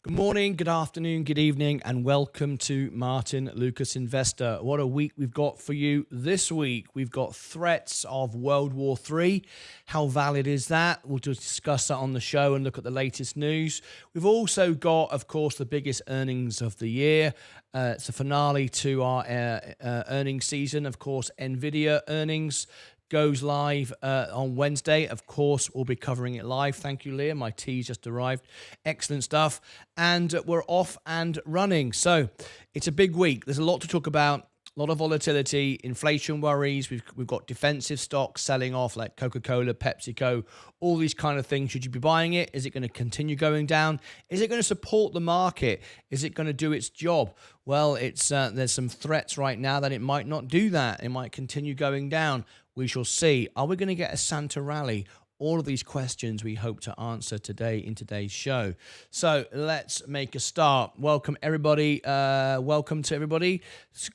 Good morning, good afternoon, good evening, and welcome to Martyn Lucas Investor. What a week we've got for you this week. We've got threats of World War III. How valid is that? We'll just discuss that on the show and look at the latest news. We've also got, of course, the biggest earnings of the year. It's a finale to our earnings season. Of course, Nvidia earnings goes live on Wednesday. Of course, we'll be covering it live. Thank you, Leah. My tea's just arrived. Excellent stuff. And we're off and running. So it's a big week. There's a lot to talk about. A lot of volatility, inflation worries. We've got defensive stocks selling off like Coca-Cola, PepsiCo, all these kind of things. Should you be buying it? Is it going to continue going down? Is it going to support the market? Is it going to do its job? Well, it's there's some threats right now that it might not do that. It might continue going down. We shall see. Are we going to get a Santa rally? All of these questions we hope to answer today in today's show. So let's make a start. Welcome, everybody. Welcome to everybody.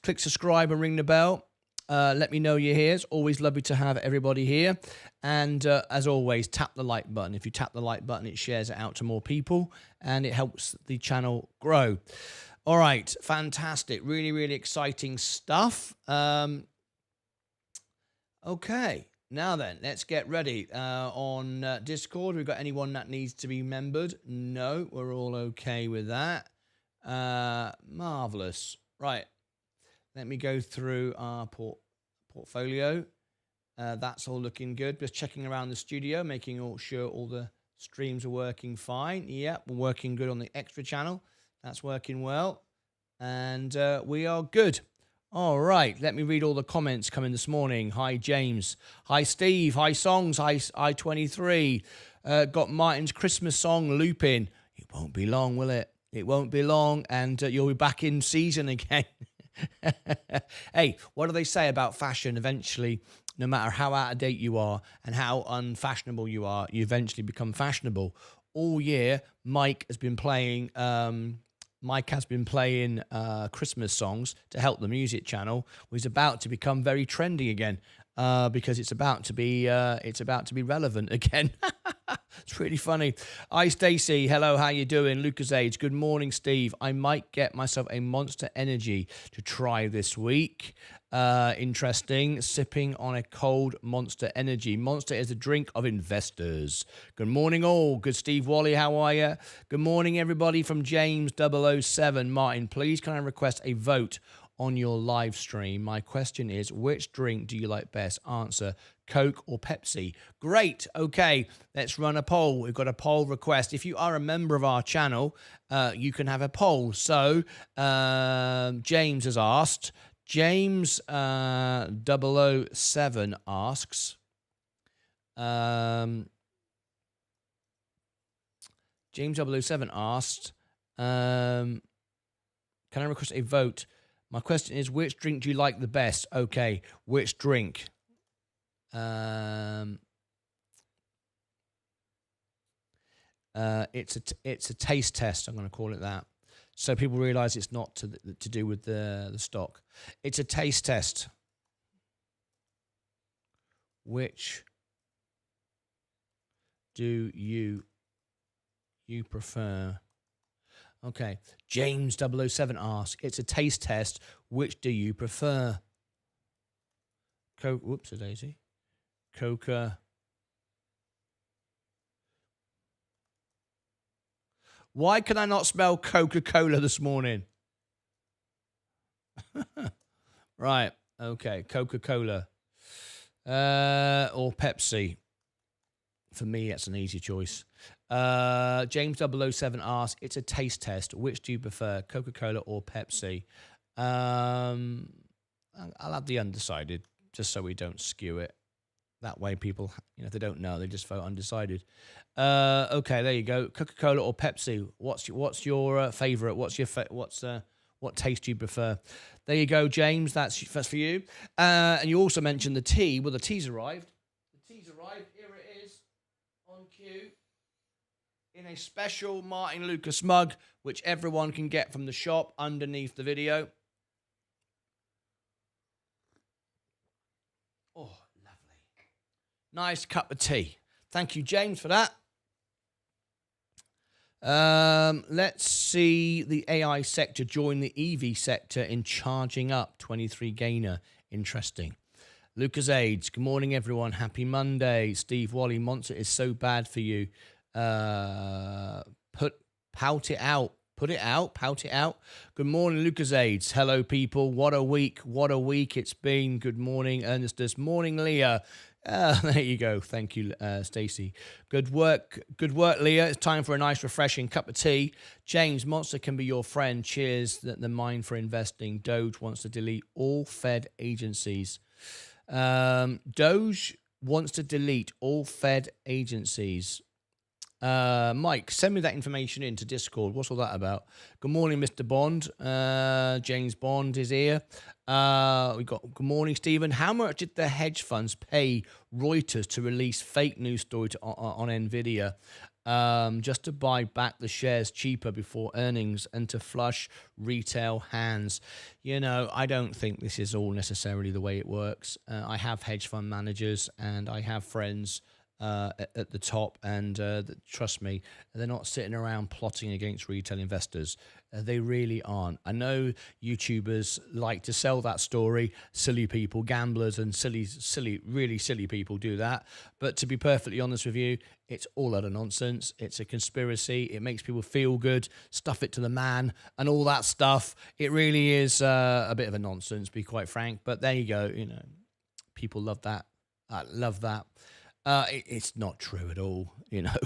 Click subscribe and ring the bell. Let me know you're here. It's always lovely to have everybody here. And as always, tap the like button. If you tap the like button, it shares it out to more people and it helps the channel grow. All right, fantastic. Really, really exciting stuff. Okay. Now then, let's get ready. On Discord, we've got anyone that needs to be membered? No, we're all okay with that. Marvelous. Right. Let me go through our portfolio. That's all looking good. Just checking around the studio, making sure all the streams are working fine. Yep, we're working good on the extra channel. That's working well. And we are good. All right, let me read all the comments coming this morning. Hi, James. Hi, Steve. Hi, Songs. Hi, I23. Got Martyn's Christmas song looping. It won't be long, will it? It won't be long, and you'll be back in season again. Hey, what do they say about fashion? Eventually, no matter how out of date you are and how unfashionable you are, you eventually become fashionable. All year, Mike has been playing... Christmas songs to help the music channel. Was about to become very trendy again because it's about to be relevant again. It's really funny. Hi, Stacey. Hello, how you doing? Lucas Age. Good morning, Steve. I might get myself a Monster Energy to try this week. Interesting. Sipping on a cold Monster Energy. Monster is a drink of investors. Good morning, all. Good, Steve Wally. How are you? Good morning, everybody from James 007. Martyn, please can I request a vote on your live stream? My question is, which drink do you like best? Answer, Coke or Pepsi? Great. Okay, let's run a poll. We've got a poll request. If you are a member of our channel, you can have a poll. So James has asked, James 007 asks, James 007 asked, can I request a vote? My question is, which drink do you like the best? Okay, which drink? It's a taste test. I'm going to call it that, so people realize it's not to do with the stock. It's a taste test. Which do you prefer? Okay, James 007 asks, it's a taste test. Which do you prefer? Whoops, a daisy. Coca. Why can I not smell Coca-Cola this morning? Right, okay, Coca-Cola. Or Pepsi. For me, that's an easy choice. James 007 asks, it's a taste test. Which do you prefer, Coca-Cola or Pepsi? I'll have the undecided, just so we don't skew it. That way people, if they don't know, they just vote undecided. Okay, there you go. Coca-Cola or Pepsi? What's your favorite? What taste do you prefer? There you go, James. That's for you. And you also mentioned the tea. Well, the tea's arrived. The tea's arrived. Here it is on cue in a special Martyn Lucas mug, which everyone can get from the shop underneath the video. Oh, lovely. Nice cup of tea. Thank you, James, for that. Let's see the AI sector join the EV sector in charging up. 23 gainer. Interesting. Lucas Aids, good morning, everyone. Happy Monday. Steve Wally, Monster is so bad for you. Pout it out. Put it out. Pout it out. Good morning, Lucas Aids. Hello, people. What a week. What a week it's been. Good morning, Ernestus. Morning, Leah. There you go. Thank you, Stacey. Good work. Good work, Leah. It's time for a nice, refreshing cup of tea. James, Monster can be your friend. Cheers. The mind for investing. DOGE wants to delete all Fed agencies. DOGE wants to delete all Fed agencies. Mike, send me that information into Discord. What's all that about? Good morning, Mr. Bond. James Bond is here. We got good morning, Stephen. How much did the hedge funds pay Reuters to release fake news story on Nvidia, just to buy back the shares cheaper before earnings and to flush retail hands? You know, I don't think this is all necessarily the way it works. I have hedge fund managers and I have friends at the top, and trust me, they're not sitting around plotting against retail investors. They really aren't. I know YouTubers like to sell that story. Silly people, gamblers, and really silly people do that. But to be perfectly honest with you, it's all utter nonsense. It's a conspiracy. It makes people feel good. Stuff it to the man and all that stuff. It really is a bit of a nonsense, to be quite frank. But there you go. You know, people love that. I love that. It's not true at all, you know.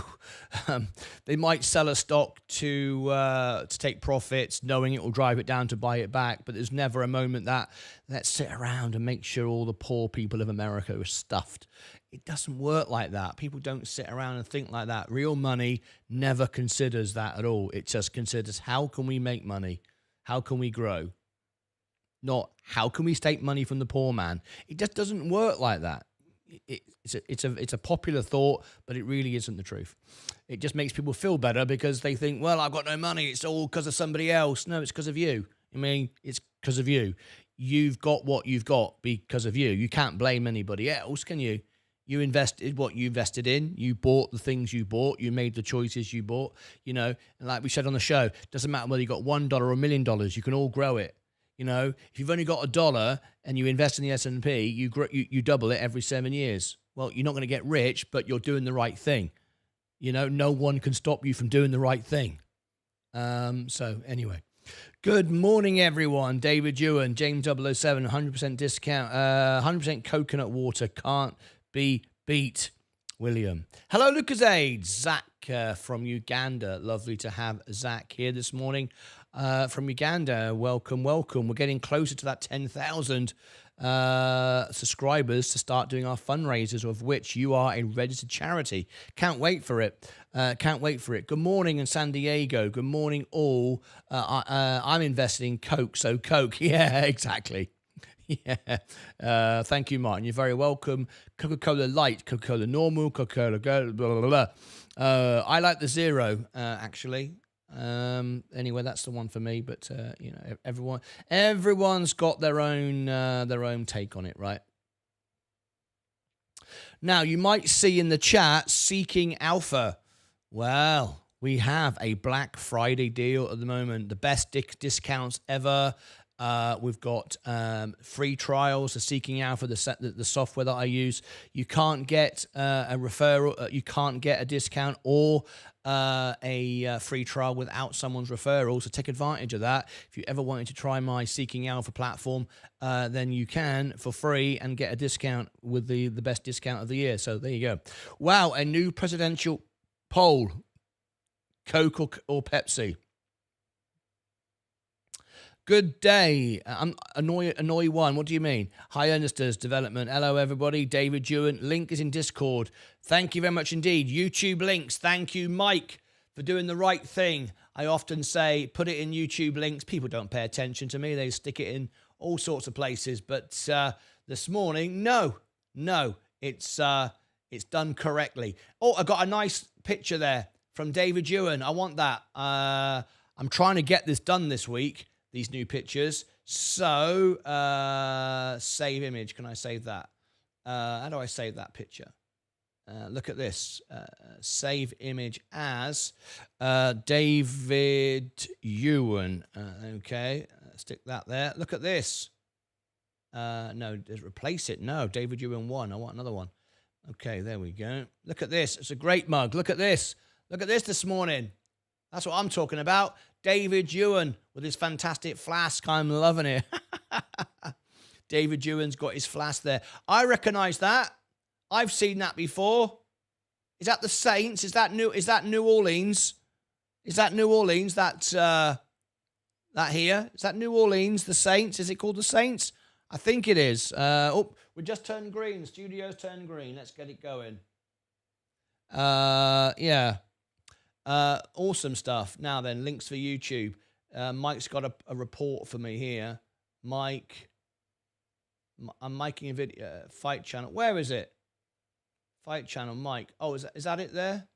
They might sell a stock to take profits, knowing it will drive it down to buy it back, but there's never a moment that let's sit around and make sure all the poor people of America are stuffed. It doesn't work like that. People don't sit around and think like that. Real money never considers that at all. It just considers how can we make money? How can we grow? Not how can we take money from the poor man? It just doesn't work like that. It's a popular thought, but it really isn't the truth. It just makes people feel better because they think, well, I've got no money. It's all because of somebody else. No, it's because of you. I mean, it's because of you. You've got what you've got because of you. You can't blame anybody else, can you? You invested what you invested in. You bought the things you bought. You made the choices you bought. You know, and like we said on the show, doesn't matter whether you got $1 or $1 million. You can all grow it. You know, if you've only got $1 and you invest in the S&P, you double it every 7 years. Well, you're not going to get rich, but you're doing the right thing. You know, no one can stop you from doing the right thing. So anyway, good morning, everyone. David Ewan, James 007, 100% discount, 100% coconut water can't be beat. William. Hello, Lucas Aids. Zach from Uganda. Lovely to have Zach here this morning. From Uganda, welcome. We're getting closer to that 10,000 subscribers to start doing our fundraisers, of which you are a registered charity. Can't wait for it. Good morning in San Diego. Good morning, all. I'm invested in Coke, so Coke. Yeah, exactly. Yeah. Thank you, Martin. You're very welcome. Coca-Cola Light, Coca-Cola Normal, Coca-Cola blah, blah, blah, blah. I like the zero, actually. Anyway, that's the one for me, but you know, everyone's got their own take on it, right? Now, you might see in the chat Seeking Alpha. Well, we have a Black Friday deal at the moment, the best discounts ever. We've got free trials of Seeking Alpha, the software that I use. You can't get a referral, you can't get a discount or a free trial without someone's referral. So take advantage of that. If you ever wanted to try my Seeking Alpha platform, then you can for free and get a discount with the best discount of the year. So there you go. Wow, a new presidential poll: Coke or Pepsi? Good day. I'm annoy one. What do you mean? Hi, Ernesters Development. Hello, everybody. David Ewan. Link is in Discord. Thank you very much indeed. YouTube links. Thank you, Mike, for doing the right thing. I often say, put it in YouTube links. People don't pay attention to me. They stick it in all sorts of places. But this morning, no, it's done correctly. Oh, I got a nice picture there from David Ewan. I want that. I'm trying to get this done this week. These new pictures. So, save image. Can I save that? How do I save that picture? Look at this. Save image as David Ewan. Okay, stick that there. Look at this. No, replace it. No, David Ewan 1. I want another one. Okay, there we go. Look at this. It's a great mug. Look at this. Look at this morning. That's what I'm talking about. David Ewan with his fantastic flask. I'm loving it. David Ewan's got his flask there. I recognize that. I've seen that before. Is that the Saints? Is that New Orleans? Is that New Orleans? That here? Is that New Orleans? The Saints? Is it called the Saints? I think it is. We just turned green. Studio's turned green. Let's get it going. Yeah. Awesome stuff. Now then, links for YouTube. Mike's got a report for me here. Mike. I'm making a video. Fight channel. Where is it? Fight channel. Mike. Oh, is that it there?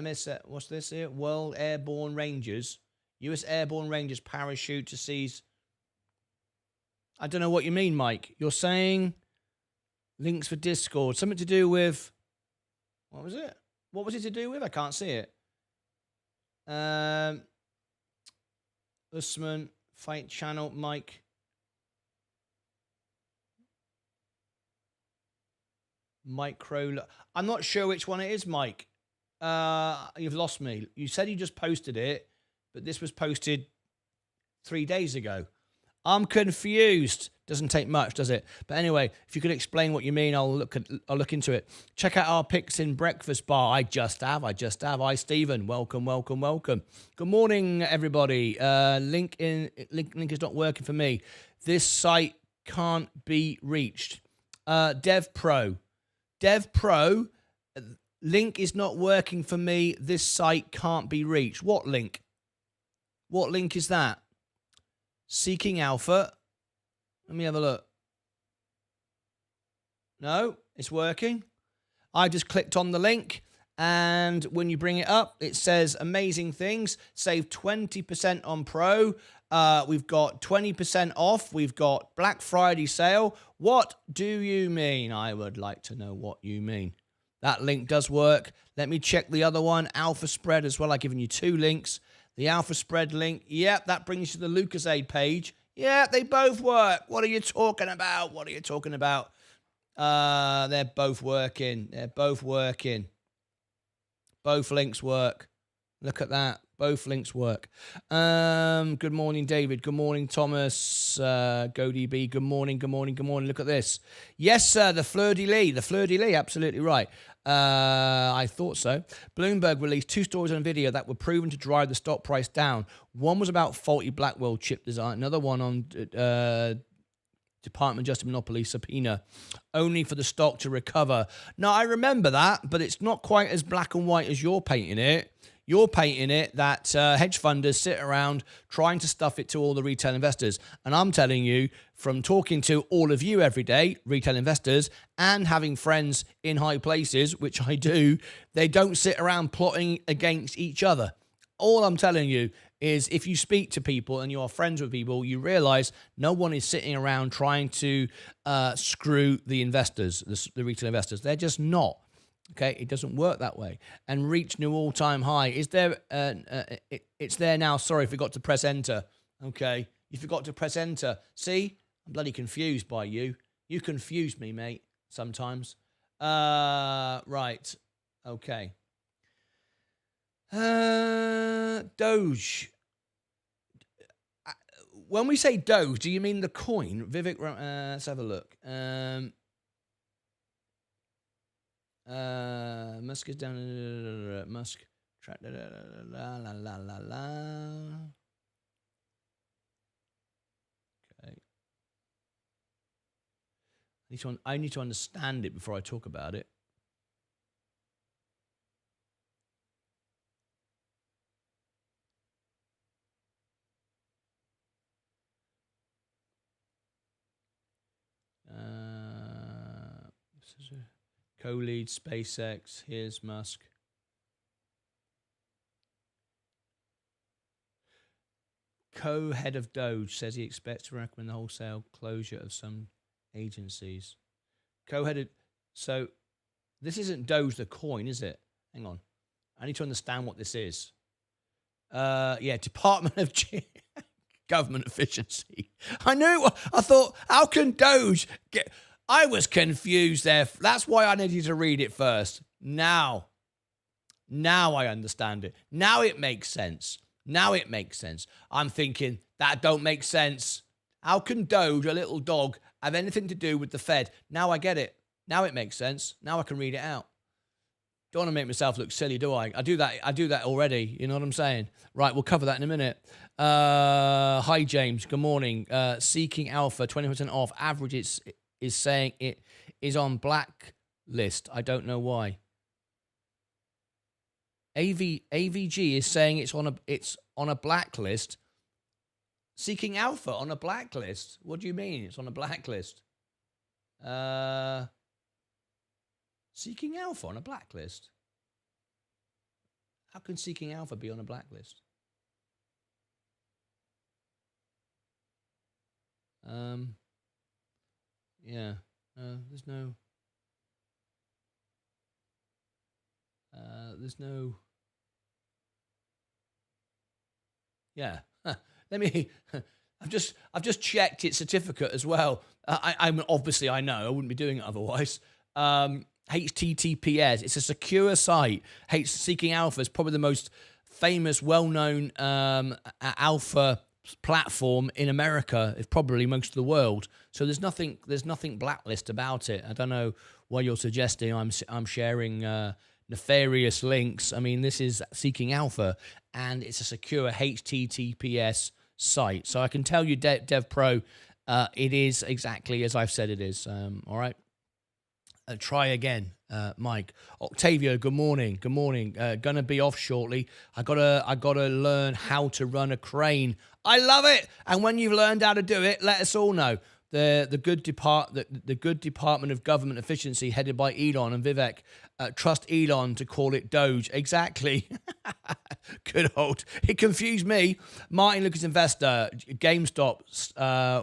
MS. What's this here? World Airborne Rangers. U.S. Airborne Rangers parachute to seize. I don't know what you mean, Mike. You're saying links for Discord. Something to do with... What was it? What was it to do with? I can't see it. Usman, Fight Channel, Mike. Micro. I'm not sure which one it is, Mike. You've lost me. You said you just posted it, but this was posted 3 days ago. I'm confused. Doesn't take much, does it? But anyway, if you could explain what you mean, I'll look into it. Check out our picks in Breakfast Bar. I just have. Hi, Stephen. Welcome. Good morning, everybody. Link is not working for me. This site can't be reached. DevPro, link is not working for me. This site can't be reached. What link? What link is that? Seeking Alpha. Let me have a look. No, it's working. I just clicked on the link, and when you bring it up, it says amazing things. Save 20% on Pro. We've got 20% off. We've got Black Friday sale. What do you mean? I would like to know what you mean. That link does work. Let me check the other one, Alpha Spread as well. I've given you 2 links. The Alpha Spread link, yep, that brings you to the LucasAid page. Yeah, they both work. What are you talking about? They're both working. Both links work. Look at that. Both links work. Good morning, David. Good morning, Thomas. GoDB. Good morning. Look at this. Yes, sir, the fleur-de-lis. Absolutely right. I thought so. Bloomberg released 2 stories on Nvidia that were proven to drive the stock price down. One was about faulty Blackwell chip design. Another one on Department of Justice monopoly subpoena, only for the stock to recover. Now, I remember that, but it's not quite as black and white as you're painting it. You're painting it that hedge funders sit around trying to stuff it to all the retail investors. And I'm telling you, from talking to all of you every day, retail investors, and having friends in high places, which I do, they don't sit around plotting against each other. All I'm telling you is if you speak to people and you're friends with people, you realize no one is sitting around trying to screw the investors, the retail investors. They're just not. Okay, it doesn't work that way. And reach new all-time high. Is there? It's there now. Sorry, I forgot to press enter. Okay, you forgot to press enter. See, I'm bloody confused by you. You confuse me, mate. Sometimes. Right. Okay. Doge. When we say Doge, do you mean the coin? Vivek, let's have a look. Musk is down. Musk. La la la la la. Okay. I need to understand it before I talk about it. Co-lead SpaceX. Here's Musk. Co-head of Doge says he expects to recommend the wholesale closure of some agencies. Co-head of, So this isn't Doge the coin, is it? Hang on. I need to understand what this is. Yeah, Department of Government Efficiency. I knew. I thought, how can Doge get... I was confused there. That's why I needed to read it first. Now I understand it. Now it makes sense. I'm thinking, that don't make sense. How can Doge, a little dog, have anything to do with the Fed? Now I get it. Now it makes sense. Now I can read it out. Don't want to make myself look silly, do I? I do that already. You know what I'm saying? Right, we'll cover that in a minute. Hi, James. Good morning. Seeking Alpha, 20% off. Average is saying it is on blacklist. I don't know why. AVG is saying it's on a blacklist. Seeking Alpha on a blacklist. What do you mean? It's on a blacklist. Seeking Alpha on a blacklist. How can Seeking Alpha be on a blacklist? Yeah. There's no. Yeah. Let me. I've just checked its certificate as well. I'm obviously, I know I wouldn't be doing it otherwise. HTTPS. It's a secure site. Seeking Alpha is probably the most famous, well-known alpha platform in America. It's probably most of the world. So there's nothing blacklist about it. I don't know why you're suggesting I'm sharing nefarious links. I mean, this is Seeking Alpha, and it's a secure HTTPS site. So I can tell you, Dev Pro, it is exactly as I've said it is. All right. Try again, Mike. Octavio, good morning. Gonna be off shortly. I gotta learn how to run a crane. I love it. And when you've learned how to do it, let us all know. The good Department of Government Efficiency, headed by Elon and Vivek, trust Elon to call it Doge. Exactly. Good old. It confused me. Martyn, Lucas Investor. GameStop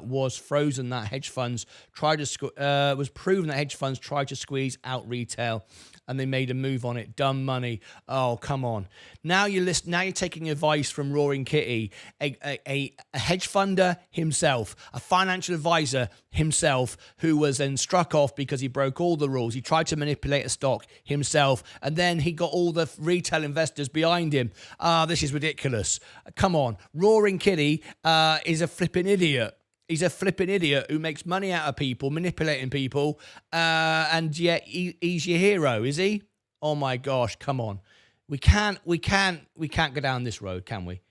was frozen. That hedge funds was proven that hedge funds tried to squeeze out retail, and they made a move on it. Dumb money. Oh, come on. Now you're taking advice from Roaring Kitty, a hedge funder himself, a financial advisor himself, who was then struck off because he broke all the rules. He tried to manipulate a stock himself, and then he got all the retail investors behind him. This is ridiculous. Come on. Roaring Kitty is a flipping idiot. He's a flipping idiot who makes money out of people, manipulating people, and yet he's your hero, is he? Oh my gosh, come on. We can't go down this road, can we?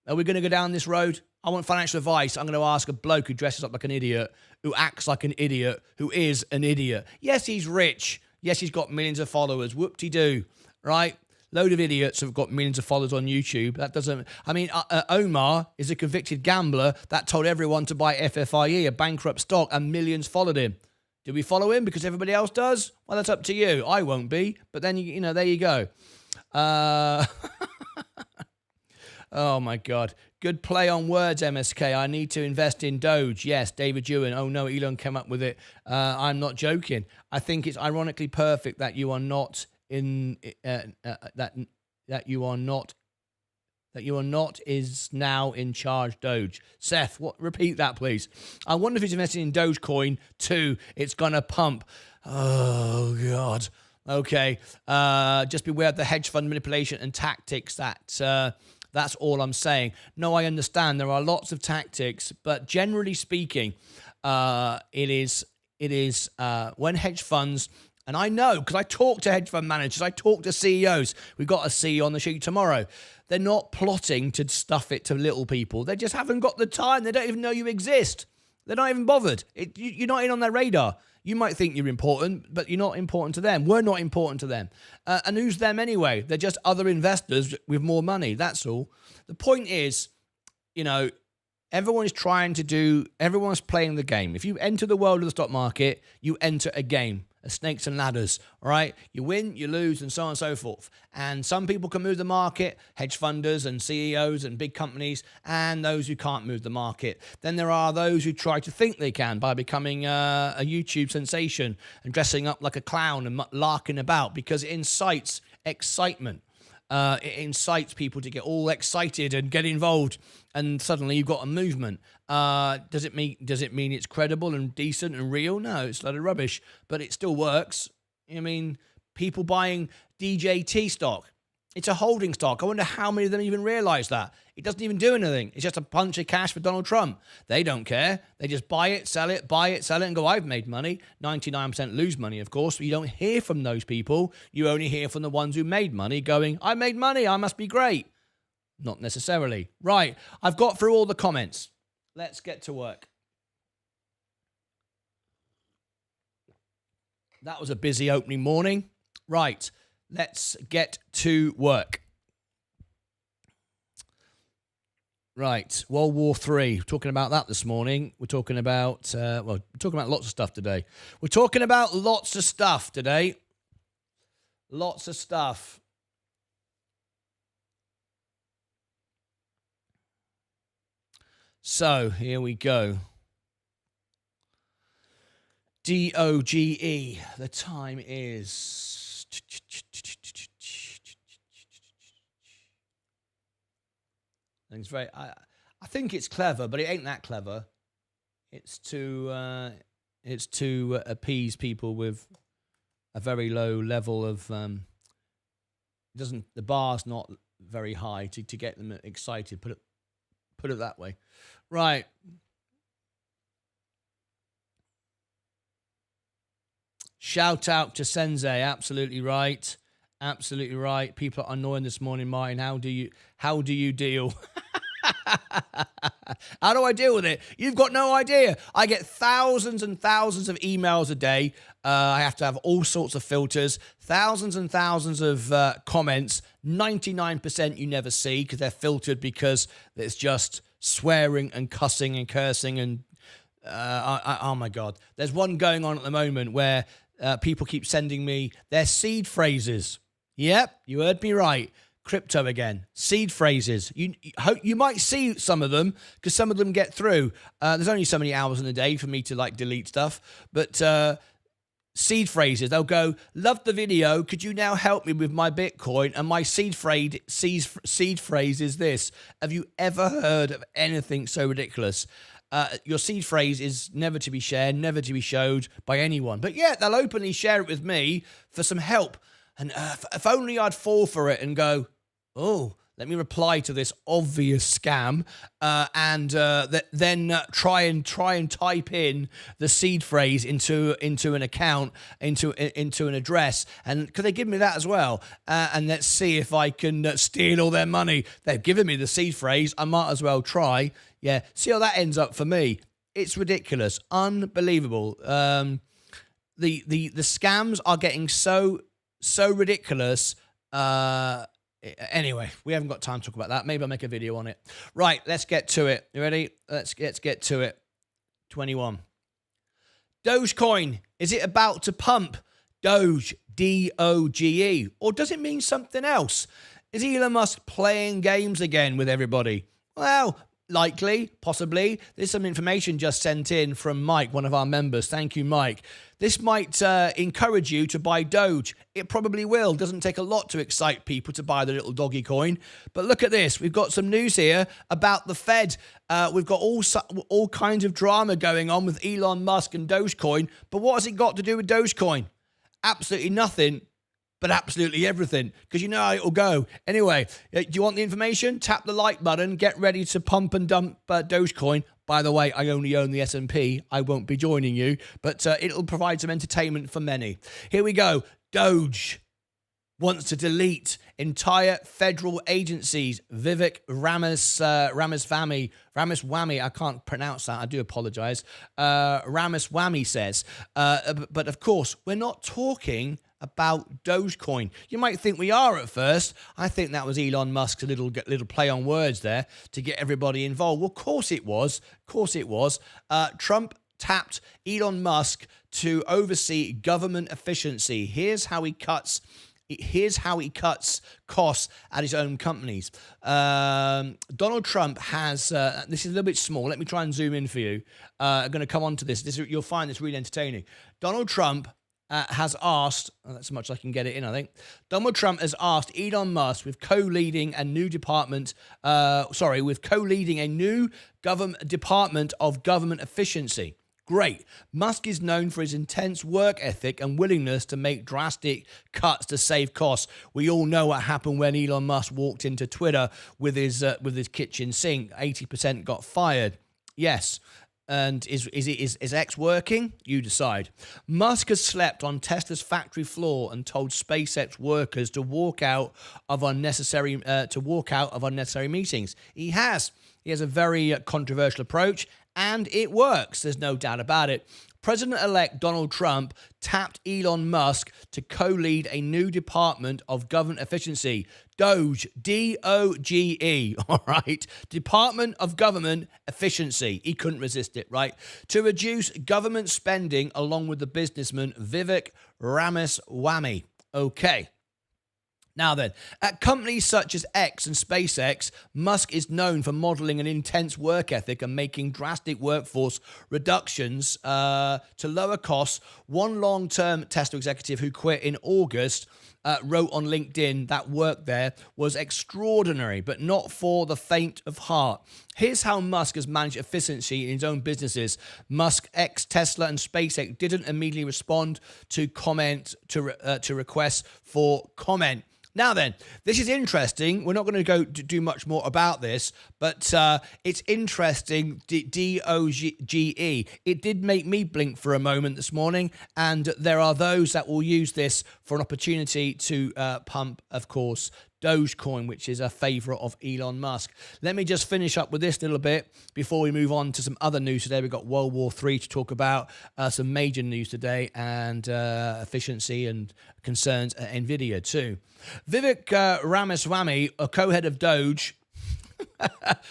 Are we going to go down this road? I want financial advice. I'm going to ask a bloke who dresses up like an idiot, who acts like an idiot, who is an idiot. Yes, he's rich. Yes, he's got millions of followers. Whoop-de-doo, right? Load of idiots have got millions of followers on YouTube. That doesn't... I mean, Omar is a convicted gambler that told everyone to buy FFIE, a bankrupt stock, and millions followed him. Do we follow him because everybody else does? Well, that's up to you. I won't be. But then, you know, there you go. Oh, my God. Good play on words, MSK. I need to invest in Doge. Yes, David Ewan. Oh, no, Elon came up with it. I'm not joking. I think it's ironically perfect that you are not... that you are not is now in charge Doge. Seth, repeat that, please. I wonder if he's investing in Dogecoin too. It's gonna pump. Oh God. Okay. Just beware of the hedge fund manipulation and tactics. That's all I'm saying. No, I understand there are lots of tactics, but generally speaking, it is when hedge funds. And I know, because I talk to hedge fund managers, I talk to CEOs. We've got a CEO on the show tomorrow. They're not plotting to stuff it to little people. They just haven't got the time. They don't even know you exist. They're not even bothered. You're not in on their radar. You might think you're important, but you're not important to them. We're not important to them. And who's them anyway? They're just other investors with more money. That's all. The point is, you know, everyone's playing the game. If you enter the world of the stock market, you enter a game. Snakes and ladders, all right? You win, you lose, and so on and so forth. And some people can move the market, hedge funders and CEOs and big companies, and those who can't move the market. Then there are those who try to think they can by becoming a YouTube sensation and dressing up like a clown and larking about because it incites excitement. It incites people to get all excited and get involved, and suddenly you've got a movement. Does it mean it's credible and decent and real? No, it's a lot of rubbish, but it still works. I mean, people buying DJT stock. It's a holding stock. I wonder how many of them even realize that. It doesn't even do anything. It's just a bunch of cash for Donald Trump. They don't care. They just buy it, sell it, and go, I've made money. 99% lose money, of course, but you don't hear from those people. You only hear from the ones who made money going, I made money, I must be great. Not necessarily. Right, I've got through all the comments. Let's get to work. That was a busy opening morning. Right. Let's get to work. Right, World War III. We're talking about that this morning. We're talking about, we're talking about lots of stuff today. We're talking about lots of stuff today. Lots of stuff. So, here we go. DOGE. The time is... I think it's clever, but it ain't that clever. It's to appease people with a very low level of the bar's not very high to get them excited. Put it that way, right? Shout out to Sensei, absolutely right. Absolutely right. People are annoying this morning, Martyn. How do you deal? How do I deal with it? You've got no idea. I get thousands and thousands of emails a day. I have to have all sorts of filters, thousands and thousands of comments. 99% you never see because they're filtered because it's just swearing and cussing and cursing and oh my God. There's one going on at the moment where people keep sending me their seed phrases. Yep, you heard me right. Crypto again. Seed phrases. You might see some of them because some of them get through. There's only so many hours in a day for me to delete stuff. But seed phrases. They'll go, love the video. Could you now help me with my Bitcoin? And my seed phrase is this. Have you ever heard of anything so ridiculous? Your seed phrase is never to be shared, never to be showed by anyone. But yeah, they'll openly share it with me for some help. And if only I'd fall for it and go, oh, let me reply to this obvious scam, and then try and type in the seed phrase into an account, into an address, and could they give me that as well? And let's see if I can steal all their money. They've given me the seed phrase. I might as well try. Yeah, see how that ends up for me. It's ridiculous, unbelievable. The scams are getting so ridiculous. Anyway, we haven't got time to talk about that. Maybe I'll make a video on it. Right, let's get to it. You ready? Let's get to it. 21. Dogecoin, is it about to pump? Doge, D-O-G-E. Or does it mean something else? Is Elon Musk playing games again with everybody? Well, likely, possibly. There's some information just sent in from Mike, one of our members. Thank you, Mike. This might encourage you to buy Doge. It probably will. Doesn't take a lot to excite people to buy the little doggy coin. But look at this. We've got some news here about the Fed. We've got all kinds of drama going on with Elon Musk and Dogecoin. But what has it got to do with Dogecoin? Absolutely nothing. But absolutely everything, because you know how it'll go. Anyway, do you want the information? Tap the like button. Get ready to pump and dump Dogecoin. By the way, I only own the S&P. I won't be joining you, but it'll provide some entertainment for many. Here we go. Doge wants to delete entire federal agencies. Vivek Ramaswamy, I can't pronounce that. I do apologize. Ramaswamy says, but of course, we're not talking about Dogecoin. You might think we are at first. I think that was Elon Musk's little play on words there to get everybody involved. Well, of course it was. Trump tapped Elon Musk to oversee government efficiency. Here's how he cuts costs at his own companies. Donald Trump has, this is a little bit small. Let me try and zoom in for you. I'm going to come on to this. You'll find this really entertaining. Donald Trump has asked, that's as much as I can get it in, I think. Donald Trump has asked Elon Musk with co-leading a new department of government efficiency. Great. Musk is known for his intense work ethic and willingness to make drastic cuts to save costs. We all know what happened when Elon Musk walked into Twitter with his kitchen sink. 80% got fired. Yes. And is X working? You decide. Musk has slept on Tesla's factory floor and told SpaceX workers to walk out of unnecessary meetings. He has a very controversial approach, and it works. There's no doubt about it. President-elect Donald Trump tapped Elon Musk to co-lead a new department of government efficiency, DOGE, D-O-G-E, all right? Department of Government Efficiency. He couldn't resist it, right? To reduce government spending along with the businessman Vivek Ramaswamy. Okay. Now then, at companies such as X and SpaceX, Musk is known for modeling an intense work ethic and making drastic workforce reductions to lower costs. One long-term Tesla executive who quit in August wrote on LinkedIn that work there was extraordinary, but not for the faint of heart. Here's how Musk has managed efficiency in his own businesses. Musk, X, Tesla, and SpaceX didn't immediately respond to requests for comment. Now then, this is interesting. We're not going to go do much more about this, but it's interesting, D-O-G-E. It did make me blink for a moment this morning, and there are those that will use this for an opportunity to pump, of course, Dogecoin, which is a favorite of Elon Musk. Let me just finish up with this little bit before we move on to some other news today. We've got World War III to talk about, some major news today, and efficiency and concerns at Nvidia too. Vivek Ramaswamy, a co-head of DOGE,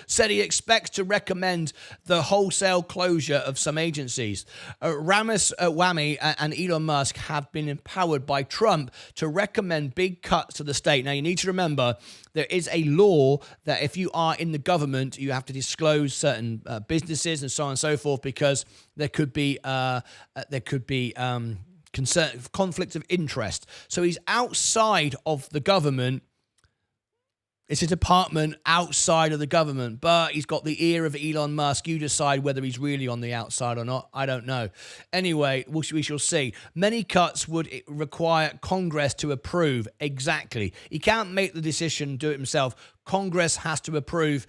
said he expects to recommend the wholesale closure of some agencies. Ramaswamy and Elon Musk have been empowered by Trump to recommend big cuts to the state. Now, you need to remember there is a law that if you are in the government, you have to disclose certain businesses and so on and so forth, because there could be conflict of interest. So he's outside of the government. It's a department outside of the government, but he's got the ear of Elon Musk. You decide whether he's really on the outside or not. I don't know. Anyway, we shall see. Many cuts would require Congress to approve. Exactly. He can't make the decision, do it himself. Congress has to approve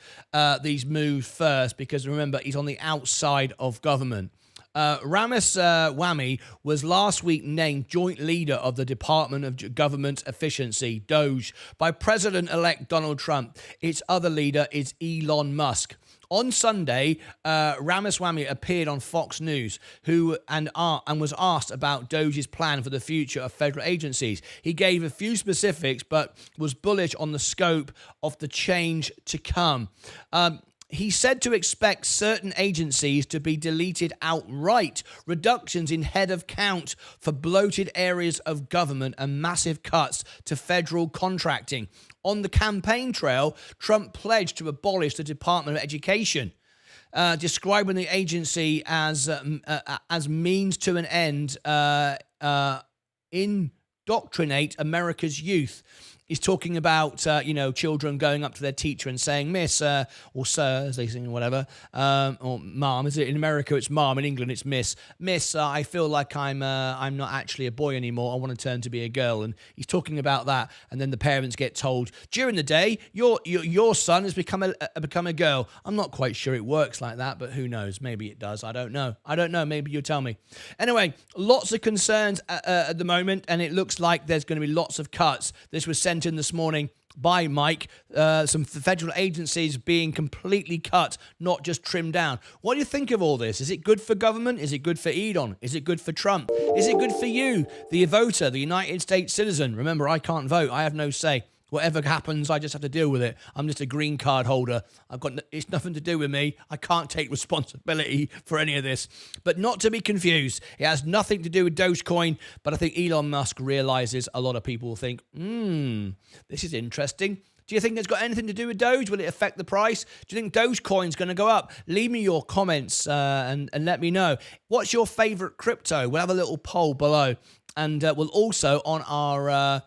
these moves first, because remember, he's on the outside of government. Ramaswamy was last week named joint leader of the Department of Government Efficiency, DOGE, by President-elect Donald Trump. Its other leader is Elon Musk. On Sunday, Ramaswamy appeared on Fox News and was asked about DOGE's plan for the future of federal agencies. He gave a few specifics, but was bullish on the scope of the change to come. He said to expect certain agencies to be deleted outright, reductions in head of count for bloated areas of government, and massive cuts to federal contracting. On the campaign trail, Trump pledged to abolish the Department of Education, describing the agency as means to an end, indoctrinate America's youth. He's talking about, children going up to their teacher and saying, Miss, or Sir, as they say, whatever, or Mom. Is it in America? It's Mom. In England, it's Miss. Miss, I feel like I'm not actually a boy anymore. I want to turn to be a girl. And he's talking about that. And then the parents get told, during the day, your son has become a girl. I'm not quite sure it works like that, but who knows? Maybe it does. I don't know. Maybe you'll tell me. Anyway, lots of concerns at the moment, and it looks like there's going to be lots of cuts. This was sent in this morning by Mike, some federal agencies being completely cut, not just trimmed down. What do you think of all this? Is it good for government? Is it good for Elon? Is it good for Trump? Is it good for you, the voter, the United States citizen? Remember, I can't vote. I have no say. Whatever happens, I just have to deal with it. I'm just a green card holder. It's nothing to do with me. I can't take responsibility for any of this. But not to be confused, it has nothing to do with Dogecoin. But I think Elon Musk realizes a lot of people will think, this is interesting. Do you think it's got anything to do with Doge? Will it affect the price? Do you think Dogecoin's going to go up? Leave me your comments and let me know. What's your favorite crypto? We'll have a little poll below. And we'll also, on our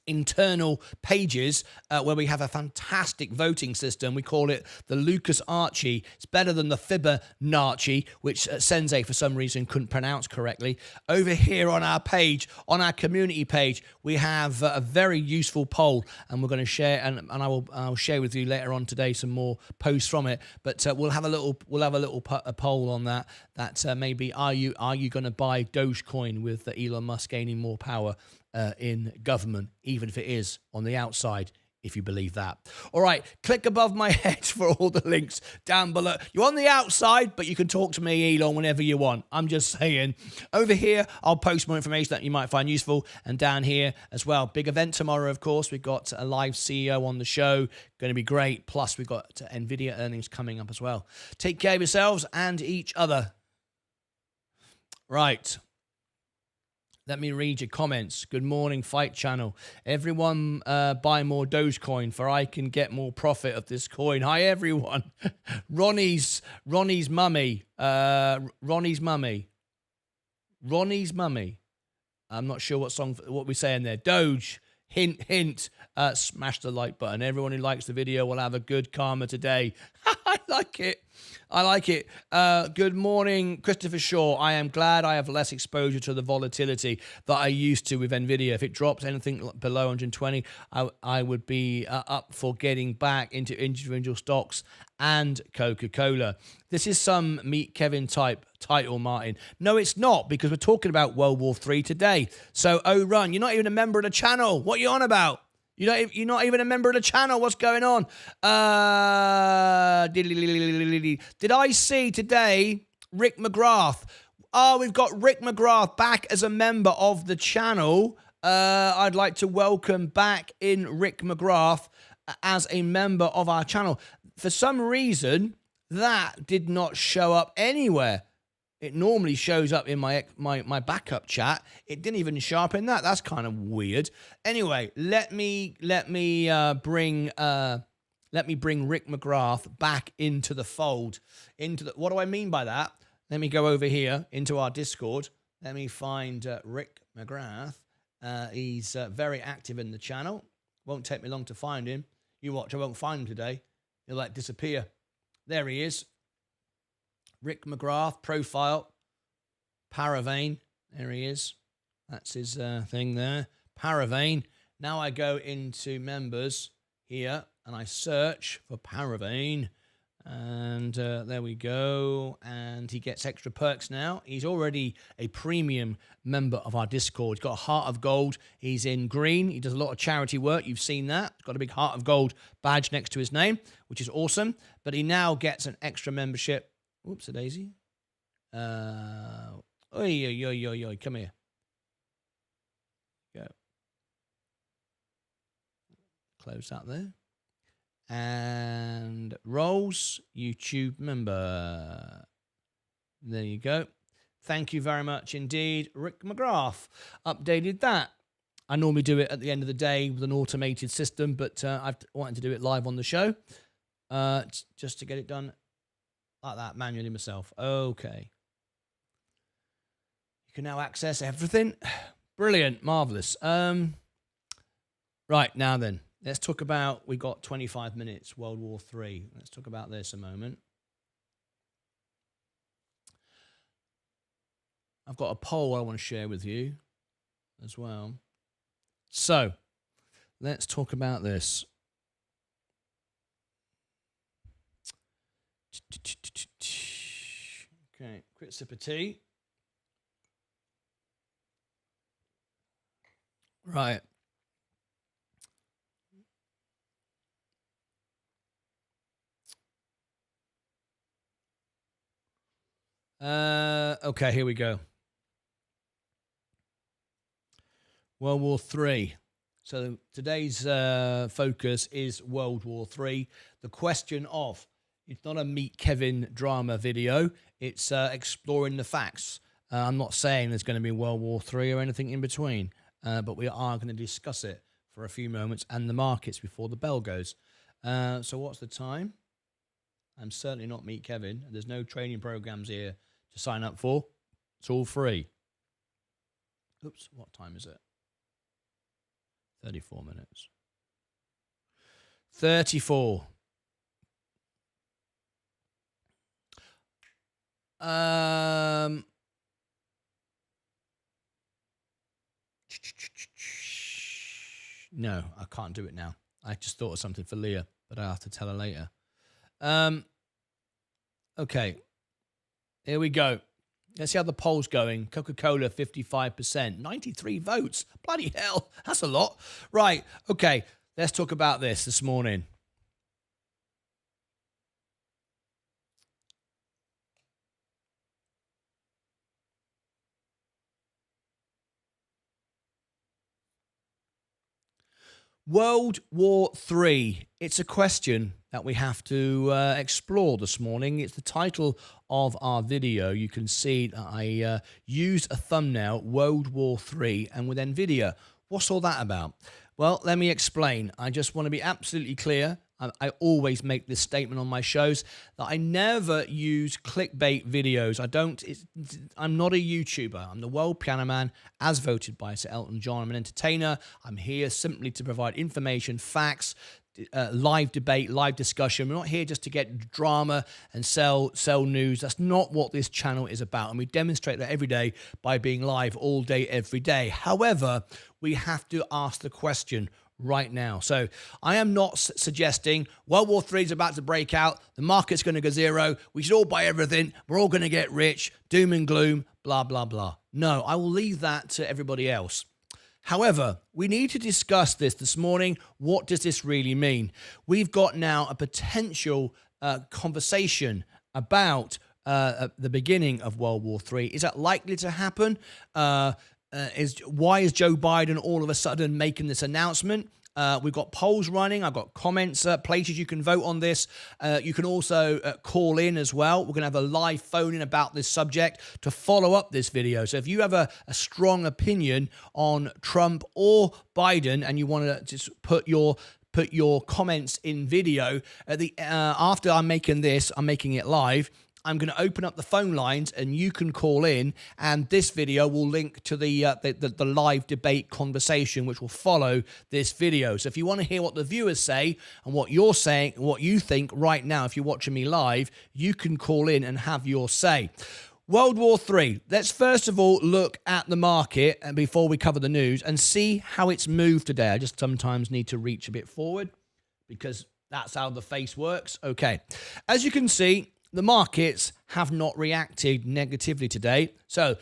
internal pages where we have a fantastic voting system. We call it the Lucas Archie. It's better than the Fibonacci, which Sensei for some reason couldn't pronounce correctly. Over here on our page, on our community page, we have a very useful poll, and we're going to share, and I'll share with you later on today some more posts from it. But we'll have a poll on that. Maybe are you going to buy Dogecoin with Elon Musk gaining more power in government, even if it is on the outside, if you believe that. All right, click above my head for all the links down below. You're on the outside, but you can talk to me, Elon, whenever you want. I'm just saying. Over here, I'll post more information that you might find useful, and down here as well. Big event tomorrow, of course. We've got a live CEO on the show. Going to be great. Plus, we've got Nvidia earnings coming up as well. Take care of yourselves and each other. Right. Let me read your comments. Good morning, Fight Channel. Everyone buy more Dogecoin for I can get more profit of this coin. Hi, everyone. Ronnie's mummy. Ronnie's mummy. I'm not sure what we're saying there. Doge. Hint, hint. Smash the like button. Everyone who likes the video will have a good karma today. I like it. Good morning, Christopher Shaw. I am glad I have less exposure to the volatility that I used to with Nvidia. If it drops anything below 120, I would be up for getting back into individual stocks and Coca-Cola. This is some Meet Kevin type title, Martin. No, it's not, because we're talking about World War III today. So, Run, you're not even a member of the channel. What are you on about? You're not even a member of the channel. What's going on? Did I see today Rick McGrath? Oh, we've got Rick McGrath back as a member of the channel. I'd like to welcome back in Rick McGrath as a member of our channel. For some reason, that did not show up anywhere. It normally shows up in my backup chat. It didn't even show up in that. That's kind of weird. Anyway, let me bring Rick McGrath back into the fold. What do I mean by that? Let me go over here into our Discord. Let me find Rick McGrath. He's very active in the channel. Won't take me long to find him. You watch, I won't find him today. He'll disappear. There he is. Rick McGrath, profile, Paravane. There he is. That's his thing there. Paravane. Now I go into members here and I search for Paravane. And there we go. And he gets extra perks now. He's already a premium member of our Discord. He's got a heart of gold. He's in green. He does a lot of charity work. You've seen that. He's got a big heart of gold badge next to his name, which is awesome. But he now gets an extra membership. Oops, a daisy. Come here. Go. Close that there. And Rolls, YouTube member. There you go. Thank you very much indeed. Rick McGrath updated that. I normally do it at the end of the day with an automated system, but I've wanted to do it live on the show just to get it done like that manually myself. Okay. You can now access everything. Brilliant. Marvelous. Right, now then. Let's talk about, we got 25 minutes, World War III. Let's talk about this a moment. I've got a poll I want to share with you as well. So, let's talk about this. Okay, quick sip of tea. Right. Okay, here we go. World War III. So today's focus is World War III. The question of, it's not a Meet Kevin drama video, it's exploring the facts. I'm not saying there's going to be World War III or anything in between, but we are going to discuss it for a few moments and the markets before the bell goes. So what's the time? I'm certainly not Meet Kevin. There's no training programs here to sign up for. It's all free. Oops, what time is it? 34 minutes. 34. No, I can't do it now. I just thought of something for Leah, but I have to tell her later. Okay, here we go. Let's see how the poll's going. Coca-Cola, 55%, 93 votes. Bloody hell, that's a lot. Right, okay, let's talk about this morning. World War III. It's a question that we have to explore this morning. It's the title of our video. You can see that I used a thumbnail, World War III, and with Nvidia. What's all that about? Well, let me explain. I just want to be absolutely clear. I always make this statement on my shows that I never use clickbait videos. I'm not a YouTuber. I'm the World Piano Man, as voted by Sir Elton John. I'm an entertainer. I'm here simply to provide information, facts, live debate, live discussion. We're not here just to get drama and sell news. That's not what this channel is about. And we demonstrate that every day by being live all day, every day. However, we have to ask the question right now. So I am not suggesting World War III is about to break out, the market's going to go zero, we should all buy everything, we're all going to get rich, doom and gloom, blah, blah, blah. No, I will leave that to everybody else. However, we need to discuss this morning. What does this really mean? We've got now a potential conversation about the beginning of World War III. Is that likely to happen? Why is Joe Biden all of a sudden making this announcement? We've got polls running. I've got comments, places you can vote on this. You can also call in as well. We're going to have a live phone in about this subject to follow up this video. So if you have a strong opinion on Trump or Biden and you want to just put your comments in video at the after I'm making this, I'm making it live. I'm going to open up the phone lines and you can call in, and this video will link to the live debate conversation which will follow this video. So if you want to hear what the viewers say and what you're saying, what you think right now, if you're watching me live, you can call in and have your say. World War III. Let's first of all look at the market and before we cover the news and see how it's moved today. I just sometimes need to reach a bit forward because that's how the face works. Okay. As you can see, the markets have not reacted negatively today. So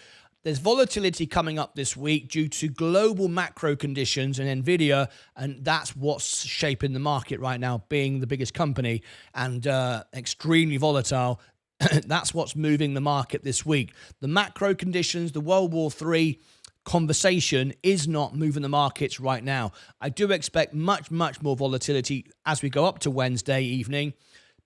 there's volatility coming up this week due to global macro conditions and Nvidia, and that's what's shaping the market right now, being the biggest company and extremely volatile. That's what's moving the market this week. The macro conditions, the World War III conversation is not moving the markets right now. I do expect much more volatility as we go up to Wednesday evening,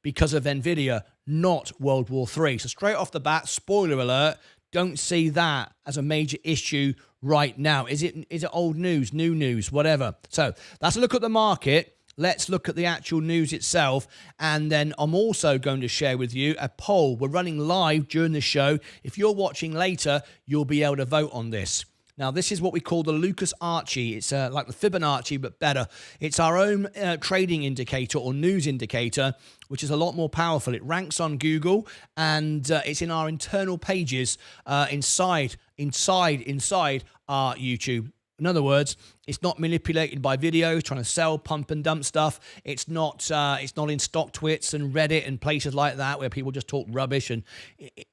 because of Nvidia, not World War III. So straight off the bat, spoiler alert, don't see that as a major issue right now. Is it old news, new news, whatever? So that's a look at the market. Let's look at the actual news itself. And then I'm also going to share with you a poll. We're running live during the show. If you're watching later, you'll be able to vote on this. Now, this is what we call the Lucas Archie. It's like the Fibonacci, but better. It's our own trading indicator or news indicator, which is a lot more powerful. It ranks on Google, and it's in our internal pages inside our YouTube. In other words, it's not manipulated by videos trying to sell, pump and dump stuff. It's not in stock twits and Reddit and places like that where people just talk rubbish and,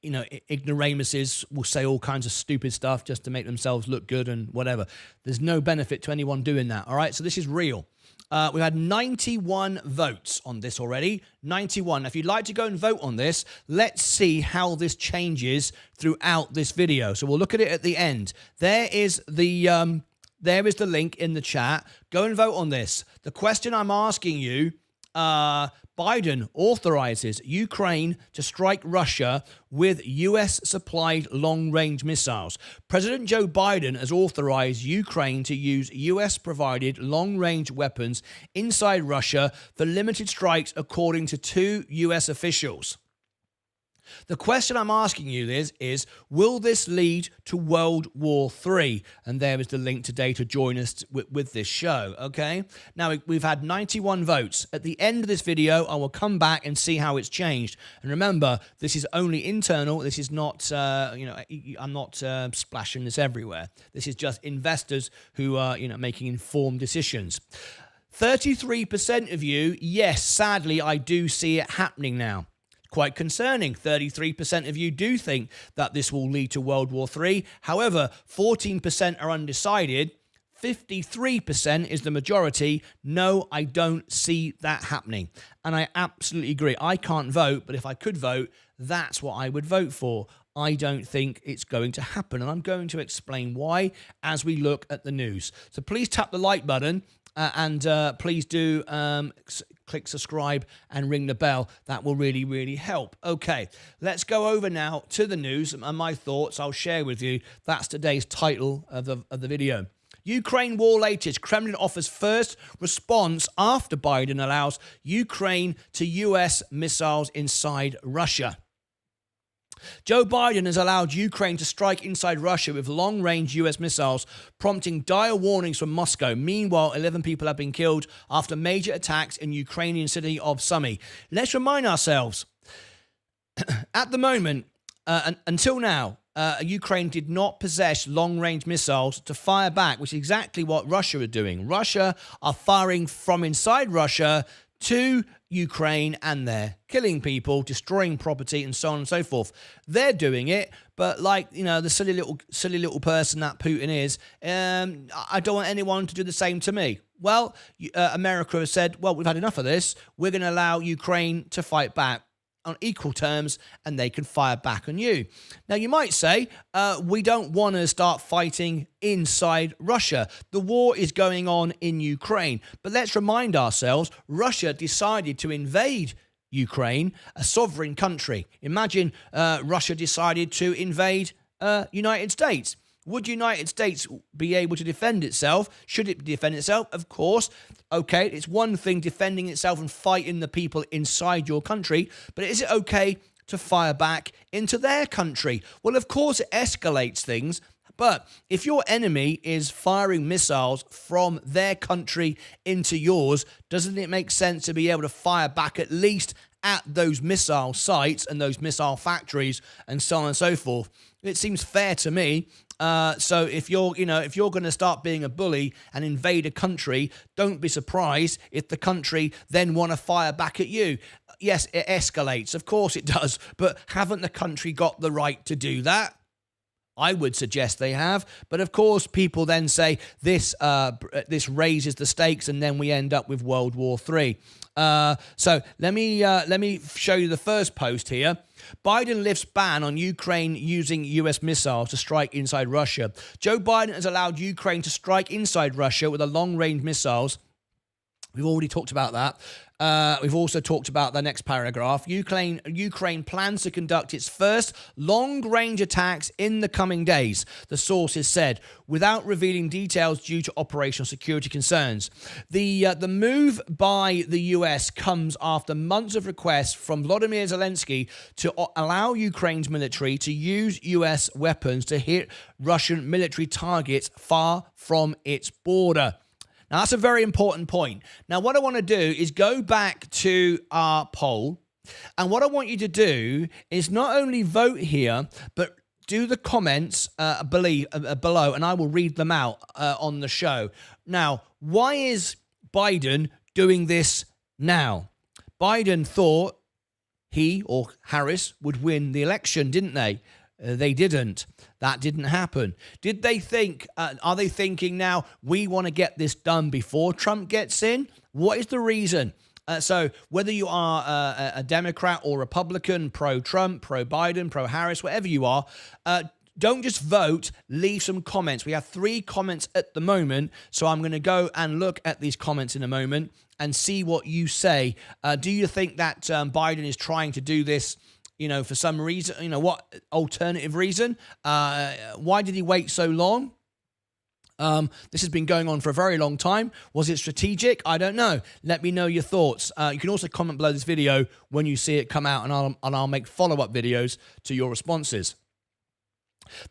you know, ignoramuses will say all kinds of stupid stuff just to make themselves look good and whatever. There's no benefit to anyone doing that. All right. So this is real. We've had 91 votes on this already. 91. Now, if you'd like to go and vote on this, let's see how this changes throughout this video. So we'll look at it at the end. There is the There is the link in the chat. Go and vote on this. The question I'm asking you, Biden authorizes Ukraine to strike Russia with US-supplied long-range missiles. President Joe Biden has authorized Ukraine to use US-provided long-range weapons inside Russia for limited strikes, according to 2 US officials. The question I'm asking you is, will this lead to World War III? And there is the link today to join us with this show, okay? Now, we've had 91 votes. At the end of this video, I will come back and see how it's changed. And remember, this is only internal. This is not, I'm not splashing this everywhere. This is just investors who are, making informed decisions. 33% of you, yes, sadly, I do see it happening now. Quite concerning. 33% of you do think that this will lead to World War III. However, 14% are undecided. 53% is the majority. No, I don't see that happening. And I absolutely agree. I can't vote, but if I could vote, that's what I would vote for. I don't think it's going to happen. And I'm going to explain why as we look at the news. So please tap the like button. And please do click subscribe and ring the bell. That will really, really help. Okay, let's go over now to the news and my thoughts I'll share with you. That's today's title of the video. Ukraine war latest. Kremlin offers first response after Biden allows Ukraine to US missiles inside Russia. Joe Biden has allowed Ukraine to strike inside Russia with long-range US missiles, prompting dire warnings from Moscow. Meanwhile, 11 people have been killed after major attacks in Ukrainian city of Sumy. Let's remind ourselves, at the moment, until now, Ukraine did not possess long-range missiles to fire back, which is exactly what Russia are doing. Russia are firing from inside Russia to Ukraine, and they're killing people, destroying property, and so on and so forth. They're doing it, but like, the silly little person that Putin is, I don't want anyone to do the same to me. Well, America has said, well, we've had enough of this. We're going to allow Ukraine to fight back on equal terms, and they can fire back on you. Now, you might say, we don't want to start fighting inside Russia. The war is going on in Ukraine. But let's remind ourselves, Russia decided to invade Ukraine, a sovereign country. Imagine Russia decided to invade United States. Would United States be able to defend itself? Should it defend itself? Of course. Okay, it's one thing defending itself and fighting the people inside your country, but is it okay to fire back into their country? Well, of course it escalates things, but if your enemy is firing missiles from their country into yours, doesn't it make sense to be able to fire back at least at those missile sites and those missile factories and so on and so forth? It seems fair to me. So if you're going to start being a bully and invade a country, don't be surprised if the country then want to fire back at you. Yes, it escalates. Of course it does. But haven't the country got the right to do that? I would suggest they have, but of course people then say this raises the stakes, and then we end up with World War III. So let me show you the first post here. Biden lifts ban on Ukraine using US missiles to strike inside Russia. Joe Biden has allowed Ukraine to strike inside Russia with a long-range missiles. We've already talked about that. We've also talked about the next paragraph. Ukraine plans to conduct its first long-range attacks in the coming days, the sources said, without revealing details due to operational security concerns. The move by the US comes after months of requests from Volodymyr Zelensky to allow Ukraine's military to use US weapons to hit Russian military targets far from its border. Now, that's a very important point. Now, what I want to do is go back to our poll. And what I want you to do is not only vote here, but do the comments below, and I will read them out on the show. Now, why is Biden doing this now? Biden thought he or Harris would win the election, didn't they? They didn't. That didn't happen. Did they think, are they thinking now, we want to get this done before Trump gets in? What is the reason? So whether you are a Democrat or Republican, pro-Trump, pro-Biden, pro-Harris, whatever you are, don't just vote, leave some comments. We have 3 comments at the moment, so I'm going to go and look at these comments in a moment and see what you say. Do you think that Biden is trying to do this, for some reason? What alternative reason? Why did he wait so long? This has been going on for a very long time. Was it strategic? I don't know. Let me know your thoughts. You can also comment below this video when you see it come out, and I'll make follow-up videos to your responses.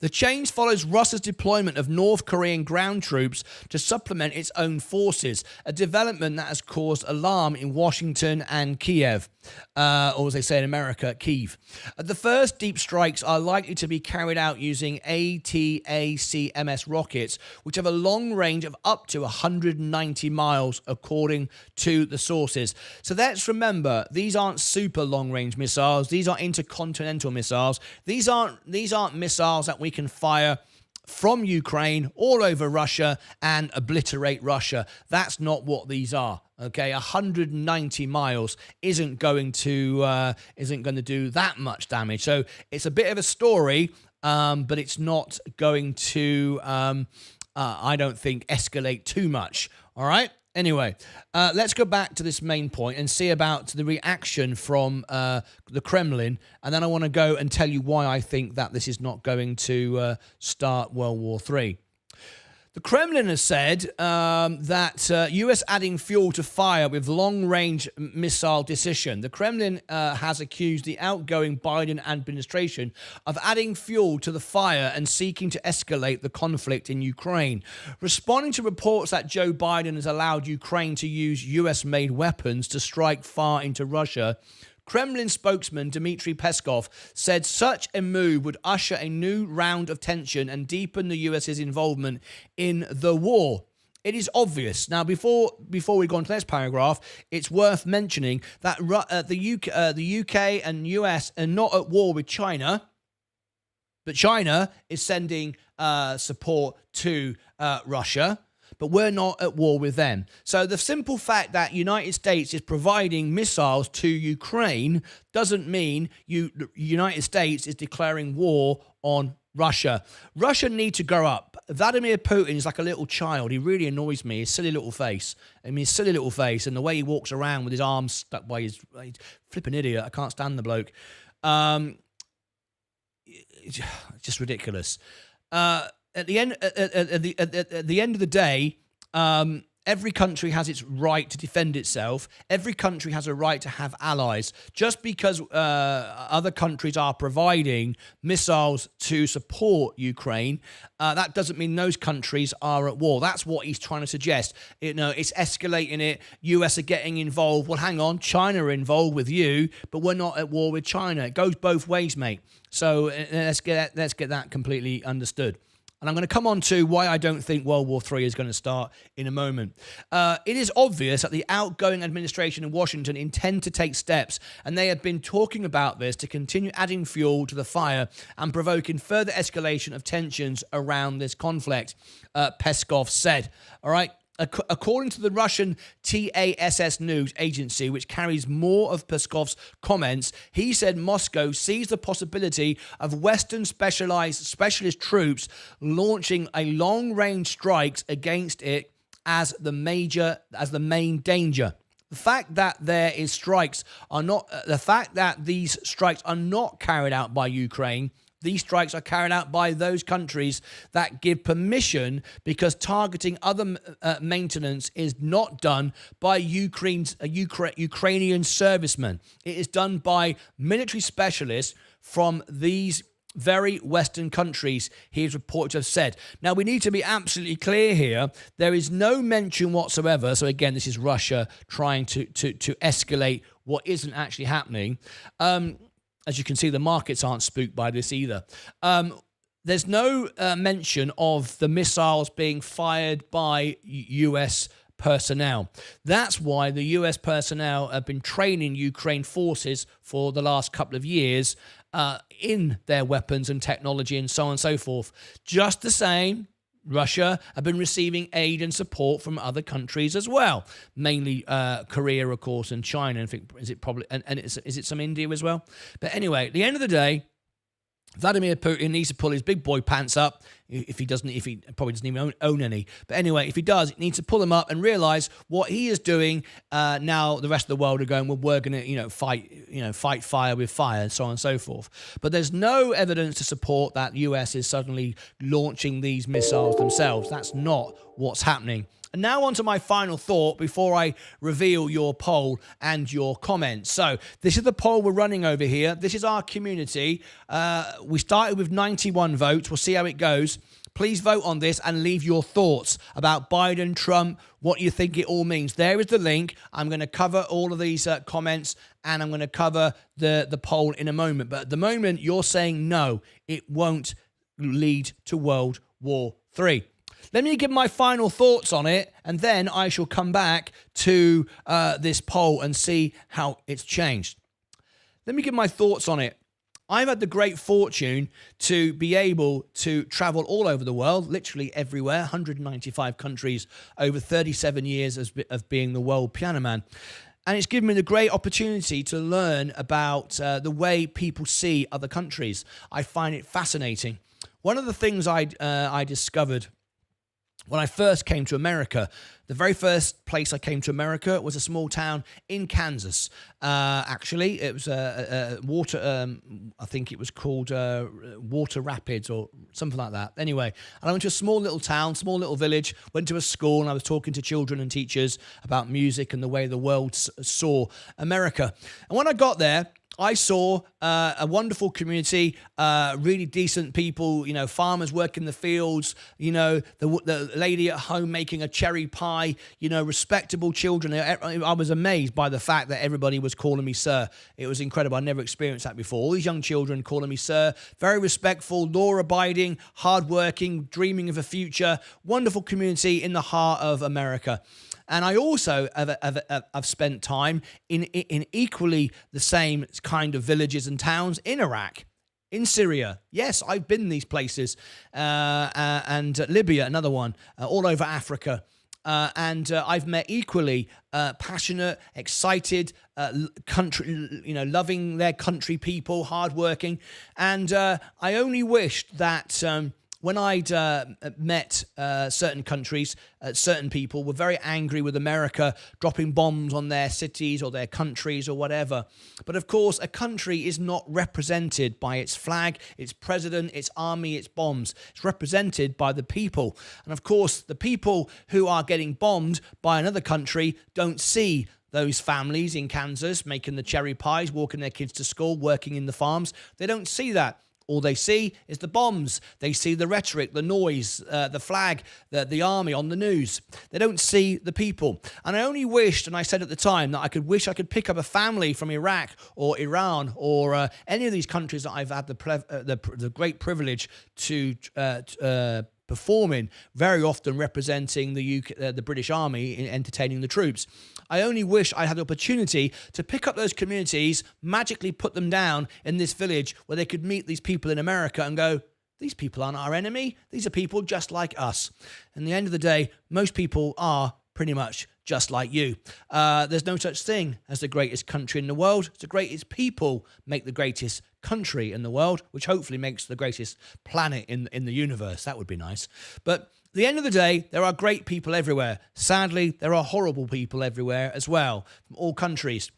The change follows Russia's deployment of North Korean ground troops to supplement its own forces, a development that has caused alarm in Washington and Kiev, or as they say in America, Kyiv. The first deep strikes are likely to be carried out using ATACMS rockets, which have a long range of up to 190 miles, according to the sources. So let's remember, these aren't super long-range missiles. These are intercontinental missiles. These aren't missiles that we can fire from Ukraine all over Russia and obliterate Russia. That's not what these are. Okay, 190 miles isn't going to do that much damage. So it's a bit of a story, but it's not going to, I don't think, escalate too much. All right. Anyway, let's go back to this main point and see about the reaction from the Kremlin, and then I want to go and tell you why I think that this is not going to start World War III. The Kremlin has said that US adding fuel to fire with long-range missile decision. The Kremlin has accused the outgoing Biden administration of adding fuel to the fire and seeking to escalate the conflict in Ukraine. Responding to reports that Joe Biden has allowed Ukraine to use US-made weapons to strike far into Russia, Kremlin spokesman Dmitry Peskov said such a move would usher a new round of tension and deepen the US's involvement in the war. It is obvious. Now, before we go on to the next paragraph, it's worth mentioning that the UK and US are not at war with China, but China is sending support to Russia. But we're not at war with them. So the simple fact that United States is providing missiles to Ukraine doesn't mean United States is declaring war on Russia. Russia need to grow up. Vladimir Putin is like a little child. He really annoys me. His silly little face. His silly little face and the way he walks around with his arms stuck by his flipping idiot. I can't stand the bloke. It's just ridiculous. At the end of the day, every country has its right to defend itself. Every country has a right to have allies. Just because other countries are providing missiles to support Ukraine, that doesn't mean those countries are at war. That's what he's trying to suggest. It's escalating it. US are getting involved. Well, hang on. China are involved with you, but we're not at war with China. It goes both ways, mate. So let's get that completely understood. And I'm going to come on to why I don't think World War III is going to start in a moment. It is obvious that the outgoing administration in Washington intend to take steps, and they have been talking about this to continue adding fuel to the fire and provoking further escalation of tensions around this conflict, Peskov said. All right. According to the Russian TASS news agency, which carries more of Peskov's comments, he said Moscow sees the possibility of Western specialist troops launching a long-range strikes against it as the main danger. The fact that these strikes are not carried out by Ukraine. These strikes are carried out by those countries that give permission, because targeting other maintenance is not done by Ukrainian servicemen. It is done by military specialists from these very Western countries, he is reported to have said. Now, we need to be absolutely clear here. There is no mention whatsoever. So again, this is Russia trying to escalate what isn't actually happening. As you can see, the markets aren't spooked by this either. There's no mention of the missiles being fired by US personnel. That's why the US personnel have been training Ukraine forces for the last couple of years in their weapons and technology and so on and so forth. Just the same, Russia have been receiving aid and support from other countries as well, mainly Korea, of course, and China. I think is it some India as well? But anyway, at the end of the day, Vladimir Putin needs to pull his big boy pants up if he probably doesn't even own any. But anyway, if he does, he needs to pull them up and realize what he is doing. Now the rest of the world are going, well, we're going to, fight fire with fire and so on and so forth. But there's no evidence to support that the US is suddenly launching these missiles themselves. That's not what's happening. And now on to my final thought before I reveal your poll and your comments. So this is the poll we're running over here. This is our community. We started with 91 votes. We'll see how it goes. Please vote on this and leave your thoughts about Biden, Trump, what you think it all means. There is the link. I'm going to cover all of these comments and I'm going to cover the poll in a moment. But at the moment, you're saying no, it won't lead to World War III. Let me give my final thoughts on it, and then I shall come back to this poll and see how it's changed. Let me give my thoughts on it. I've had the great fortune to be able to travel all over the world, literally everywhere, 195 countries, over 37 years of being the world piano man. And it's given me the great opportunity to learn about the way people see other countries. I find it fascinating. One of the things I discovered when I first came to America, the very first place I came to America was a small town in Kansas. Actually, it was water. I think it was called Water Rapids or something like that. Anyway, and I went to a small little town, small little village. Went to a school, and I was talking to children and teachers about music and the way the world saw America. And when I got there, I saw a wonderful community, really decent people, farmers working the fields, the lady at home making a cherry pie, respectable children. I was amazed by the fact that everybody was calling me sir. It was incredible. I never experienced that before. All these young children calling me sir, very respectful, law-abiding, hardworking, dreaming of a future, wonderful community in the heart of America. And I also have spent time in equally the same kind of villages and towns in Iraq, in Syria. Yes, I've been in these places, and Libya, another one, all over Africa. And I've met equally passionate, excited, loving their country people, hardworking. And I only wished that when I'd met certain countries, certain people were very angry with America dropping bombs on their cities or their countries or whatever. But of course, a country is not represented by its flag, its president, its army, its bombs. It's represented by the people. And of course, the people who are getting bombed by another country don't see those families in Kansas making the cherry pies, walking their kids to school, working in the farms. They don't see that. All they see is the bombs. They see the rhetoric, the noise, the flag, the army on the news. They don't see the people. And I only wished, and I said at the time, that I could pick up a family from Iraq or Iran or any of these countries that I've had the great privilege to perform in, very often representing the British Army in entertaining the troops. I only wish I had the opportunity to pick up those communities, magically put them down in this village where they could meet these people in America and go, these people aren't our enemy. These are people just like us. And at the end of the day, most people are pretty much just like you. There's no such thing as the greatest country in the world. It's the greatest people make the greatest country in the world, which hopefully makes the greatest planet in the universe. That would be nice. But at the end of the day, there are great people everywhere. Sadly, there are horrible people everywhere as well, from all countries.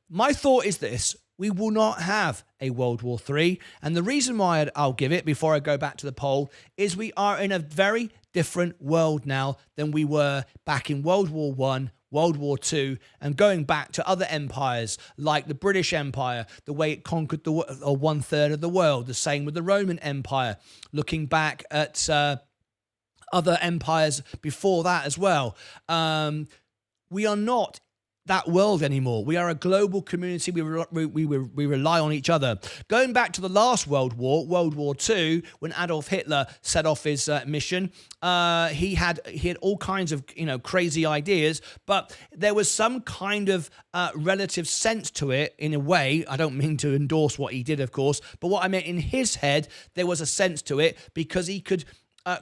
My thought is this: we will not have a World War III. And the reason why I'll give it, before I go back to the poll, is we are in a very different world now than we were back in World War I, World War II, and going back to other empires like the British Empire, the way it conquered one-third of the world, the same with the Roman Empire, looking back at other empires before that as well. We are not that world anymore. We are a global community. We rely on each other. Going back to the last World War, World War II, when Adolf Hitler set off his mission, he had all kinds of crazy ideas, but there was some kind of relative sense to it in a way. I don't mean to endorse what he did, of course, but what I meant in his head, there was a sense to it because he could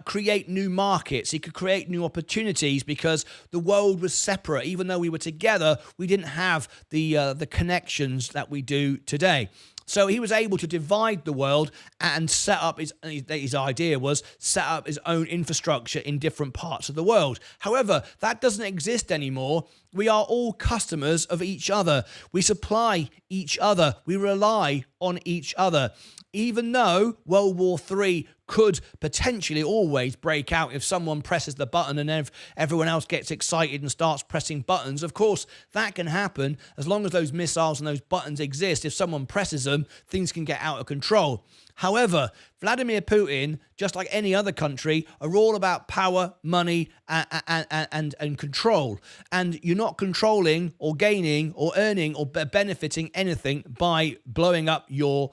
create new markets. He could create new opportunities because the world was separate. Even though we were together, we didn't have the connections that we do today. So he was able to divide the world and set up his idea was set up his own infrastructure in different parts of the world. However, that doesn't exist anymore. We are all customers of each other. We supply each other. We rely on each other. Even though World War III could potentially always break out if someone presses the button and everyone else gets excited and starts pressing buttons. Of course, that can happen as long as those missiles and those buttons exist. If someone presses them, things can get out of control. However, Vladimir Putin, just like any other country, are all about power, money, and control. And you're not controlling or gaining or earning or benefiting anything by blowing up your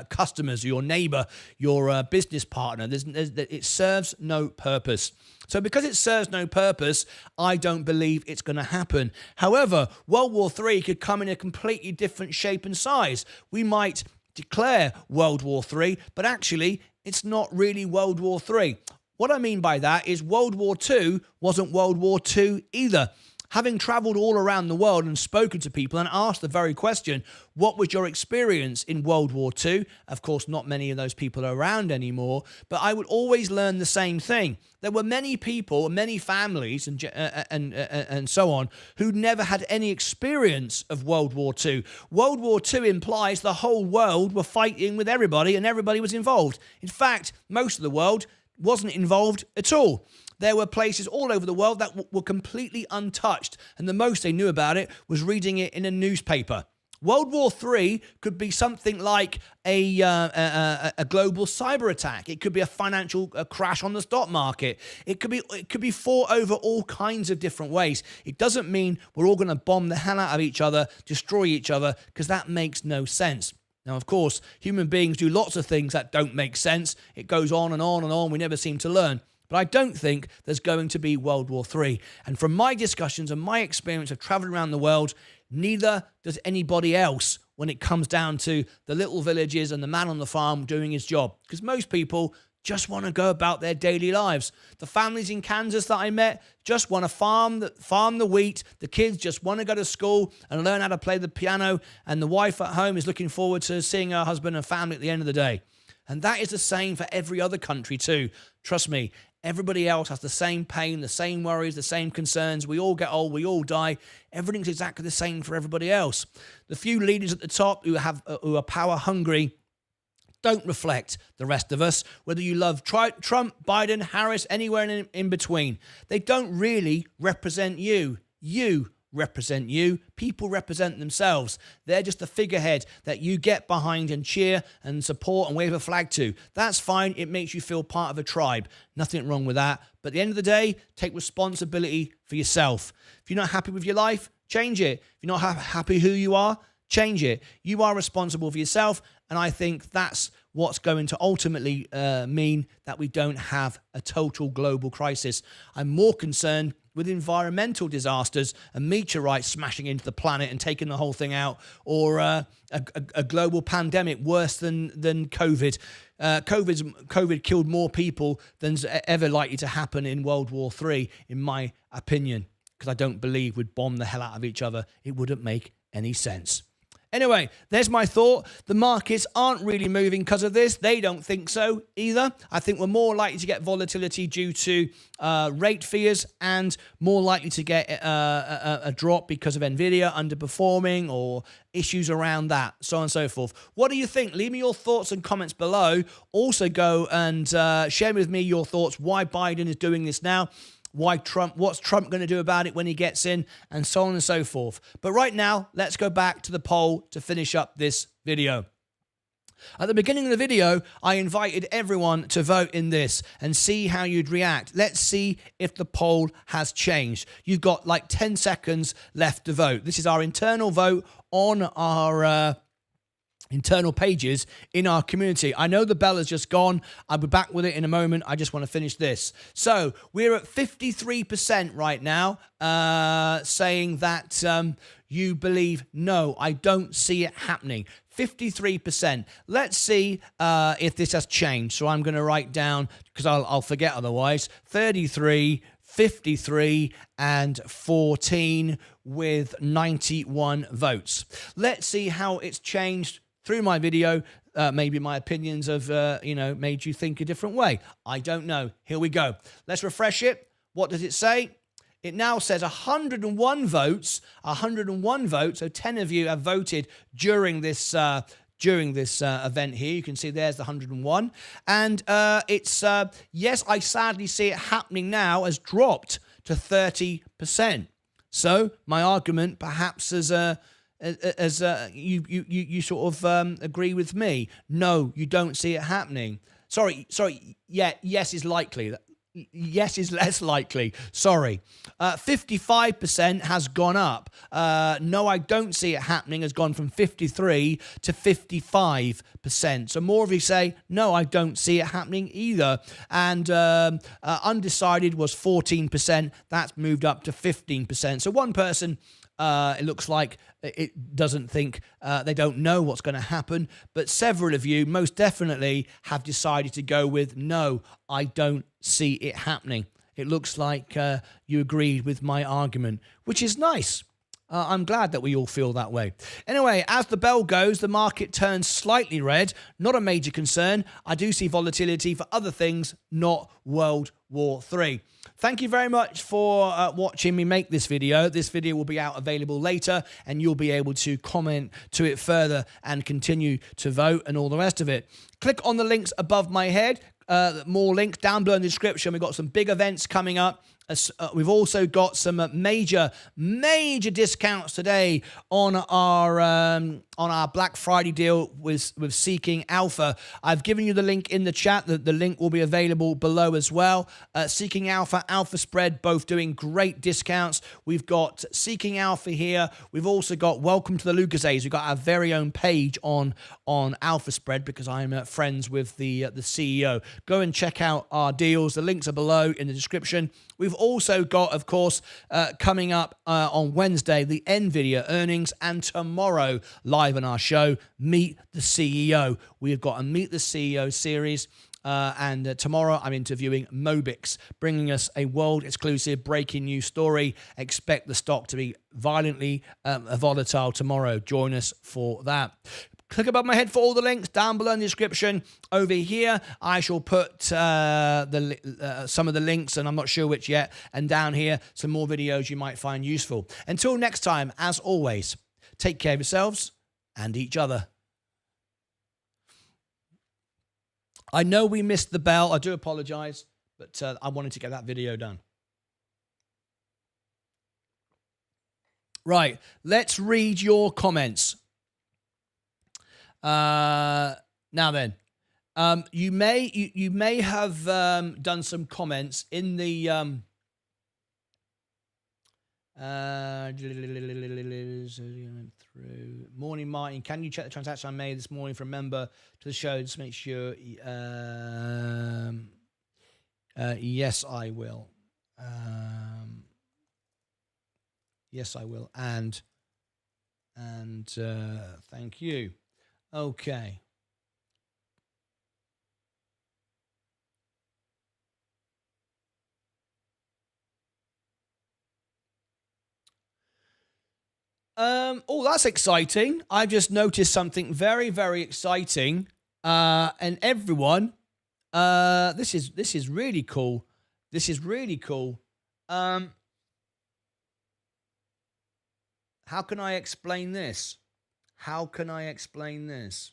customers, your neighbor, your business partner. It serves no purpose. So because it serves no purpose, I don't believe it's going to happen. However, World War III could come in a completely different shape and size. We might declare World War III, but actually it's not really World War III. What I mean by that is World War II wasn't World War II either. Having traveled all around the world and spoken to people and asked the very question, what was your experience in World War II? Of course, not many of those people are around anymore, but I would always learn the same thing. There were many people, many families and so on, who never had any experience of World War II. World War II implies the whole world were fighting with everybody and everybody was involved. In fact, most of the world wasn't involved at all. There were places all over the world that were completely untouched, and the most they knew about it was reading it in a newspaper. World War III could be something like a global cyber attack. It could be a financial crash on the stock market. It could be fought over all kinds of different ways. It doesn't mean we're all going to bomb the hell out of each other, destroy each other, because that makes no sense. Now, of course, human beings do lots of things that don't make sense. It goes on and on and on. We never seem to learn. But I don't think there's going to be World War III. And from my discussions and my experience of traveling around the world, neither does anybody else when it comes down to the little villages and the man on the farm doing his job. Because most people just want to go about their daily lives. The families in Kansas that I met just want to farm the wheat. The kids just want to go to school and learn how to play the piano. And the wife at home is looking forward to seeing her husband and family at the end of the day. And that is the same for every other country too. Trust me, everybody else has the same pain, the same worries, the same concerns. We all get old, we all die. Everything's exactly the same for everybody else. The few leaders at the top who are power hungry don't reflect the rest of us, whether you love Trump, Biden, Harris, anywhere in between. They don't really represent you. You represent you. People represent themselves. They're just a figurehead that you get behind and cheer and support and wave a flag to. That's fine. It makes you feel part of a tribe. Nothing wrong with that. But at the end of the day, take responsibility for yourself. If you're not happy with your life, change it. If you're not happy who you are, change it. You are responsible for yourself. And I think that's what's going to ultimately mean that we don't have a total global crisis. I'm more concerned with environmental disasters and meteorites smashing into the planet and taking the whole thing out, or a global pandemic worse than COVID. COVID killed more people than's ever likely to happen in World War III, in my opinion, because I don't believe we'd bomb the hell out of each other. It wouldn't make any sense. Anyway, there's my thought. The markets aren't really moving because of this. They don't think so either. I think we're more likely to get volatility due to rate fears, and more likely to get a drop because of Nvidia underperforming or issues around that, so on and so forth. What do you think? Leave me your thoughts and comments below. Also go and share with me your thoughts why Biden is doing this now. Why Trump? What's Trump going to do about it when he gets in, and so on and so forth. But right now, let's go back to the poll to finish up this video. At the beginning of the video, I invited everyone to vote in this and see how you'd react. Let's see if the poll has changed. You've got like 10 seconds left to vote. This is our internal vote on our internal pages in our community. I know the bell has just gone. I'll be back with it in a moment. I just want to finish this. So we're at 53% right now, saying that you believe, no, I don't see it happening. 53%. Let's see if this has changed. So I'm going to write down, because I'll forget otherwise, 33, 53, and 14 with 91 votes. Let's see how it's changed through my video. Maybe my opinions have, made you think a different way. I don't know. Here we go. Let's refresh it. What does it say? It now says 101 votes. 101 votes. So 10 of you have voted during this event here. You can see there's the 101. And it's, yes, I sadly see it happening now, has dropped to 30%. So my argument perhaps as you sort of agree with me. No, you don't see it happening. Sorry. Yeah, yes is likely. Yes is less likely. Sorry. 55% has gone up. No, I don't see it happening has gone from 53 to 55%. So more of you say, no, I don't see it happening either. And undecided was 14%. That's moved up to 15%. So one person, it looks like it doesn't think, they don't know what's going to happen. But several of you most definitely have decided to go with, no, I don't see it happening. It looks like you agreed with my argument, which is nice. I'm glad that we all feel that way. Anyway, as the bell goes, the market turns slightly red. Not a major concern. I do see volatility for other things, not World War III. Thank you very much for watching me make this video. This video will be out available later, and you'll be able to comment to it further and continue to vote and all the rest of it. Click on the links above my head. More links down below in the description. We've got some big events coming up. We've also got some major discounts today on our Black Friday deal with Seeking Alpha. I've given you the link in the chat. The link will be available below as well. Seeking Alpha, Alpha Spread, both doing great discounts. We've got Seeking Alpha here. We've also got Welcome to the Lucasades. We've got our very own page on Alpha Spread because I'm friends with the CEO. Go and check out our deals. The links are below in the description. We've also got, of course, coming up on Wednesday, the Nvidia earnings, and tomorrow, live on our show, Meet the CEO. We've got a Meet the CEO series, and tomorrow I'm interviewing Mobic, bringing us a world-exclusive breaking news story. Expect the stock to be violently volatile tomorrow. Join us for that. Click above my head for all the links down below in the description. Over here, I shall put some of the links, and I'm not sure which yet. And down here, some more videos you might find useful. Until next time, as always, take care of yourselves and each other. I know we missed the bell. I do apologize, but I wanted to get that video done. Right, let's read your comments. Now then, you may have done some comments in the through morning, Martin. Can you check the transaction I made this morning from a member to the show? Just make sure. Yes, I will. Yes, I will. And thank you. Okay. Oh, that's exciting. I just noticed something very, very exciting. And everyone, this is really cool. This is really cool. How can I explain this? How can I explain this?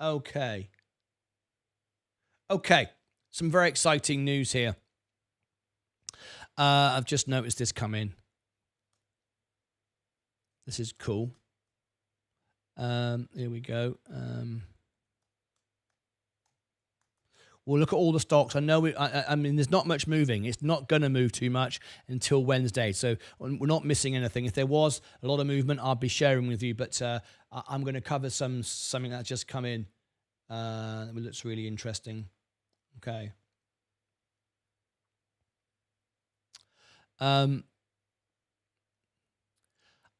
Okay. Some very exciting news here. I've just noticed this come in. This is cool. Here we go. We'll look at all the stocks. I know, I mean, there's not much moving. It's not going to move too much until Wednesday. So we're not missing anything. If there was a lot of movement, I'll be sharing with you. But I'm going to cover something that's just come in that looks really interesting. Okay.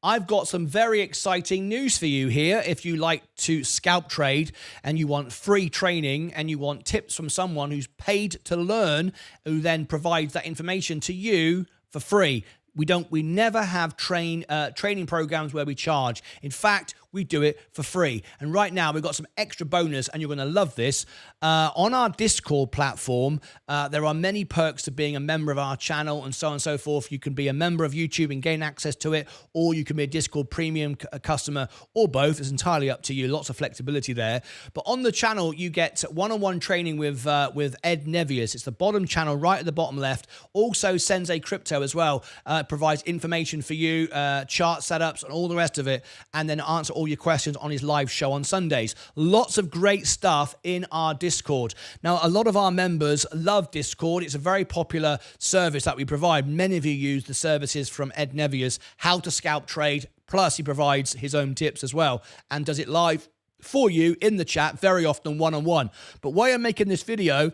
I've got some very exciting news for you here. If you like to scalp trade and you want free training and you want tips from someone who's paid to learn, who then provides that information to you for free. We never have training programs where we charge. In fact, we do it for free. And right now, we've got some extra bonus, and you're going to love this. On our Discord platform, there are many perks to being a member of our channel and so on and so forth. You can be a member of YouTube and gain access to it, or you can be a Discord premium customer, or both. It's entirely up to you. Lots of flexibility there. But on the channel, you get one-on-one training with Ed Nevius. It's the bottom channel right at the bottom left. Also, Sensei Crypto as well. Provides information for you, chart setups, and all the rest of it, and then answer all your questions on his live show on Sundays. Lots of great stuff in our Discord. Now, a lot of our members love Discord. It's a very popular service that we provide. Many of you use the services from Ed Nevius, How to Scalp Trade, plus he provides his own tips as well, and does it live for you in the chat, very often one-on-one. But why I'm making this video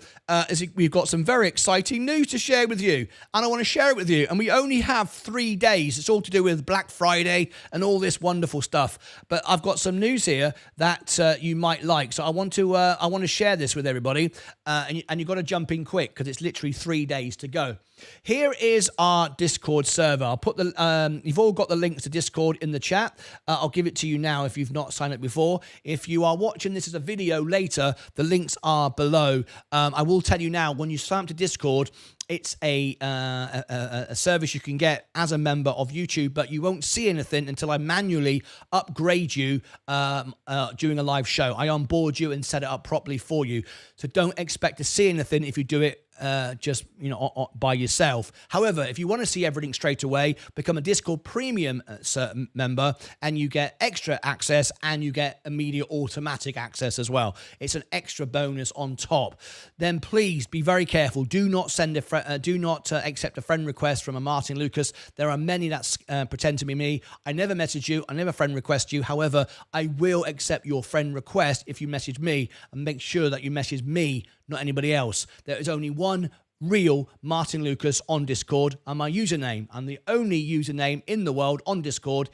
is we've got some very exciting news to share with you, and I want to share it with you. And we only have 3 days. It's all to do with Black Friday and all this wonderful stuff. But I've got some news here that you might like. So I want to share this with everybody, and you've got to jump in quick because it's literally 3 days to go. Here is our Discord server. I'll put the you've all got the links to Discord in the chat. I'll give it to you now if you've not signed up before. If you are watching this as a video later, the links are below. I will tell you now, when you sign up to Discord, it's a service you can get as a member of YouTube, but you won't see anything until I manually upgrade you during a live show. I onboard you and set it up properly for you. So don't expect to see anything if you do it just by yourself. However, if you want to see everything straight away, become a Discord premium member, and you get extra access and you get immediate automatic access as well. It's an extra bonus on top. Then please be very careful. Do not send accept a friend request from a Martyn Lucas. There are many that pretend to be me. I never message you. I never friend request you. However, I will accept your friend request if you message me, and make sure that you message me, not anybody else. There is only one real Martyn Lucas on Discord, and my username. I'm the only username in the world on Discord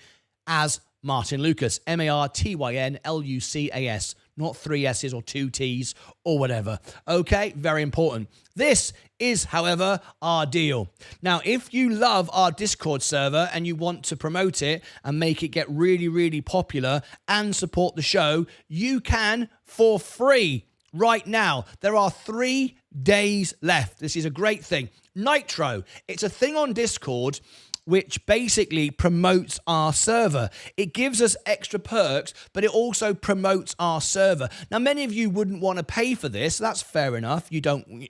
as Martyn Lucas, MartynLucas, not 3 S's or 2 T's or whatever. Okay, very important. This is, however, our deal. Now, if you love our Discord server and you want to promote it and make it get really, really popular and support the show, you can for free right now. There are 3 days left. This is a great thing. Nitro, it's a thing on Discord which basically promotes our server. It gives us extra perks, but it also promotes our server. Now, many of you wouldn't want to pay for this. That's fair enough. You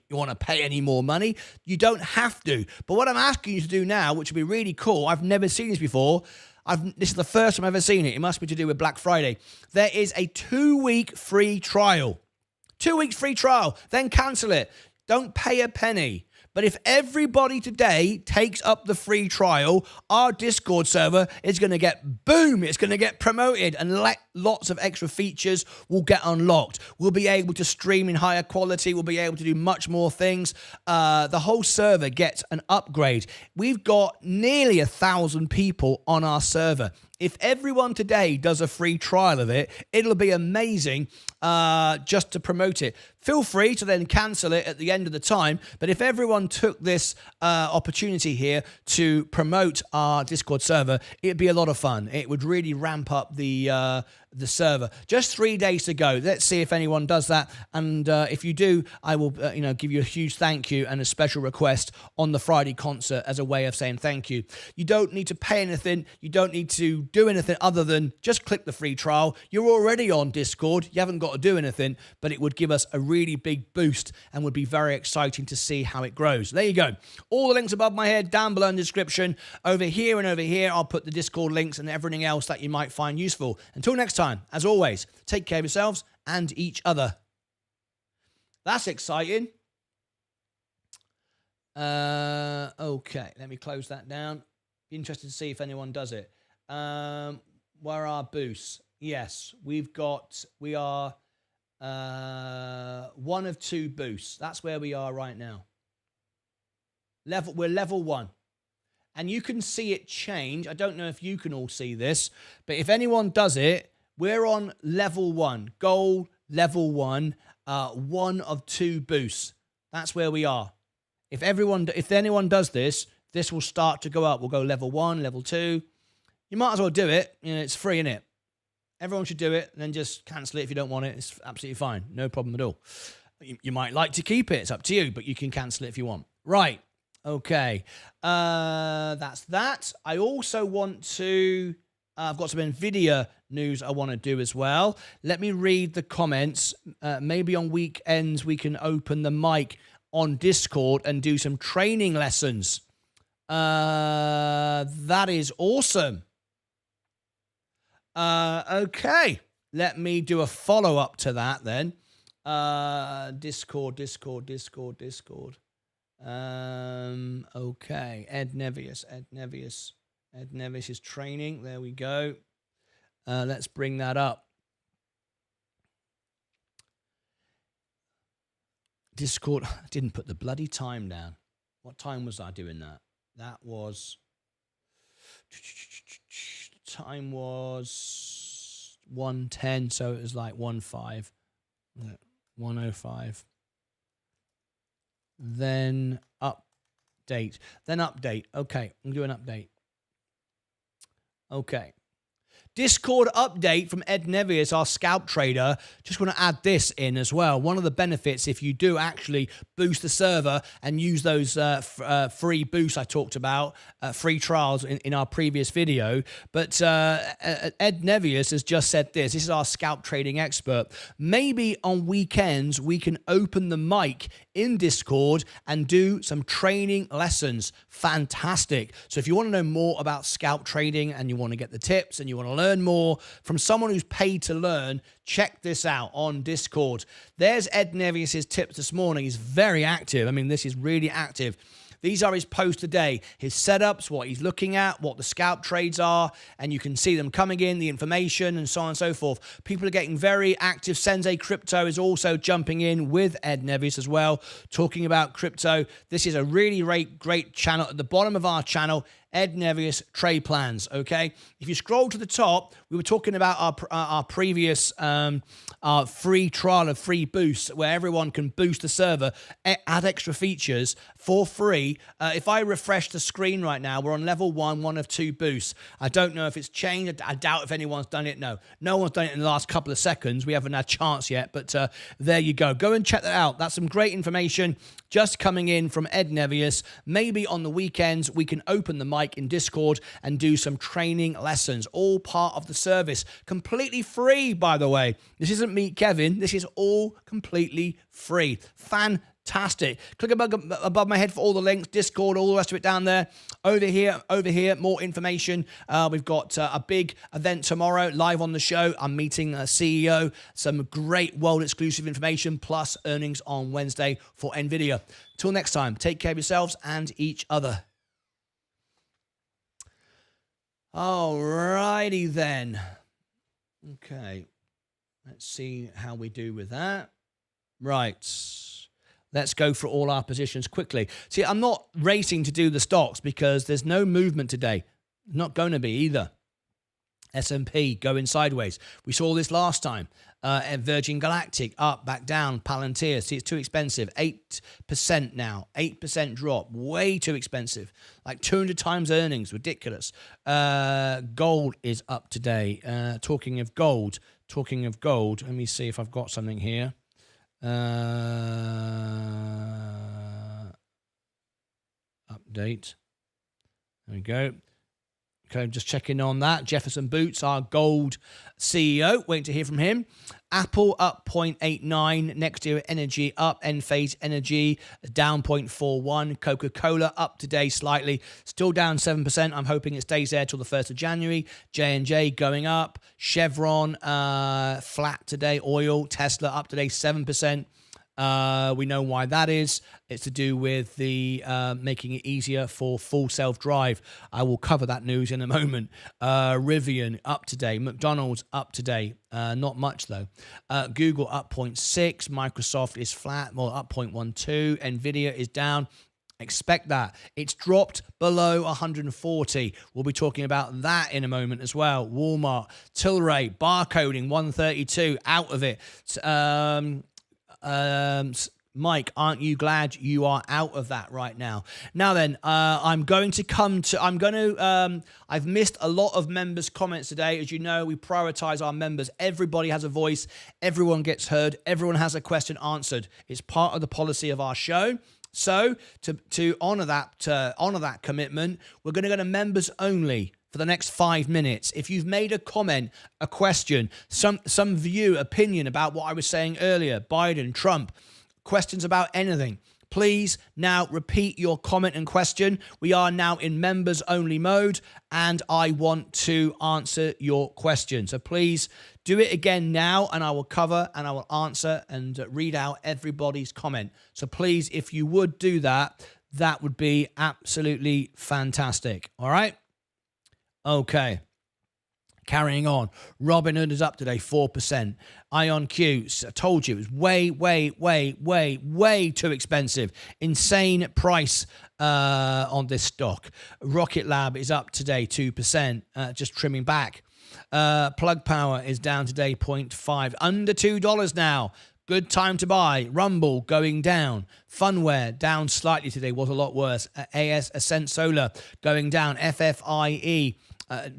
want to pay any more money. You don't have to. But what I'm asking you to do now, which would be really cool, I've never seen this before. This is the first time I've ever seen it. It must be to do with Black Friday. There is a 2-week free trial. 2 weeks free trial. Then cancel it. Don't pay a penny. But if everybody today takes up the free trial, our Discord server is going to get boom. It's going to get promoted, and lots of extra features will get unlocked. We'll be able to stream in higher quality. We'll be able to do much more things. The whole server gets an upgrade. We've got nearly 1,000 people on our server. If everyone today does a free trial of it, it'll be amazing just to promote it. Feel free to then cancel it at the end of the time. But if everyone took this opportunity here to promote our Discord server, it'd be a lot of fun. It would really ramp up the server. Just 3 days to go. Let's see if anyone does that. And if you do, I will give you a huge thank you and a special request on the Friday concert as a way of saying thank you. You don't need to pay anything. You don't need to do anything other than just click the free trial. You're already on Discord. You haven't got to do anything, but it would give us a really big boost and would be very exciting to see how it grows. There you go. All the links above my head, down below in the description. Over here and over here, I'll put the Discord links and everything else that you might find useful. Until next time, as always, take care of yourselves and each other. That's exciting. Okay, let me close that down. Be interested to see if anyone does it. Where are our boosts? Yes, we are one of two boosts. That's where we are right now. We're level 1. And you can see it change. I don't know if you can all see this, but if anyone does it, we're on level 1. Gold, level 1, one of two boosts. That's where we are. If anyone does this, this will start to go up. We'll go level 1, level 2. You might as well do it. You know, it's free, innit? Everyone should do it, and then just cancel it if you don't want it. It's absolutely fine. No problem at all. You might like to keep it. It's up to you, but you can cancel it if you want. Right. Okay. That's that. I also want to... I've got some Nvidia news I want to do as well. Let me read the comments. Maybe on weekends we can open the mic on Discord and do some training lessons. That is awesome. Okay. Let me do a follow-up to that then. Discord. Okay. Ed Nevius is training. There we go. Let's bring that up. Discord. I didn't put the bloody time down. What time was I doing that? That was... Time was 1:10, so it was like 1:05. 1:05. Then update. Okay, I'm doing an update. Okay. Discord update from Ed Nevius, our scalp trader. Just want to add this in as well. One of the benefits, if you do actually boost the server and use those free boosts I talked about, free trials in our previous video. But Ed Nevius has just said this. This is our scalp trading expert. Maybe on weekends we can open the mic in Discord and do some training lessons. Fantastic. So if you want to know more about scalp trading and you want to get the tips and you want to learn more from someone who's paid to learn, check this out on Discord. There's Ed Nevius's tips this morning. He's very active. I mean, this is really active. These are his posts today, his setups, what he's looking at, what the scalp trades are, and you can see them coming in, the information, and so on and so forth. People are getting very active. Sensei Crypto is also jumping in with Ed Nevius as well, talking about crypto. This is a really great channel. At the bottom of our channel, Ed Nevius trade plans. Okay, if you scroll to the top, we were talking about our previous our free trial of free boosts, where everyone can boost the server, add extra features for free. If I refresh the screen right now, we're on level 1, one of two boosts. I don't know if it's changed. I doubt if anyone's done it. No one's done it in the last couple of seconds. We haven't had a chance yet, but there you go. Go and check that out. That's some great information just coming in from Ed Nevius. Maybe on the weekends we can open the mic in Discord and do some training lessons, all part of the service, completely free, by the way. This isn't Meet Kevin. This is all completely free. Fantastic. Click above my head for all the links, Discord, all the rest of it down there. Over here, more information. We've got a big event tomorrow, live on the show. I'm meeting a CEO, some great world exclusive information, plus earnings on Wednesday for Nvidia. Till next time, take care of yourselves and each other. Alrighty then. Okay. Let's see how we do with that. Right. Let's go for all our positions quickly. See, I'm not racing to do the stocks because there's no movement today. Not going to be either. S&P going sideways. We saw this last time. Virgin Galactic up, back down. Palantir, see, it's too expensive. 8% now. 8% drop. Way too expensive. Like 200 times earnings. Ridiculous. Gold is up today. Talking of gold. Let me see if I've got something here. Update. There we go. Okay, just checking on that. Jefferson Boots, our gold CEO, waiting to hear from him. Apple up 0.89. Next year Energy up. Enphase Energy down 0.41. Coca-Cola up today slightly. Still down 7%. I'm hoping it stays there till the 1st of January. J&J going up. Chevron flat today. Oil. Tesla up today 7%. We know why that is. It's to do with the making it easier for full self-drive. I will cover that news in a moment. Rivian up today. McDonald's up today. Not much though. Google up 0.6. Microsoft is flat, well up 0.12. Nvidia is down. Expect that. It's dropped below 140. We'll be talking about that in a moment as well. Walmart, Tilray, barcoding 132, out of it. Mike, aren't you glad you are out of that right now? Now then, I've missed a lot of members' comments today. As you know, we prioritize our members. Everybody has a voice. Everyone gets heard. Everyone has a question answered. It's part of the policy of our show. So to honor that commitment, we're going to go to members only for the next 5 minutes. If you've made a comment, a question, some view, opinion about what I was saying earlier, Biden, Trump, questions about anything, please now repeat your comment and question. We are now in members only mode and I want to answer your question. So please do it again now and I will cover and I will answer and read out everybody's comment. So please, if you would do that, that would be absolutely fantastic. All right. Okay. Carrying on. Robinhood is up today, 4%. IonQ, I told you, it was way too expensive. Insane price on this stock. Rocket Lab is up today, 2%, just trimming back. Plug Power is down today, 0.5, under $2 now. Good time to buy. Rumble going down. Funware down slightly today, was a lot worse. Ascent Solar going down. FFIE.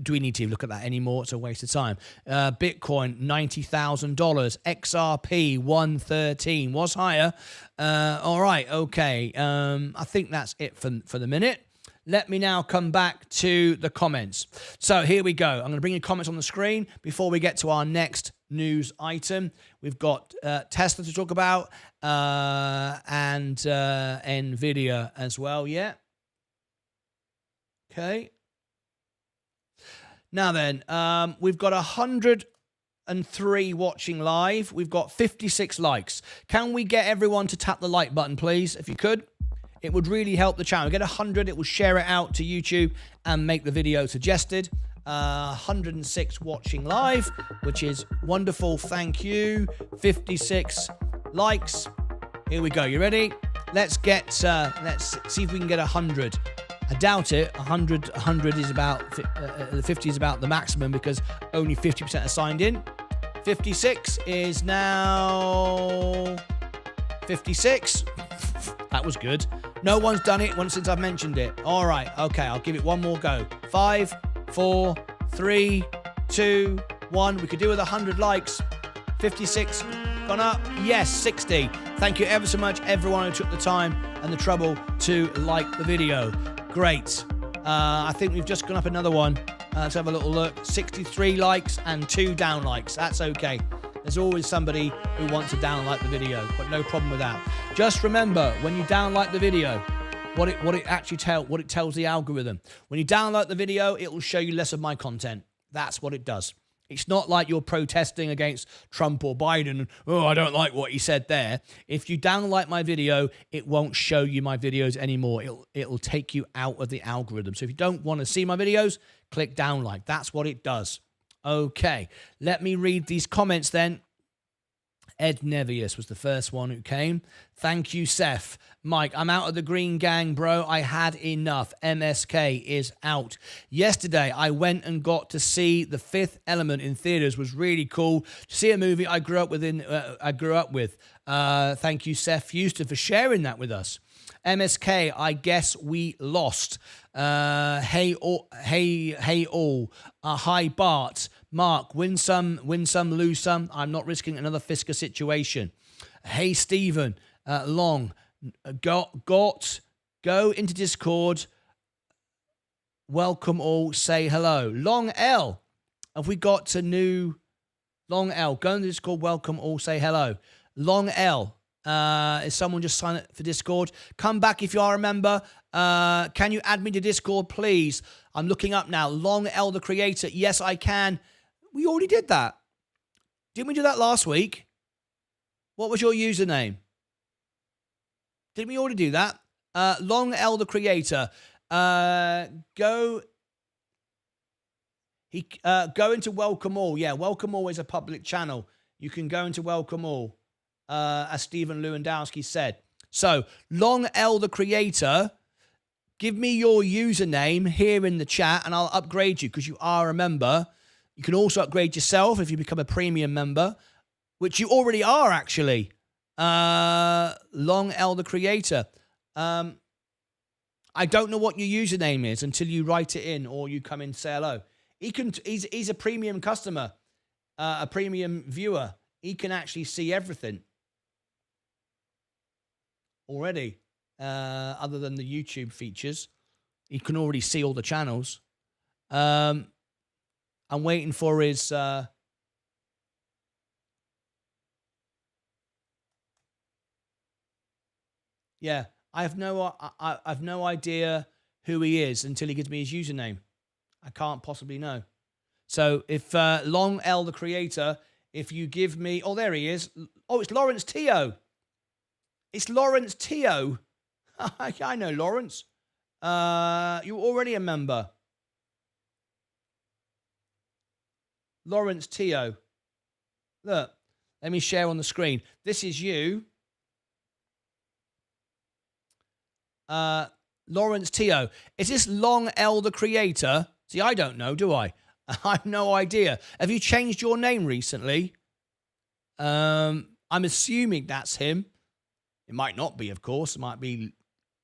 Do we need to look at that anymore? It's a waste of time. Bitcoin, $90,000. XRP, 113. Was higher. All right, okay. I think that's it for the minute. Let me now come back to the comments. So here we go. I'm going to bring you comments on the screen before we get to our next news item. We've got Tesla to talk about and Nvidia as well. Yeah. Okay. Now then, we've got 103 watching live. We've got 56 likes. Can we get everyone to tap the like button, please? If you could, it would really help the channel. Get 100, it will share it out to YouTube and make the video suggested. 106 watching live, which is wonderful. Thank you. 56 likes. Here we go. You ready? Let's see if we can get 100. I doubt it. 100 is about, 50 is about the maximum because only 50% are signed in. 56 is now 56. That was good. No one's done it since I've mentioned it. All right. Okay. I'll give it one more go. 5, 4, 3, 2, 1. We could do with 100 likes. 56 gone up. Yes, 60. Thank you ever so much, everyone who took the time and the trouble to like the video. Great. I think we've just gone up another one. Let's have a little look. 63 likes and 2 down likes. That's okay. There's always somebody who wants to down like the video, but no problem with that. Just remember, when you down like the video, what it tells the algorithm. When you down like the video, it will show you less of my content. That's what it does. It's not like you're protesting against Trump or Biden. Oh, I don't like what he said there. If you download my video, it won't show you my videos anymore. It'll take you out of the algorithm. So if you don't want to see my videos, click download. That's what it does. Okay, let me read these comments then. Ed Nevius was the first one who came. Thank you, Seth. Mike, I'm out of the green gang, bro. I had enough. MSK is out. Yesterday, I went and got to see The Fifth Element in theaters. Was really cool. To see a movie I grew up with. Thank you, Seth Houston, for sharing that with us. MSK, I guess we lost. Hey all. Hi, Bart. Mark, win some, lose some. I'm not risking another Fisker situation. Hey, Stephen. Long. Go into Discord. Welcome all. Say hello. Long L. Have we got to new Long L? Go into Discord. Welcome all. Say hello. Long L. Is someone just sign up for Discord? Come back if you are a member. Can you add me to Discord, please? I'm looking up now. Long L, the creator. Yes, I can. We already did that. Didn't we do that last week? What was your username? Did we already do that? Long L the creator. Go into Welcome All. Yeah, Welcome All is a public channel. You can go into Welcome All, as Stephen Lewandowski said. So, Long L the creator, give me your username here in the chat and I'll upgrade you because you are a member. You can also upgrade yourself if you become a premium member, which you already are actually. Long L the creator. I don't know what your username is until you write it in or you come in and say hello. He's a premium customer, a premium viewer. He can actually see everything already, other than the YouTube features. He can already see all the channels. I'm waiting for his... yeah, I have no idea who he is until he gives me his username. I can't possibly know. So if Long L the creator, if you give me... oh, there he is. Oh, it's Lawrence Teo. It's Lawrence Teo. I know Lawrence. You're already a member. Lawrence Teo. Look, let me share on the screen. This is you. Lawrence Teo. Is this Long L the creator? See, I don't know, do I? I have no idea. Have you changed your name recently? I'm assuming that's him. It might not be, of course. It might be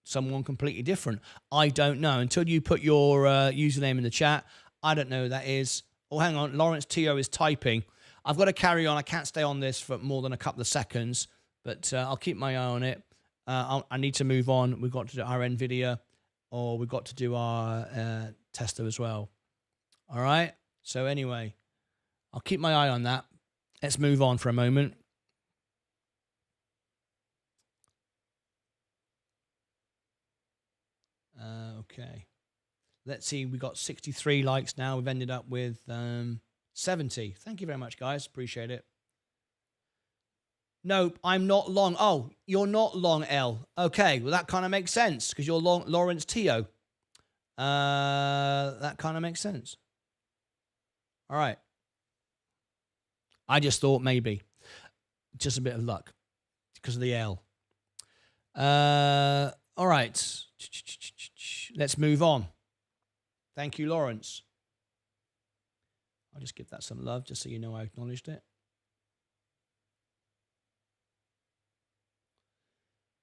someone completely different. I don't know. Until you put your username in the chat, I don't know who that is. Oh, hang on. Lawrence Teo is typing. I've got to carry on. I can't stay on this for more than a couple of seconds, but I'll keep my eye on it. I need to move on. We've got to do our NVIDIA, or we've got to do our Tesla as well. All right? So anyway, I'll keep my eye on that. Let's move on for a moment. Okay. Let's see. We got 63 likes now. We've ended up with 70. Thank you very much, guys. Appreciate it. No, I'm not Long. Oh, you're not Long L. Okay, well, that kind of makes sense because you're Lawrence Teo. That kind of makes sense. All right. I just thought maybe. Just a bit of luck because of the L. All right. Let's move on. Thank you, Lawrence. I'll just give that some love just so you know I acknowledged it.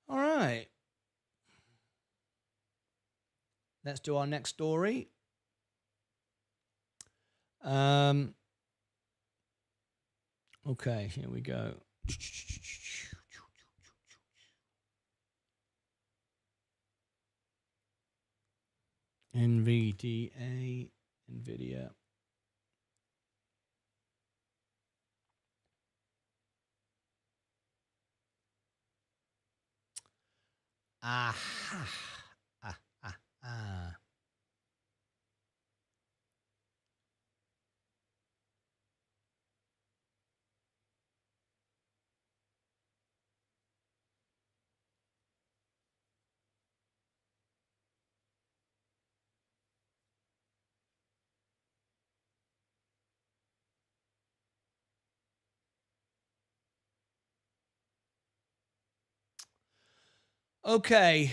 All right. Let's do our next story. Okay, here we go. NVDA, Nvidia. Aha. Okay.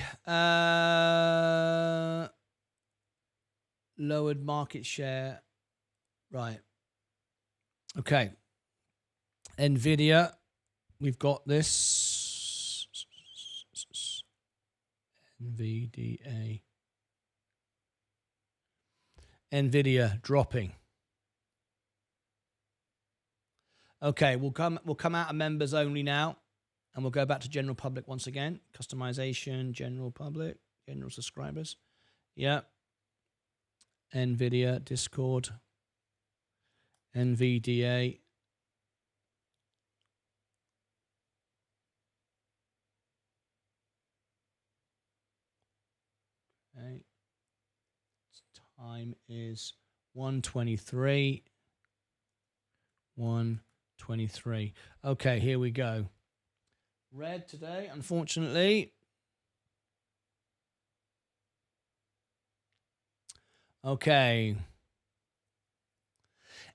Lowered market share. Right. Okay. Nvidia. We've got this. NVDA. Nvidia dropping. Okay, we'll come out of members only now. And we'll go back to general public once again. Customization, general public, general subscribers. Yeah. NVIDIA, Discord, NVDA. Okay. Time is 1:23. 1:23. Okay, here we go. Red today, unfortunately. Okay.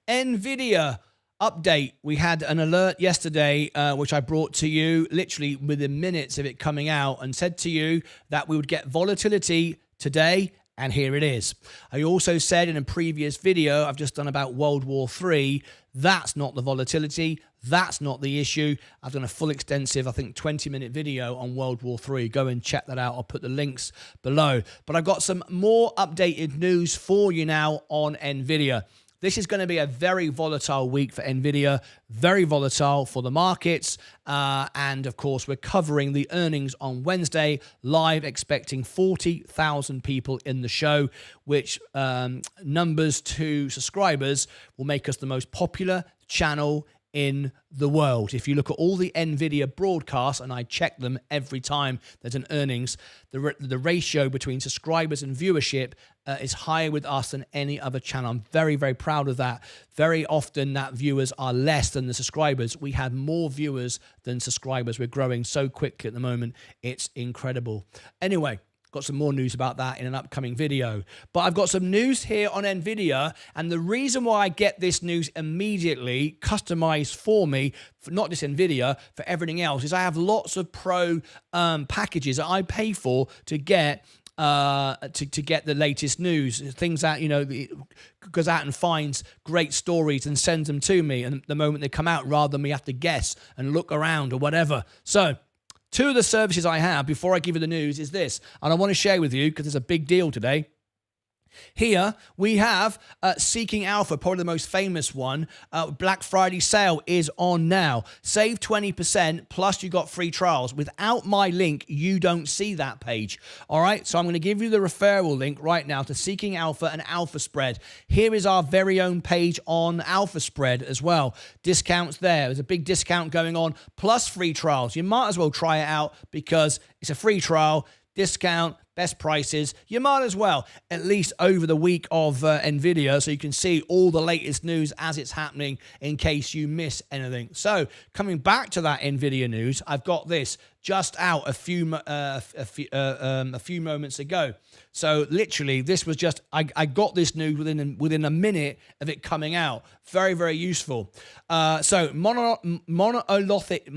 Nvidia update. We had an alert yesterday, which I brought to you literally within minutes of it coming out, and said to you that we would get volatility today. And here it is. I also said in a previous video I've just done about World War III, that's not the volatility. That's not the issue. I've done a full extensive, I think 20-minute video on World War III. Go and check that out. I'll put the links below. But I've got some more updated news for you now on Nvidia. This is going to be a very volatile week for Nvidia, very volatile for the markets. And of course, we're covering the earnings on Wednesday, live, expecting 40,000 people in the show, which numbers to subscribers will make us the most popular channel in the world. If you look at all the Nvidia broadcasts, and I check them every time there's an earnings, the ratio between subscribers and viewership is higher with us than any other channel. I'm very, very proud of that. Very often that viewers are less than the subscribers. We have more viewers than subscribers. We're growing so quickly at the moment. It's incredible. Anyway, got some more news about that in an upcoming video. But I've got some news here on Nvidia, and the reason why I get this news immediately customized for me, for not just Nvidia, for everything else, is I have lots of pro packages that I pay for to get the latest news, things that, you know, goes out and finds great stories and sends them to me, and the moment they come out, rather than me have to guess and look around or whatever. So two of the services I have before I give you the news is this, and I want to share with you because it's a big deal today. Here we have Seeking Alpha, probably the most famous one. Black Friday sale is on now. Save 20%, plus you got free trials. Without my link, you don't see that page. All right, so I'm going to give you the referral link right now to Seeking Alpha and Alpha Spread. Here is our very own page on Alpha Spread as well. Discounts there. There's a big discount going on, plus free trials. You might as well try it out because it's a free trial, discount, best prices. You might as well, at least over the week of Nvidia, so you can see all the latest news as it's happening in case you miss anything. So coming back to that Nvidia news, I've got this just out a few moments ago. So literally, this was just I got this news within a minute of it coming out. Very, very useful. So monolithic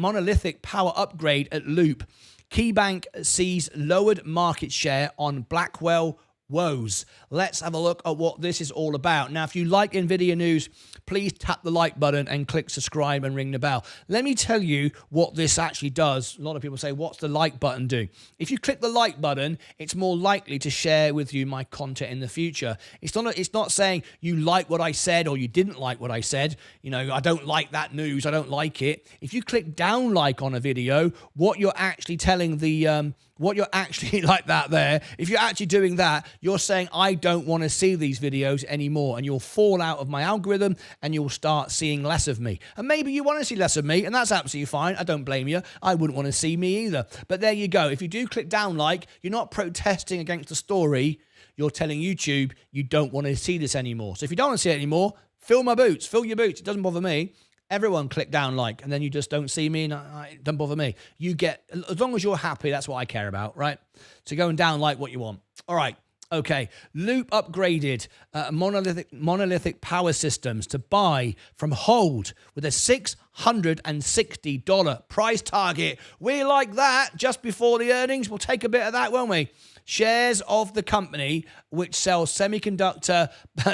power upgrade at Loop. KeyBank sees lowered market share on Blackwell woes. Let's have a look at what this is all about. Now, if you like Nvidia news, please tap the like button and click subscribe and ring the bell. Let me tell you what this actually does. A lot of people say, what's the like button do? If you click the like button, it's more likely to share with you my content in the future. It's not saying you like what I said or you didn't like what I said. You know, I don't like that news, I don't like it. If you click down like on a video, what you're actually telling the what you're actually like that there, if you're actually doing that, you're saying, I don't want to see these videos anymore, and you'll fall out of my algorithm and you'll start seeing less of me. And maybe you want to see less of me, and that's absolutely fine. I don't blame you. I wouldn't want to see me either. But there you go. If you do click down like, you're not protesting against the story. You're telling YouTube you don't want to see this anymore. So if you don't want to see it anymore, fill my boots. Fill your boots. It doesn't bother me. Everyone click down like, and then you just don't see me, and it doesn't bother me. You get, as long as you're happy, that's what I care about, right? So go and down like what you want. All right, okay. Loop upgraded monolithic power systems to buy from hold with a $660 price target. We like that. Just before the earnings, we'll take a bit of that, won't we? Shares of the company which sells semiconductor.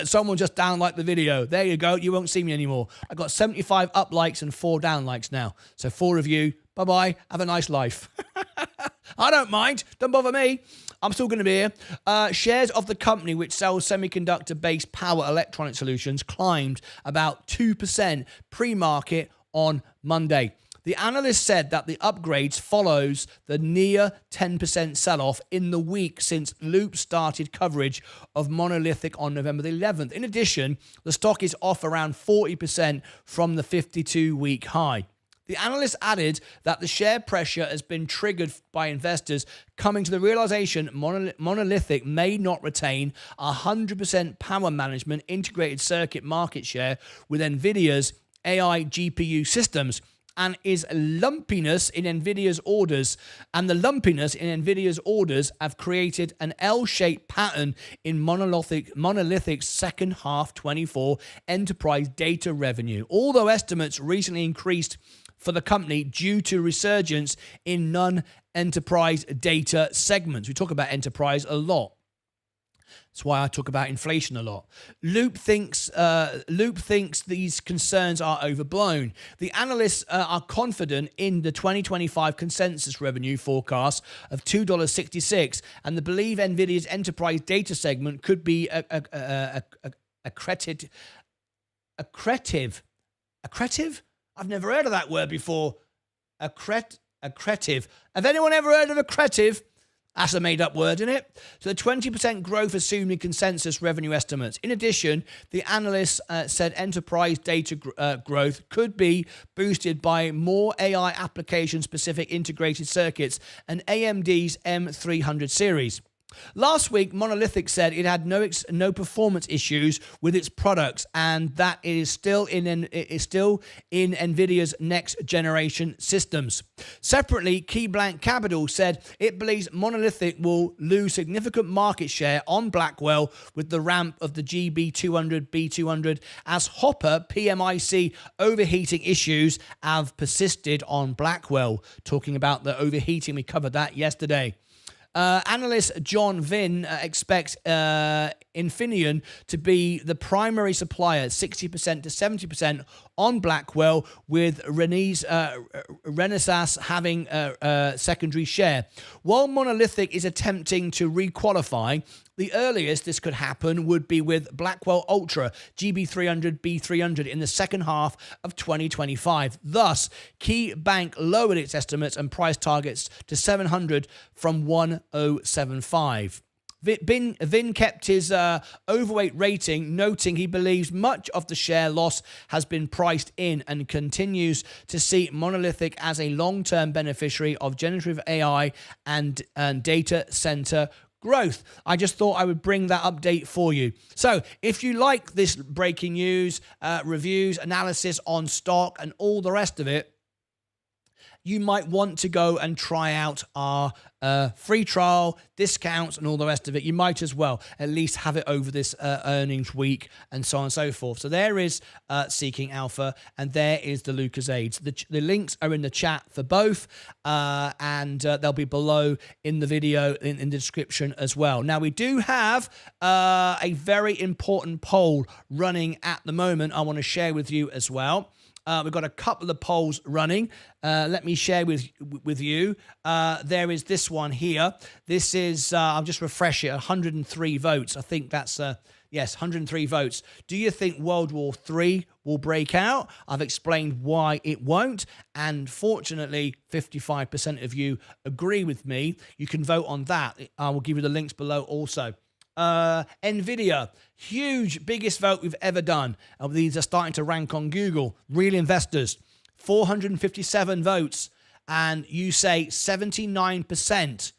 Someone just downliked the video. There you go. You won't see me anymore. I got 75 up likes and 4 down likes now. So 4 of you. Bye-bye. Have a nice life. I don't mind. Don't bother me. I'm still going to be here. Shares of the company which sells semiconductor-based power electronic solutions climbed about 2% pre-market on Monday. The analyst said that the upgrades follows the near 10% sell-off in the week since Loop started coverage of Monolithic on November the 11th. In addition, the stock is off around 40% from the 52-week high. The analyst added that the share pressure has been triggered by investors coming to the realization Monolithic may not retain 100% power management integrated circuit market share with Nvidia's AI GPU systems, and is lumpiness in Nvidia's orders. And the lumpiness in Nvidia's orders have created an L-shaped pattern in Monolithic's second half 24 enterprise data revenue. Although estimates recently increased for the company due to resurgence in non-enterprise data segments. We talk about enterprise a lot. That's why I talk about inflation a lot. Loop thinks these concerns are overblown. The analysts are confident in the 2025 consensus revenue forecast of $2.66, and they believe Nvidia's enterprise data segment could be accretive. I've never heard of that word before. Accretive. Have anyone ever heard of accretive? That's a made-up word, isn't it? So the 20% growth assumed in consensus revenue estimates. In addition, the analysts said enterprise data growth could be boosted by more AI application-specific integrated circuits and AMD's M300 series. Last week, Monolithic said it had no performance issues with its products, and that it is still in Nvidia's next generation systems. Separately, KeyBank Capital said it believes Monolithic will lose significant market share on Blackwell with the ramp of the GB200, B200, as Hopper PMIC overheating issues have persisted on Blackwell. Talking about the overheating, we covered that yesterday. Analyst John Vinn expects Infineon to be the primary supplier, 60% to 70% on Blackwell, with Renesas having a secondary share. While Monolithic is attempting to re-qualify, the earliest this could happen would be with Blackwell Ultra GB300, B300 in the second half of 2025. Thus, KeyBank lowered its estimates and price targets to 700 from 1075. Vin kept his overweight rating, noting he believes much of the share loss has been priced in and continues to see Monolithic as a long-term beneficiary of generative AI and data center growth. I just thought I would bring that update for you. So if you like this breaking news, reviews, analysis on stock and all the rest of it, you might want to go and try out our free trial, discounts, and all the rest of it. You might as well at least have it over this earnings week and so on and so forth. So there is Seeking Alpha, and there is the Lucasades. The links are in the chat for both, and they'll be below in the video in the description as well. Now, we do have a very important poll running at the moment I want to share with you as well. We've got a couple of polls running. Let me share with you. There is this one here. This is, I'll just refresh it, 103 votes. I think that's, yes, 103 votes. Do you think World War III will break out? I've explained why it won't. And fortunately, 55% of you agree with me. You can vote on that. I will give you the links below also. Nvidia, huge, biggest vote we've ever done. These are starting to rank on Google. Real investors, 457 votes, and you say 79%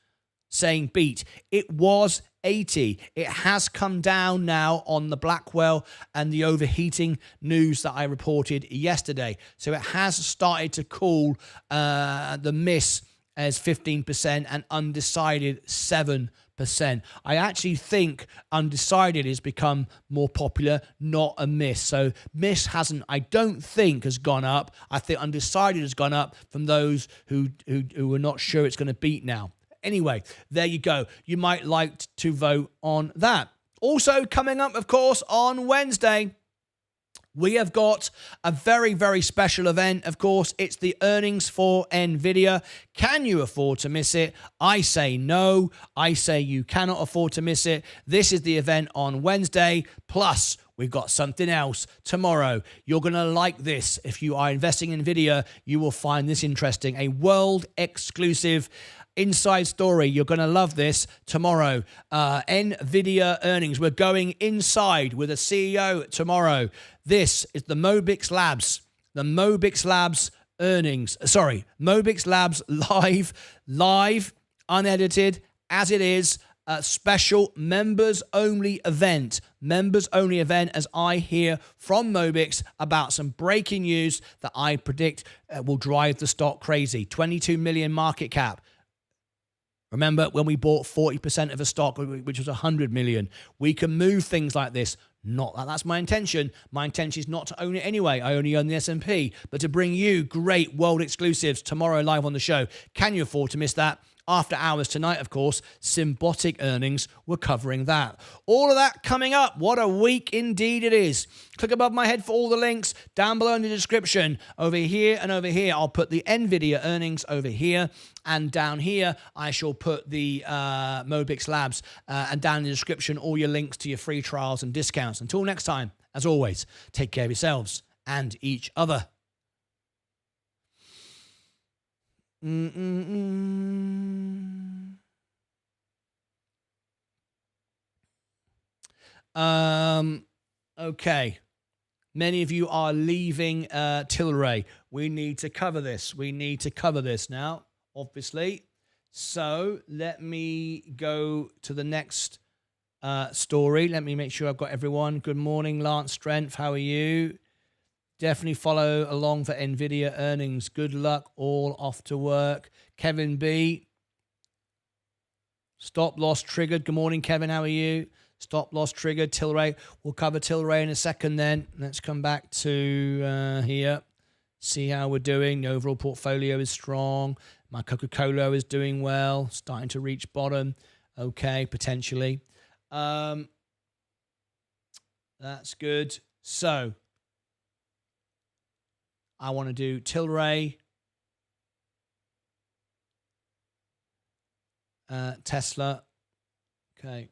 saying beat. It was 80. It has come down now on the Blackwell and the overheating news that I reported yesterday. So it has started to cool. The miss as 15% and undecided 7%. I actually think undecided has become more popular, not a miss. So miss hasn't, I don't think, has gone up. I think undecided has gone up from those who are not sure it's going to beat now. Anyway, there you go. You might like to vote on that. Also coming up, of course, on Wednesday, we have got a very, very special event. Of course, it's the earnings for Nvidia. Can you afford to miss it? I say no. I say you cannot afford to miss it. This is the event on Wednesday. Plus, we've got something else tomorrow. You're going to like this. If you are investing in Nvidia, you will find this interesting. A world exclusive inside story. You're going to love this tomorrow. Nvidia earnings. We're going inside with a CEO tomorrow. This is the Mobic Labs. The Mobic Labs earnings. Sorry, Mobic Labs live, unedited, as it is. special members-only event. Members-only event as I hear from Mobic about some breaking news that I predict will drive the stock crazy. 22 million market cap. Remember when we bought 40% of a stock, which was 100 million? We can move things like this. Not that that's my intention. My intention is not to own it anyway. I only own the S&P, but to bring you great world exclusives tomorrow live on the show. Can you afford to miss that? After hours tonight, of course, Symbiotic earnings, we're covering that. All of that coming up. What a week indeed it is. Click above my head for all the links. Down below in the description, over here and over here, I'll put the Nvidia earnings over here. And down here, I shall put the Mobic Labs. And down in the description, all your links to your free trials and discounts. Until next time, as always, take care of yourselves and each other. Okay. Many of you are leaving Tilray. We need to cover this. We need to cover this now, obviously. So let me go to the next story. Let me make sure I've got everyone. Good morning, Lance Strength. How are you? Definitely follow along for Nvidia earnings. Good luck, all off to work. Kevin B. Stop loss triggered. Good morning, Kevin. How are you? Stop loss triggered. Tilray. We'll cover Tilray in a second then. Let's come back to here. See how we're doing. The overall portfolio is strong. My Coca-Cola is doing well. Starting to reach bottom. Okay, potentially. That's good. So I want to do Tilray, Tesla. Okay.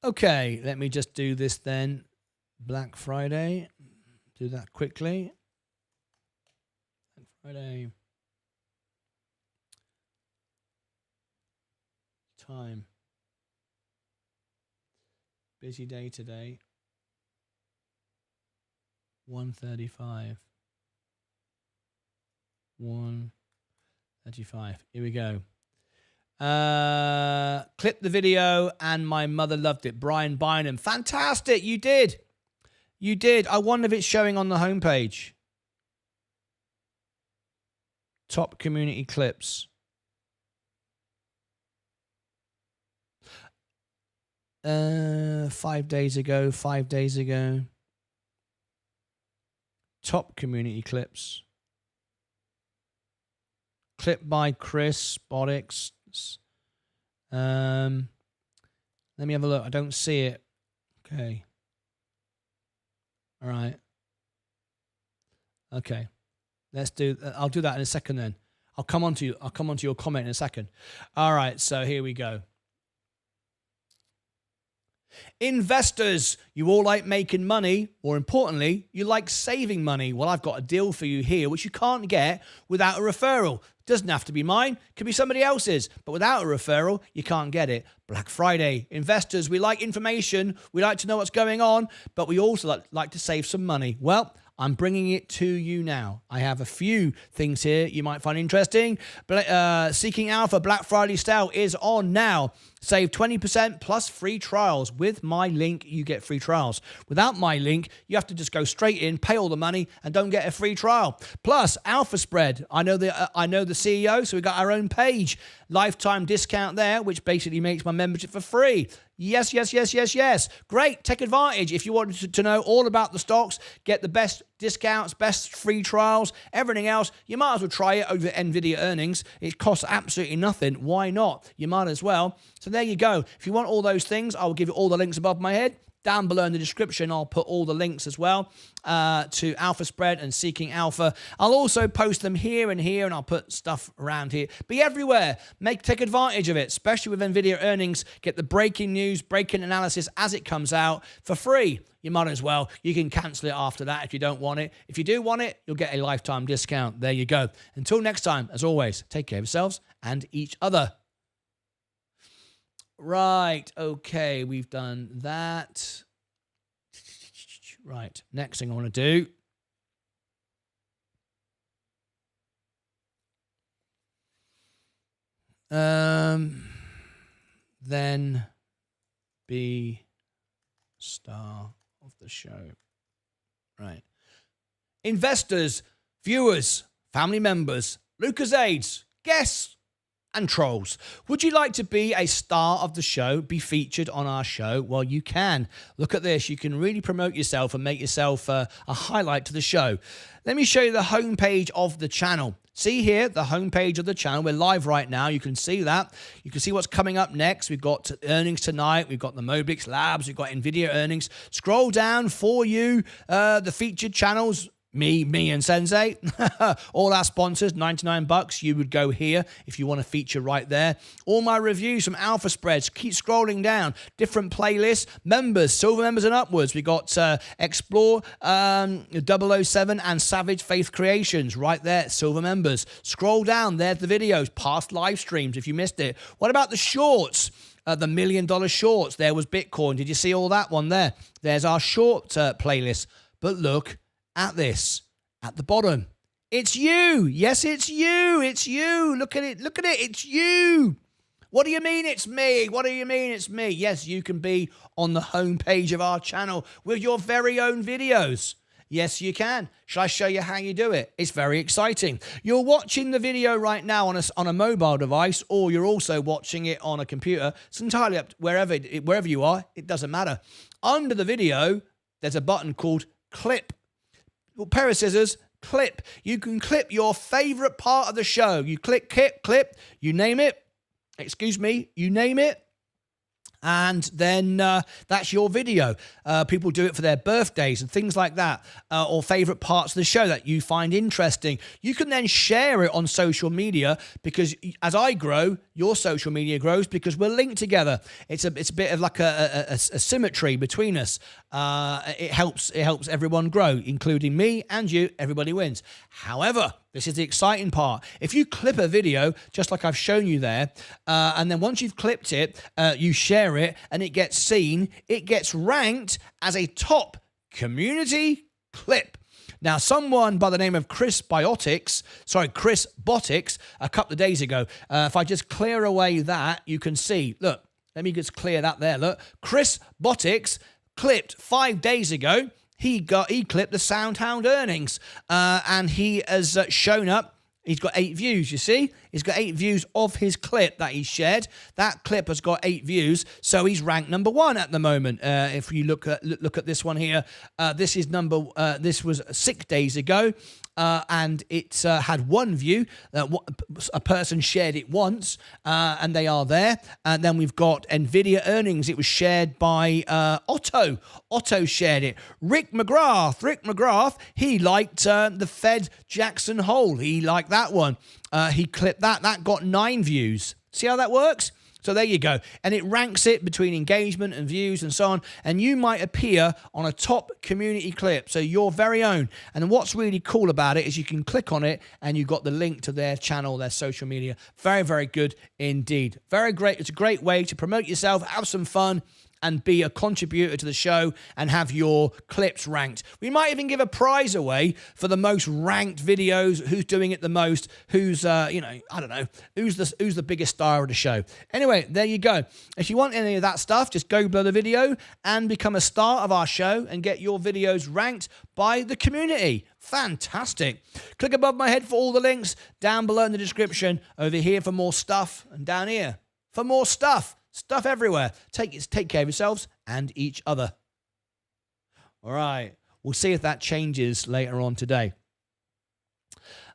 Okay, let me just do this then. Black Friday. Do that quickly. Black Friday. Time. Busy day today. 1:35. 1:35. Here we go. Clip the video and my mother loved it. Brian Bynum. Fantastic. You did. You did. I wonder if it's showing on the homepage. Top community clips. 5 days ago. 5 days ago. Top community clips. Clip by Chris Geopolitics. Let me have a look. I don't see it. Okay. All right. Okay. Let's do. I'll do that in a second. Then I'll come on to you. I'll come on to your comment in a second. All right. So here we go. Investors, you all like making money. More importantly, you like saving money. Well, I've got a deal for you here, which you can't get without a referral. Doesn't have to be mine. Could be somebody else's. But without a referral, you can't get it. Black Friday. Investors, we like information. We like to know what's going on. But we also like to save some money. Well, I'm bringing it to you now. I have a few things here you might find interesting. Seeking Alpha Black Friday Sale is on now. Save 20% plus free trials. With my link, you get free trials. Without my link, you have to just go straight in, pay all the money, and don't get a free trial. Plus, Alpha Spread. I know the CEO, so we got our own page. Lifetime discount there, which basically makes my membership for free. Yes, yes, yes, yes, yes. Great. Take advantage. If you want to know all about the stocks, get the best discounts, best free trials, everything else, you might as well try it over Nvidia earnings. It costs absolutely nothing. Why not? You might as well. So there you go. If you want all those things, I will give you all the links above my head. Down below in the description, I'll put all the links as well to Alpha Spread and Seeking Alpha. I'll also post them here, and I'll put stuff around here. Be everywhere. Take advantage of it, especially with Nvidia earnings. Get the breaking news, breaking analysis as it comes out for free. You might as well. You can cancel it after that if you don't want it. If you do want it, you'll get a lifetime discount. There you go. Until next time, as always, take care of yourselves and each other. Right, okay, we've done that. Right, next thing I want to do. Then be star of the show. Right. Investors, viewers, family members, Lucas aides, guests, and trolls. Would you like to be a star of the show, be featured on our show? Well, you can. Look at this. You can really promote yourself and make yourself a highlight to the show. Let me show you the homepage of the channel. See here, the homepage of the channel. We're live right now. You can see that. You can see what's coming up next. We've got earnings tonight. We've got the Mobic Labs. We've got Nvidia earnings. Scroll down for you, the featured channels. Me and Sensei, all our sponsors, $99. You would go here if you want to feature right there. All my reviews from Alpha Spreads. Keep scrolling down. Different playlists. Members, silver members and upwards. We got Explore, 007 and Savage Faith Creations right there. Silver members. Scroll down. There's the videos. Past live streams if you missed it. What about the shorts? The $1 million shorts. There was Bitcoin. Did you see all that one there? There's our short playlist. But look at this at the bottom. It's you. Yes, it's you. It's you. Look at it. Look at it. It's you. What do you mean it's me? What do you mean it's me? Yes, you can be on the homepage of our channel with your very own videos. Yes, you can. Shall I show you how you do it? It's very exciting. You're watching the video right now on a mobile device, or you're also watching it on a computer. It's entirely up to wherever you are. It doesn't matter. Under the video, there's a button called Clip. Well, pair of scissors, clip. You can clip your favorite part of the show. You click, clip, you name it. Excuse me, you name it. And then that's your video. People do it for their birthdays and things like that, or favorite parts of the show that you find interesting. You can then share it on social media, because as I grow, your social media grows because we're linked together. It's a bit of like a symmetry between us. It helps everyone grow, including me and you. Everybody wins. However, this is the exciting part. If you clip a video, just like I've shown you there, and then once you've clipped it, you share it, and it gets seen, it gets ranked as a top community clip. Now, someone by the name of Chris Botics, a couple of days ago, if I just clear away that, you can see, look, let me just clear that there, look. Chris Botics clipped 5 days ago. He clipped the SoundHound earnings, and he has shown up. He's got 8 views, you see? He's got 8 views of his clip that he shared. That clip has got 8 views, so he's ranked number 1 at the moment. If you look at this one here, this was 6 days ago, and it had 1 view. A person shared it once, and they are there. And then we've got Nvidia earnings. It was shared by Otto. Otto shared it. Rick McGrath, he liked the Fed Jackson Hole. He liked that one. He clipped that. That got 9 views. See how that works? So there you go. And it ranks it between engagement and views and so on. And you might appear on a top community clip, so your very own. And what's really cool about it is you can click on it and you've got the link to their channel, their social media. Very, very good indeed. Very great. It's a great way to promote yourself, have some fun, and be a contributor to the show and have your clips ranked. We might even give a prize away for the most ranked videos, who's doing it the most, who's, I don't know, who's the biggest star of the show. Anyway, there you go. If you want any of that stuff, just go below the video and become a star of our show and get your videos ranked by the community. Fantastic. Click above my head for all the links, down below in the description, over here for more stuff, and down here for more stuff. Stuff everywhere. Take care of yourselves and each other. All right. We'll see if that changes later on today.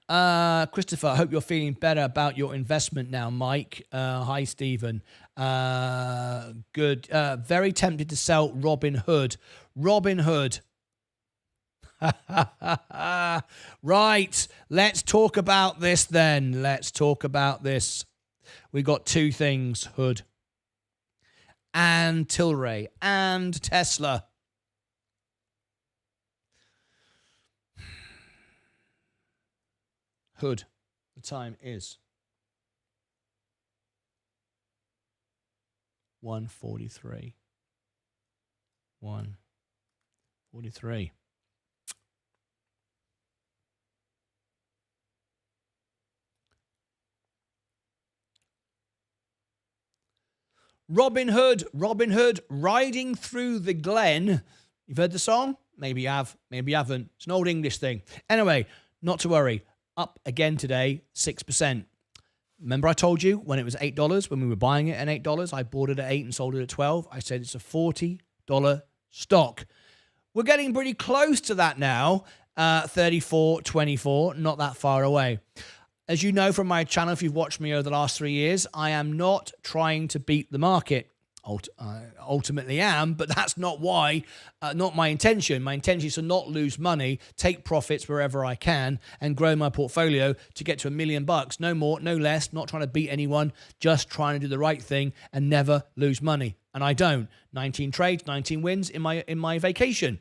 Christopher, I hope you're feeling better about your investment now, Mike. Hi, Stephen. Good. Very tempted to sell Robinhood. Robinhood. Right. Let's talk about this then. Let's talk about this. We got 2 things, Hood and Tilray and Tesla. Hood, the time is 1:43. 1:43. Robin Hood, Robin Hood, riding through the glen. You've heard the song? Maybe you have, maybe you haven't. It's an old English thing. Anyway, not to worry. Up again today, 6%. Remember I told you when it was $8, when we were buying it at $8, I bought it at 8 and sold it at 12. I said it's a $40 stock. We're getting pretty close to that now, 34.24, not that far away. As you know from my channel, if you've watched me over the last 3 years, I am not trying to beat the market. Ultimately am, but that's not why, not my intention. My intention is to not lose money, take profits wherever I can, and grow my portfolio to get to $1 million. No more, no less, not trying to beat anyone, just trying to do the right thing and never lose money. And I don't. 19 trades, 19 wins in my vacation.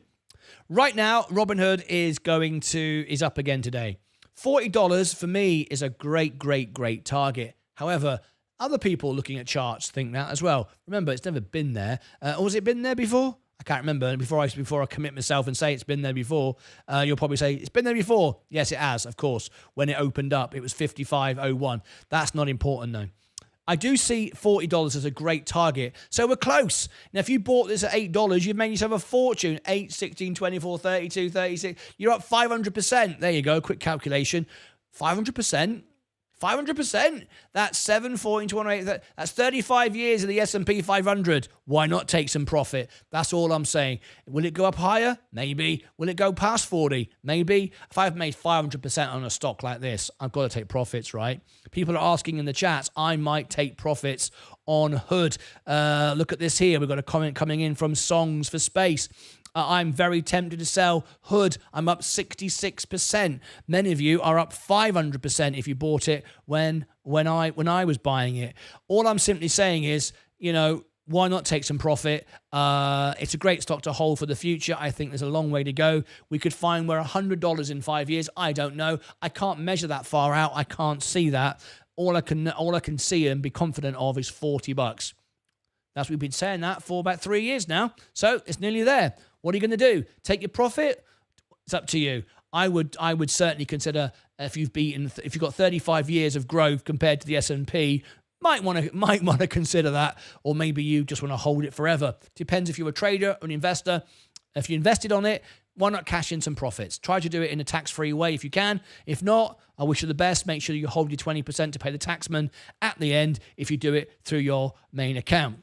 Right now, Robinhood is up again today. $40 for me is a great, great, great target. However, other people looking at charts think that as well. Remember, it's never been there. Or has it been there before? I can't remember. Before I commit myself and say it's been there before, you'll probably say, it's been there before. Yes, it has, of course. When it opened up, it was 55.01. That's not important, though. I do see $40 as a great target. So we're close. Now, if you bought this at $8, you've made yourself a fortune. 8, 16, 24, 32, 36. You're up 500%. There you go. Quick calculation. 500%. 500%. That's 7, 14, 28. That's 35 years of the S&P 500. Why not take some profit? That's all I'm saying. Will it go up higher? Maybe. Will it go past 40? Maybe. If I've made 500% on a stock like this, I've got to take profits, right? People are asking in the chats, I might take profits on Hood. Look at this here. We've got a comment coming in from Songs for Space. I'm very tempted to sell Hood. I'm up 66%. Many of you are up 500% if you bought it when I was buying it. All I'm simply saying is, why not take some profit? It's a great stock to hold for the future. I think there's a long way to go. We could find we're $100 in 5 years. I don't know. I can't measure that far out. I can't see that. All I can see and be confident of is $40. We've been saying that for about 3 years now. So it's nearly there. What are you going to do? Take your profit? It's up to you. I would certainly consider if you've got 35 years of growth compared to the S&P, might want to consider that, or maybe you just want to hold it forever. Depends if you're a trader or an investor. If you invested on it, why not cash in some profits? Try to do it in a tax-free way if you can. If not, I wish you the best. Make sure you hold your 20% to pay the taxman at the end if you do it through your main account.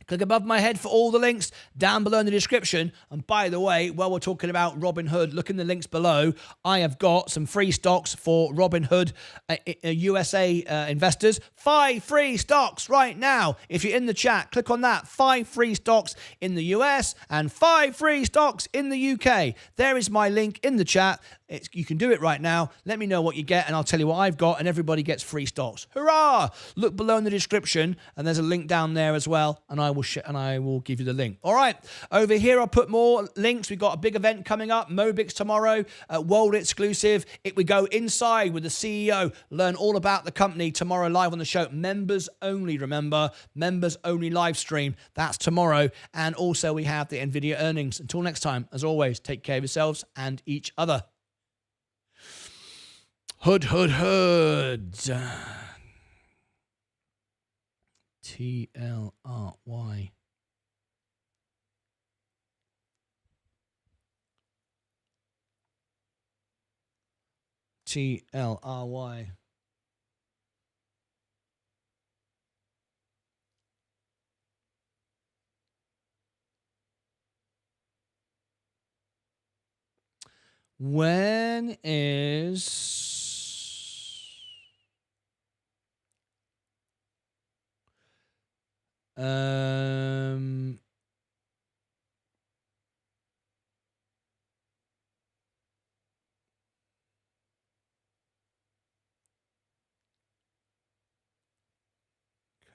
Click above my head for all the links down below in the description. And by the way, while we're talking about Robinhood, look in the links below. I have got some free stocks for Robinhood USA investors. 5 free stocks right now. If you're in the chat, click on that. 5 free stocks in the US and 5 free stocks in the UK. There is my link in the chat. You can do it right now. Let me know what you get, and I'll tell you what I've got, and everybody gets free stocks. Hurrah! Look below in the description, and there's a link down there as well, and I will give you the link. All right, over here I'll put more links. We've got a big event coming up, Mobic tomorrow, world exclusive. We go inside with the CEO, learn all about the company tomorrow live on the show. Members only, remember, members only live stream. That's tomorrow, and also we have the Nvidia earnings. Until next time, as always, take care of yourselves and each other. Hood, hood, hood. T-L-R-Y. T-L-R-Y. When is...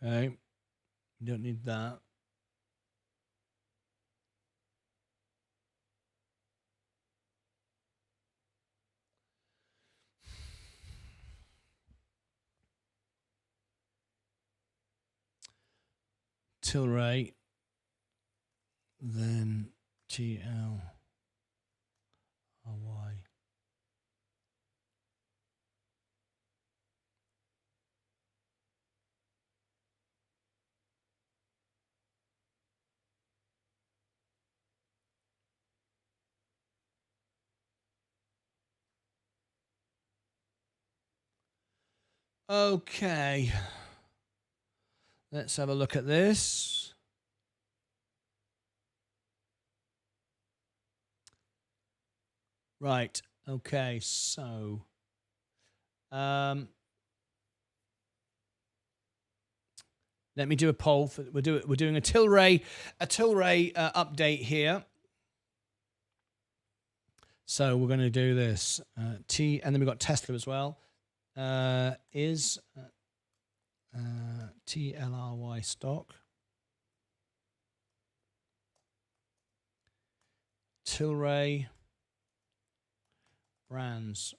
Okay, you don't need that. Tilray, then T-L-R-Y. Okay. Let's have a look at this. Right. Okay. So, let me do a poll. We're doing a Tilray update here. So we're going to do this and then we've got Tesla as well. Is TLRY stock Tilray brands.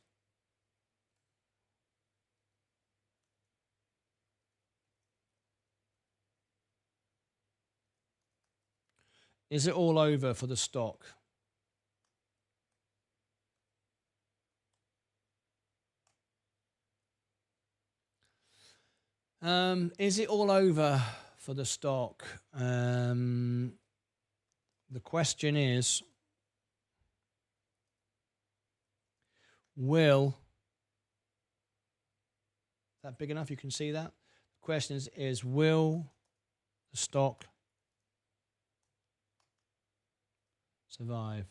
Is it all over for the stock? Is it all over for the stock? The question is, is that big enough? You can see that. The question is will the stock survive?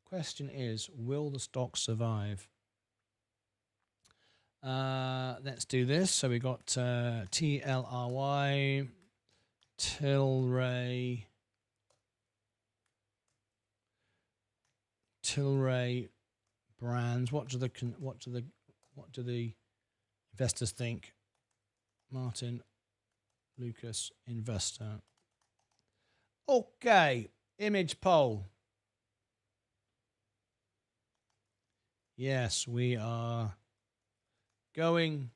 Question is, will the stock survive? Let's do this. So we got TLRY, Tilray brands. What do the investors think? Martyn, Lucas, investor. Okay, image poll. Yes, we are going,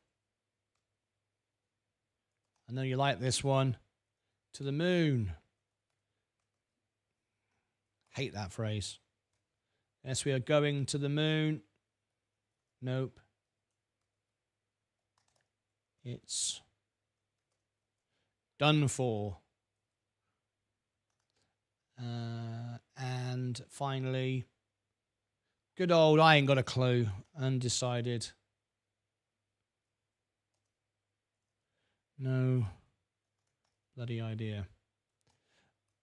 I know you like this one, to the moon. Hate that phrase. Yes, we are going to the moon. Nope. It's done for. And finally, good old, I ain't got a clue, undecided. No bloody idea.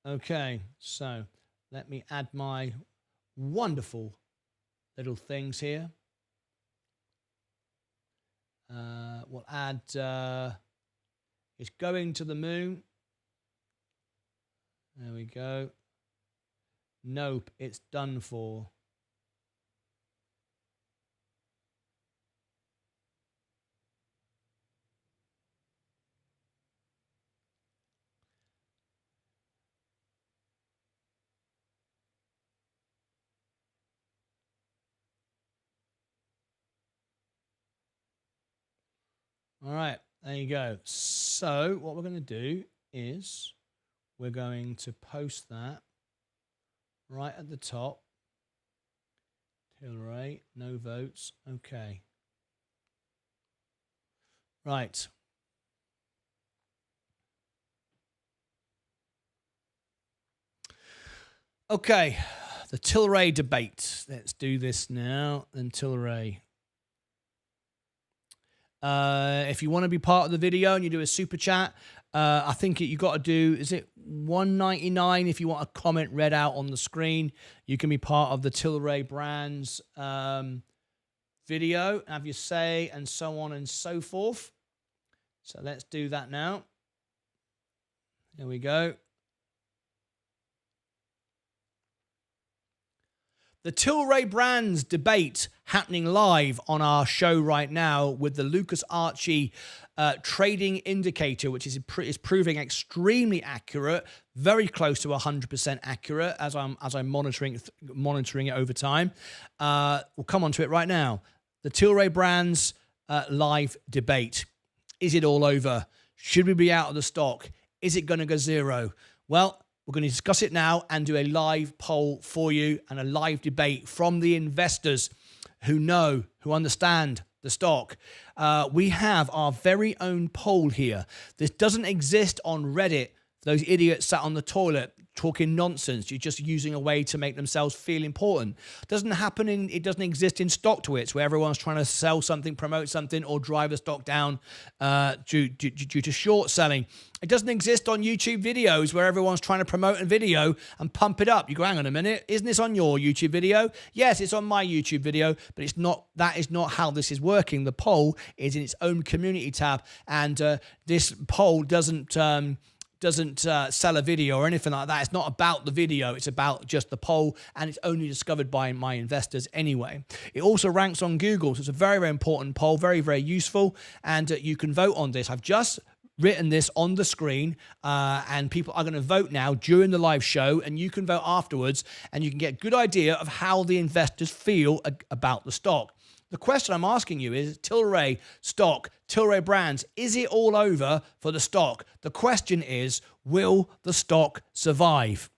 Okay, so let me add my wonderful little things here. We'll add, it's going to the moon. There we go. Nope, it's done for. All right, there you go. So what we're going to do is we're going to post that right at the top. Tilray, no votes. Okay. Right. Okay, the Tilray debate. Let's do this now. Then Tilray. If you want to be part of the video and you do a super chat, I think you got to do, is it $1.99 if you want a comment read out on the screen? You can be part of the Tilray brands video, have your say, and so on and so forth. So let's do that now. There we go. The Tilray brands debate happening live on our show right now with the Lucas Archie trading indicator, which is proving extremely accurate, very close to 100% accurate as I'm monitoring it over time. We'll come on to it right now. The Tilray brands live debate. Is it all over? Should we be out of the stock? Is it going to go zero? Well, we're going to discuss it now and do a live poll for you and a live debate from the investors who understand the stock. We have our very own poll here. This doesn't exist on Reddit. Those idiots sat on the toilet talking nonsense. You're just using a way to make themselves feel important. It doesn't exist in stock twits where everyone's trying to sell something, promote something, or drive the stock down due to short selling. It doesn't exist on YouTube videos where everyone's trying to promote a video and pump it up. You go, hang on a minute, isn't this on your YouTube video? Yes, it's on my YouTube video, but it's not. That is not how this is working. The poll is in its own community tab, and this poll doesn't sell a video or anything like that. It's not about the video. It's about just the poll, and it's only discovered by my investors anyway. It also ranks on Google, so it's a very, very important poll, very, very useful, and you can vote on this. I've just written this on the screen, and people are going to vote now during the live show, and you can vote afterwards, and you can get a good idea of how the investors feel about the stock. The question I'm asking you is, Tilray stock, Tilray brands, is it all over for the stock? The question is, will the stock survive?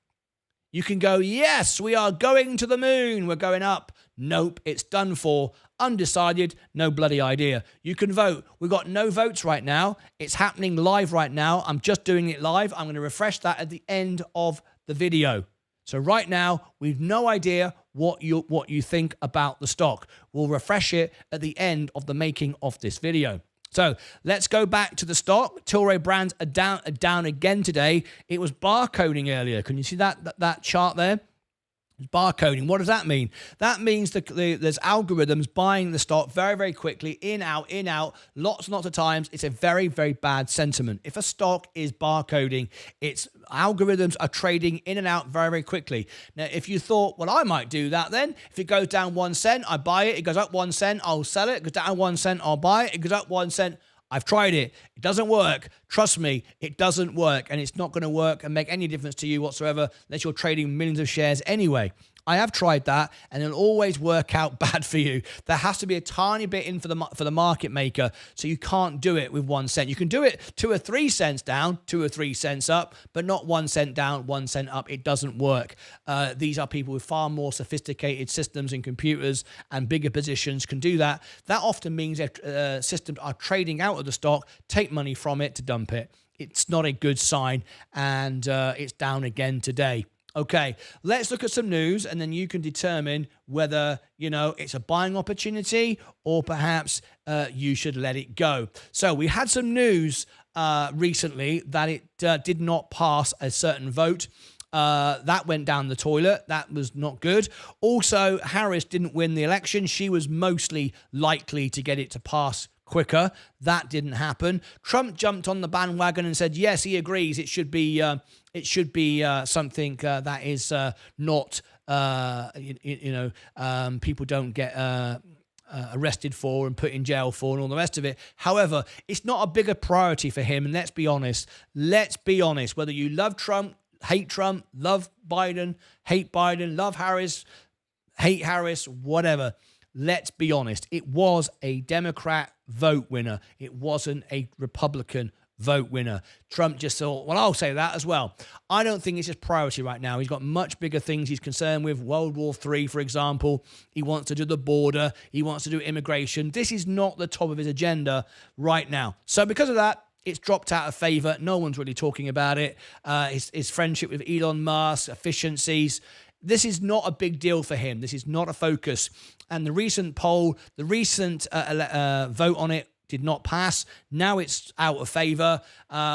You can go, yes, we are going to the moon. We're going up. Nope, it's done for. Undecided, no bloody idea. You can vote. We've got no votes right now. It's happening live right now. I'm just doing it live. I'm going to refresh that at the end of the video. So right now, we've no idea what you think about the stock. We'll refresh it at the end of the making of this video. So let's go back to the stock. Tilray brands are down again today. It was barcoding earlier. Can you see that chart there? Barcoding. What does that mean? That means that there's algorithms buying the stock very, very quickly, in, out, lots and lots of times. It's a very, very bad sentiment. If a stock is barcoding, its algorithms are trading in and out very, very quickly. Now, if you thought, well, I might do that then. If it goes down 1 cent, I buy it. It goes up 1 cent, I'll sell it. It goes down 1 cent, I'll buy it. It goes up 1 cent. I've tried it. It doesn't work. Trust me, it doesn't work, and it's not going to work and make any difference to you whatsoever unless you're trading millions of shares anyway. I have tried that, and it'll always work out bad for you. There has to be a tiny bit in for the market maker, so you can't do it with 1 cent. You can do it 2 or 3 cents down, 2 or 3 cents up, but not 1 cent down, 1 cent up. It doesn't work. These are people with far more sophisticated systems and computers and bigger positions can do that. That often means that systems are trading out of the stock, take money from it to dump it. It's not a good sign, and it's down again today. Okay, let's look at some news, and then you can determine whether, it's a buying opportunity or perhaps you should let it go. So we had some news recently that it did not pass a certain vote. That went down the toilet. That was not good. Also, Harris didn't win the election. She was mostly likely to get it to pass quicker. That didn't happen. Trump jumped on the bandwagon and said, yes, he agrees. It should be something that is not, people don't get arrested for and put in jail for and all the rest of it. However, it's not a bigger priority for him. And let's be honest, whether you love Trump, hate Trump, love Biden, hate Biden, love Harris, hate Harris, whatever. Let's be honest, it was a Democrat vote winner. It wasn't a Republican vote winner. Trump just thought, well, I'll say that as well. I don't think it's his priority right now. He's got much bigger things he's concerned with. World War III, for example. He wants to do the border. He wants to do immigration. This is not the top of his agenda right now. So because of that, it's dropped out of favor. No one's really talking about it. His friendship with Elon Musk, efficiencies. This is not a big deal for him. This is not a focus. And the recent poll, the recent vote on it did not pass. Now it's out of favor.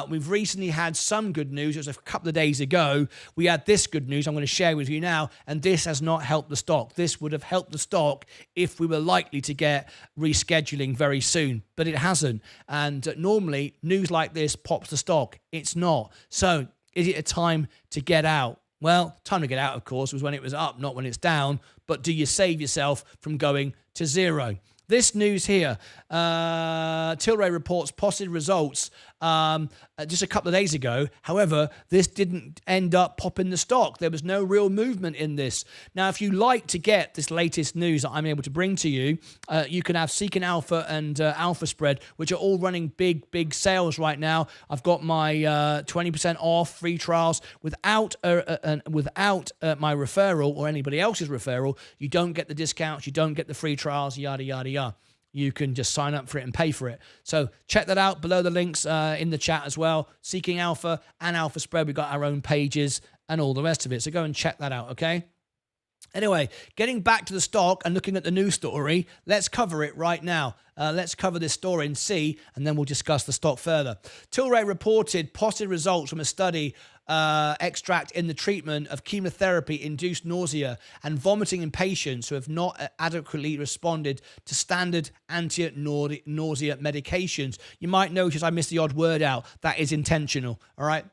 We've recently had some good news. It was a couple of days ago. We had this good news I'm going to share with you now, and this has not helped the stock. This would have helped the stock if we were likely to get rescheduling very soon, but it hasn't. And normally, news like this pops the stock. It's not. So is it a time to get out? Well, time to get out, of course, was when it was up, not when it's down. But do you save yourself from going to zero? This news here, Tilray reports positive results just a couple of days ago. However, this didn't end up popping the stock. There was no real movement in this. Now, if you like to get this latest news that I'm able to bring to you, you can have Seeking Alpha and Alpha Spread, which are all running big sales right now. I've got my 20% off free trials without my referral or anybody else's referral. You don't get the discounts. You don't get the free trials, yada, yada, yada. You can just sign up for it and pay for it. So check that out below the links in the chat as well. Seeking Alpha and Alpha Spread. We've got our own pages. and all the rest of it. So go and check that out, okay? Anyway, getting back to the stock and looking at the news story, let's cover it right now. Let's cover this story and see, and then we'll discuss the stock further. Tilray reported positive results from a study extract in the treatment of chemotherapy-induced nausea and vomiting in patients who have not adequately responded to standard anti-nausea medications. You might notice I missed the odd word out. That is intentional, all right?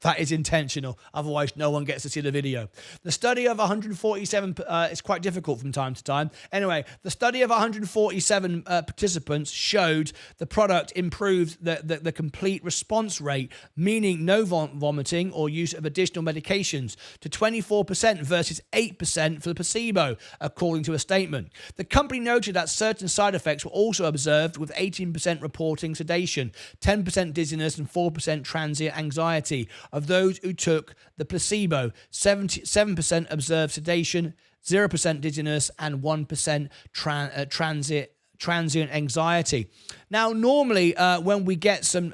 That is intentional. Otherwise, no one gets to see the video. The study of 147, it's quite difficult from time to time. Anyway, the study of 147 participants showed the product improved the complete response rate, meaning no vomiting or use of additional medications, to 24% versus 8% for the placebo, according to a statement. The company noted that certain side effects were also observed, with 18% reporting sedation, 10% dizziness, and 4% transient anxiety of those who took the placebo. 7% observed sedation, 0% dizziness, and 1% transient anxiety. Now, normally when we get some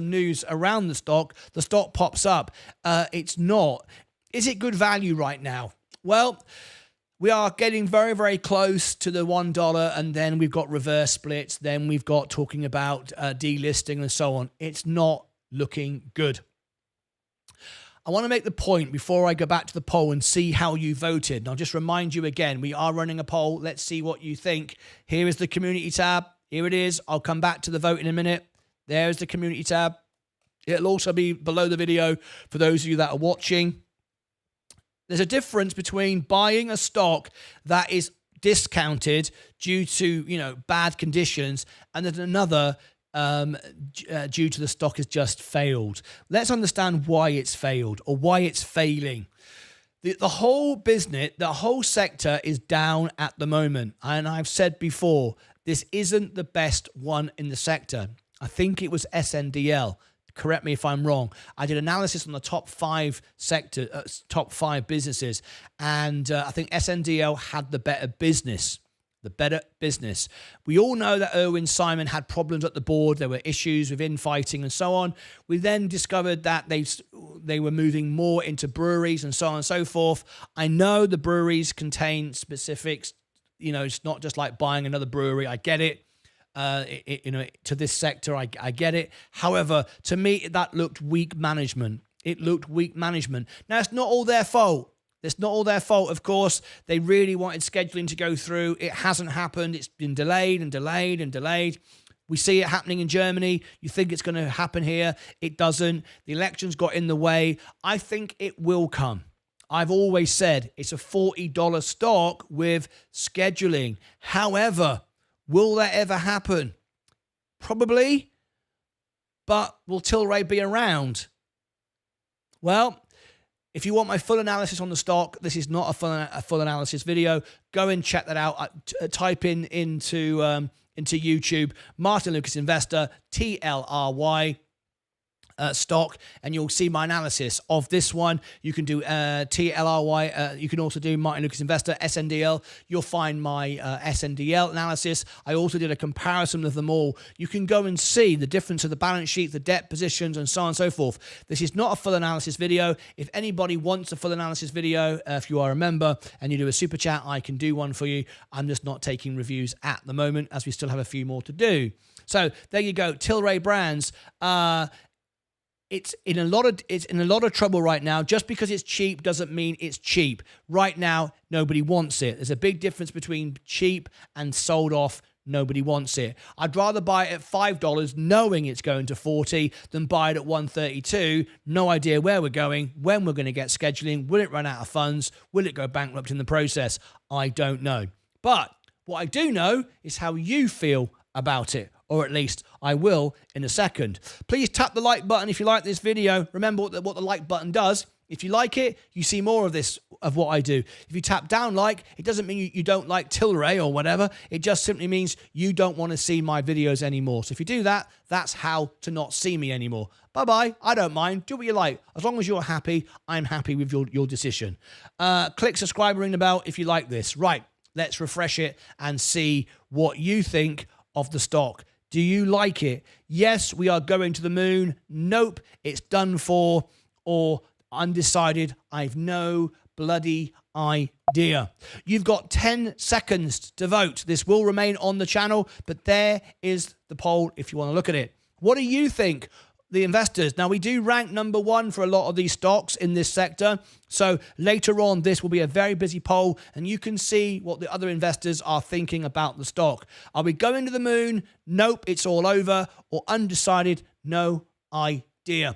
news around the stock pops up. It's not. Is it good value right now? Well, we are getting very, very close to the $1, and then we've got reverse splits. Then we've got talking about delisting and so on. It's not looking good. I want to make the point before I go back to the poll and see how you voted. And I'll just remind you again, we are running a poll. Let's see what you think. Here is the community tab. Here it is. I'll come back to the vote in a minute. There's the community tab. It'll also be below the video for those of you that are watching. There's a difference between buying a stock that is discounted due to, bad conditions, and there's another due to the stock has just failed. Let's understand why it's failed or why it's failing. The whole business, the whole sector is down at the moment. And I've said before, this isn't the best one in the sector. I think it was SNDL. Correct me if I'm wrong. I did analysis on the top 5 top 5 businesses, and I think SNDL had the better business. We all know that Irwin Simon had problems at the board. There were issues with infighting and so on. We then discovered that they were moving more into breweries and so on and so forth. I know the breweries contain specifics. It's not just like buying another brewery. I get it. To this sector, I get it. However, to me, that looked weak management. It looked weak management. Now, it's not all their fault. It's not all their fault, of course. They really wanted scheduling to go through. It hasn't happened. It's been delayed and delayed and delayed. We see it happening in Germany. You think it's going to happen here. It doesn't. The elections got in the way. I think it will come. I've always said it's a $40 stock with scheduling. However, will that ever happen? Probably. But will Tilray be around? Well, if you want my full analysis on the stock, this is not a full analysis video. Go and check that out. Type into YouTube, Martyn Lucas Investor, TLRY. Stock, and you'll see my analysis of this one. You can do TLRY. You can also do Martyn Lucas Investor, SNDL. You'll find my SNDL analysis. I also did a comparison of them all. You can go and see the difference of the balance sheet, the debt positions, and so on and so forth. This is not a full analysis video. If anybody wants a full analysis video, if you are a member and you do a super chat, I can do one for you. I'm just not taking reviews at the moment, as we still have a few more to do. So there you go. Tilray Brands. It's in a lot of trouble right now. Just because it's cheap doesn't mean it's cheap. Right now, nobody wants it. There's a big difference between cheap and sold off. Nobody wants it. I'd rather buy it at $5 knowing it's going to 40 than buy it at 132. No idea where we're going, when we're going to get scheduling. Will it run out of funds? Will it go bankrupt in the process? I don't know. But what I do know is how you feel about it, or at least I will in a second. Please tap the like button if you like this video. Remember what the like button does. If you like it, you see more of this, of what I do. If you tap down like, it doesn't mean you don't like Tilray or whatever. It just simply means you don't want to see my videos anymore. So if you do that, that's how to not see me anymore. Bye-bye. I don't mind. Do what you like. As long as you're happy, I'm happy with your decision. Click subscribe, ring the bell if you like this. Right, let's refresh it and see what you think of the stock. Do you like it? Yes, we are going to the moon. Nope, it's done for. Or Undecided. I've no bloody idea. You've got 10 seconds to vote. This will remain on the channel, but there is the poll if you want to look at it. What do you think? The investors. Now, we do rank number one for a lot of these stocks in this sector. So later on, this will be a very busy poll, and you can see what the other investors are thinking about the stock. Are we going to the moon? Nope, it's all over. Or undecided? No idea.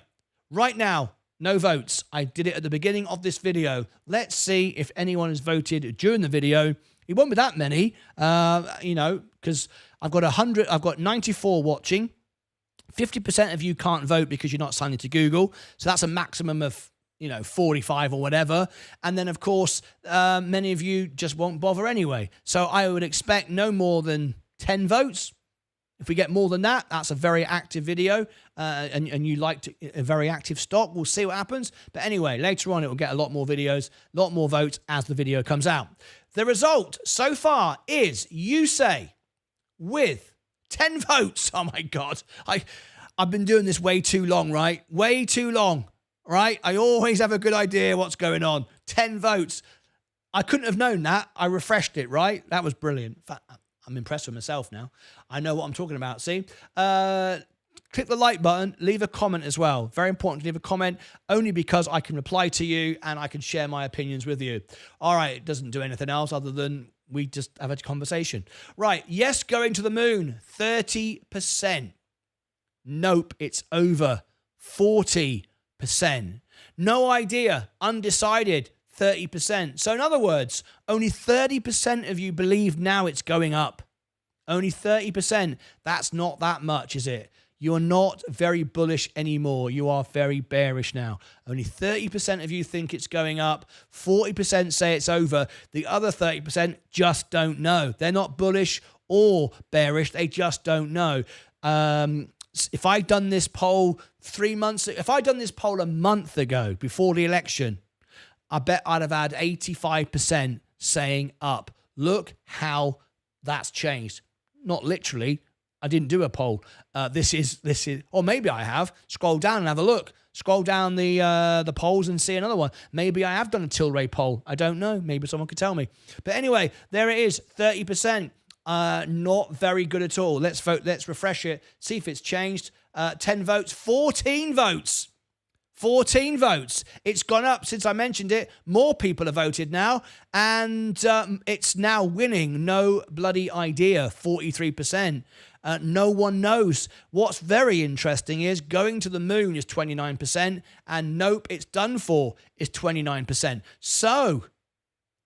Right now, no votes. I did it at the beginning of this video. Let's see if anyone has voted during the video. It won't be that many, because I've got 94 watching. 50% of you can't vote because you're not signed into Google. So that's a maximum of, 45 or whatever. And then, of course, many of you just won't bother anyway. So I would expect no more than 10 votes. If we get more than that, that's a very active video, and you like a very active stock. We'll see what happens. But anyway, later on, it will get a lot more videos, a lot more votes as the video comes out. The result so far is you say with 10 votes. Oh, my God. I've been doing this way too long, right? Way too long, right? I always have a good idea what's going on. 10 votes. I couldn't have known that. I refreshed it, right? That was brilliant. In fact, I'm impressed with myself now. I know what I'm talking about, see? Click the like button. Leave a comment as well. Very important to leave a comment, only because I can reply to you and I can share my opinions with you. All right, it doesn't do anything else other than we just have a conversation. Right, yes, going to the moon, 30%. Nope, it's over 40%. No idea, undecided, 30%. So in other words, only 30% of you believe now it's going up. Only 30%. That's not that much, is it? You're not very bullish anymore. You are very bearish now. Only 30% of you think it's going up. 40% say it's over. The other 30% just don't know. They're not bullish or bearish. They just don't know. If I'd done this poll 3 months, if I'd done this poll a month ago before the election, I bet I'd have had 85% saying up. Look how that's changed. Not literally. I didn't do a poll. This is, or maybe I have. Scroll down and have a look. Scroll down the polls and see another one. Maybe I have done a Tilray poll. I don't know. Maybe someone could tell me. But anyway, there it is. 30%. Not very good at all. Let's vote. Let's refresh it. See if it's changed. 10 votes. 14 votes. 14 votes. It's gone up since I mentioned it. More people have voted now, and it's now winning. No bloody idea. 43%. No one knows. What's very interesting is going to the moon is 29%, and nope, it's done for is 29%. So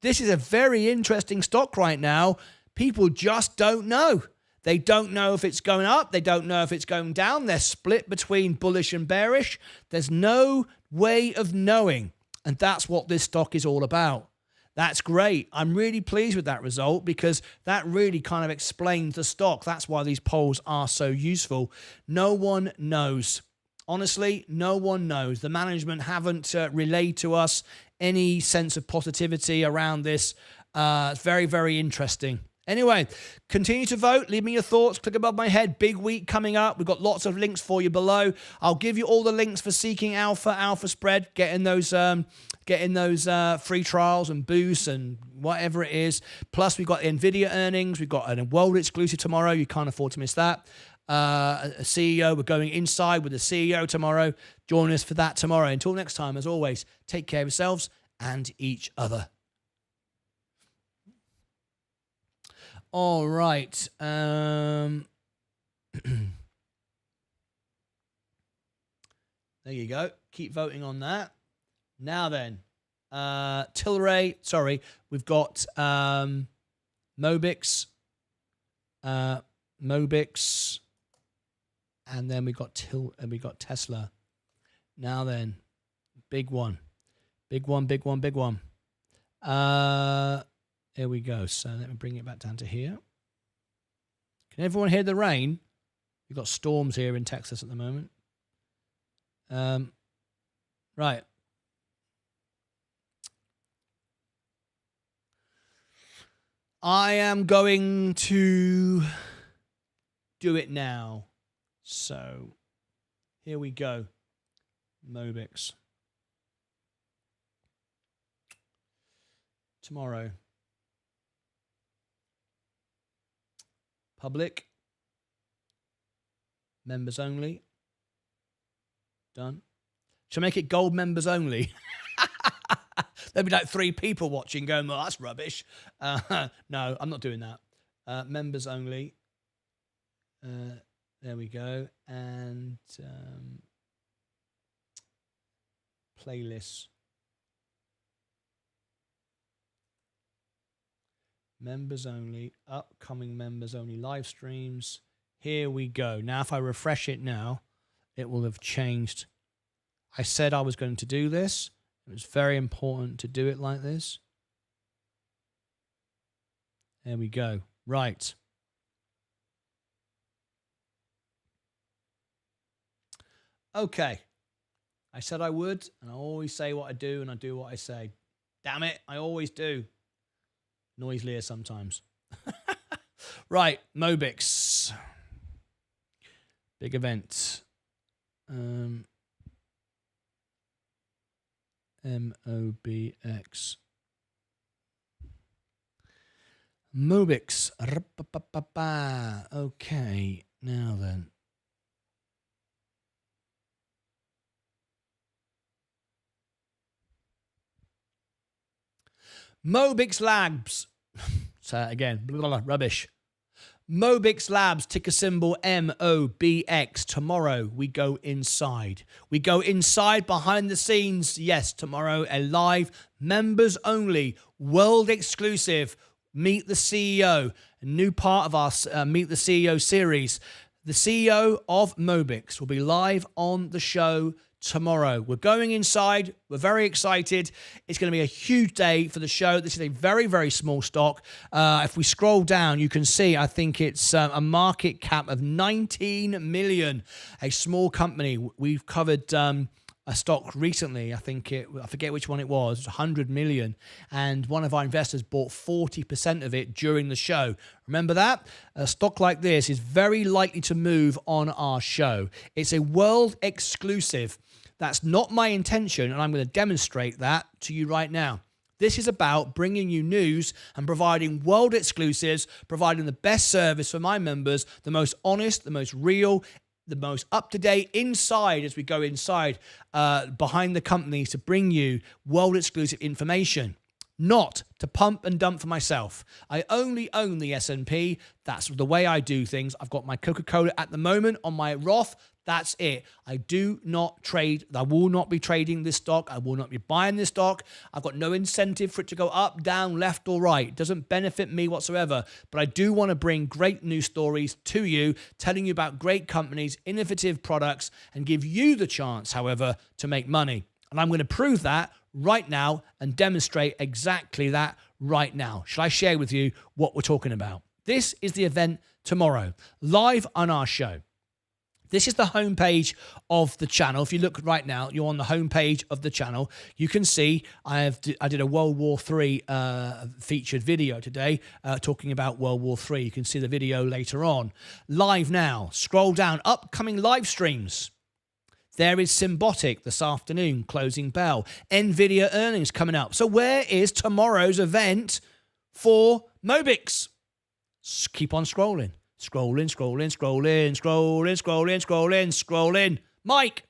this is a very interesting stock right now. People just don't know. They don't know if it's going up. They don't know if it's going down. They're split between bullish and bearish. There's no way of knowing. And that's what this stock is all about. That's great. I'm really pleased with that result because that really kind of explains the stock. That's why these polls are so useful. No one knows. Honestly, no one knows. The management haven't relayed to us any sense of positivity around this. It's very, very interesting. Anyway, continue to vote. Leave me your thoughts. Click above my head. Big week coming up. We've got lots of links for you below. I'll give you all the links for Seeking Alpha, Alpha Spread, getting those free trials and boosts and whatever it is. Plus, we've got Nvidia earnings. We've got a world exclusive tomorrow. You can't afford to miss that. A CEO. We're going inside with the CEO tomorrow. Join us for that tomorrow. Until next time, as always, take care of yourselves and each other. All right. There you go. Keep voting on that. Now then, Tilray. Sorry, we've got Mobics, and then we got Tesla. Now then, big one. Here we go. So let me bring it back down to here. Can everyone hear the rain? We've got storms here in Texas at the moment. Right. I am going to do it now. So here we go. Mobics. tomorrow. Public. Members only. Done. Should I make it gold members only? There'll be like 3 people watching going, well, that's rubbish. No, I'm not doing that. Members only. There we go. And playlists. Members only. Upcoming members only live streams. Here we go. Now, if I refresh it now, it will have changed. I said I was going to do this. It was very important to do it like this. There we go. Right. Okay. I said I would, and I always say what I do, and I do what I say. Damn it, I always do. Noiselier sometimes. Right, Mobics. Big event. MOBX. Mobics. Okay, now then. Mobics Labs. Say it again. Blah, blah, blah, rubbish. Mobics Labs, ticker symbol MOBX. Tomorrow we go inside. We go inside behind the scenes. Yes, tomorrow a live, members only, world exclusive. Meet the CEO. A new part of our Meet the CEO series. The CEO of Mobics will be live on the show tomorrow. We're going inside. We're very excited. It's going to be a huge day for the show. This is a very, very small stock. If we scroll down, you can see, I think it's a market cap of 19 million. A small company. We've covered a stock recently. I forget which one it was, 100 million. And one of our investors bought 40% of it during the show. Remember that? A stock like this is very likely to move on our show. It's a world exclusive. That's not my intention, and I'm going to demonstrate that to you right now. This is about bringing you news and providing world exclusives, providing the best service for my members, the most honest, the most real, the most up-to-date inside as we go inside behind the companies to bring you world exclusive information. Not to pump and dump for myself. I only own the S&P. That's the way I do things. I've got my Coca-Cola at the moment on my Roth. That's it. I do not trade. I will not be trading this stock. I will not be buying this stock. I've got no incentive for it to go up, down, left, or right. It doesn't benefit me whatsoever. But I do want to bring great news stories to you, telling you about great companies, innovative products, and give you the chance, however, to make money. And I'm going to prove that right now and demonstrate exactly that right now. Shall I share with you what we're talking about? This is the event tomorrow, live on our show. This is the homepage of the channel. If you look right now, you're on the homepage of the channel. You can see I did a World War III featured video today talking about World War III. You can see the video later on. Live now. Scroll down. Upcoming live streams. There is Symbotic this afternoon, closing bell. Nvidia earnings coming up. So where is tomorrow's event for Mobics? Keep on scrolling. Scrolling, scrolling, scrolling, scrolling, scrolling, scrolling, scrolling. Mike,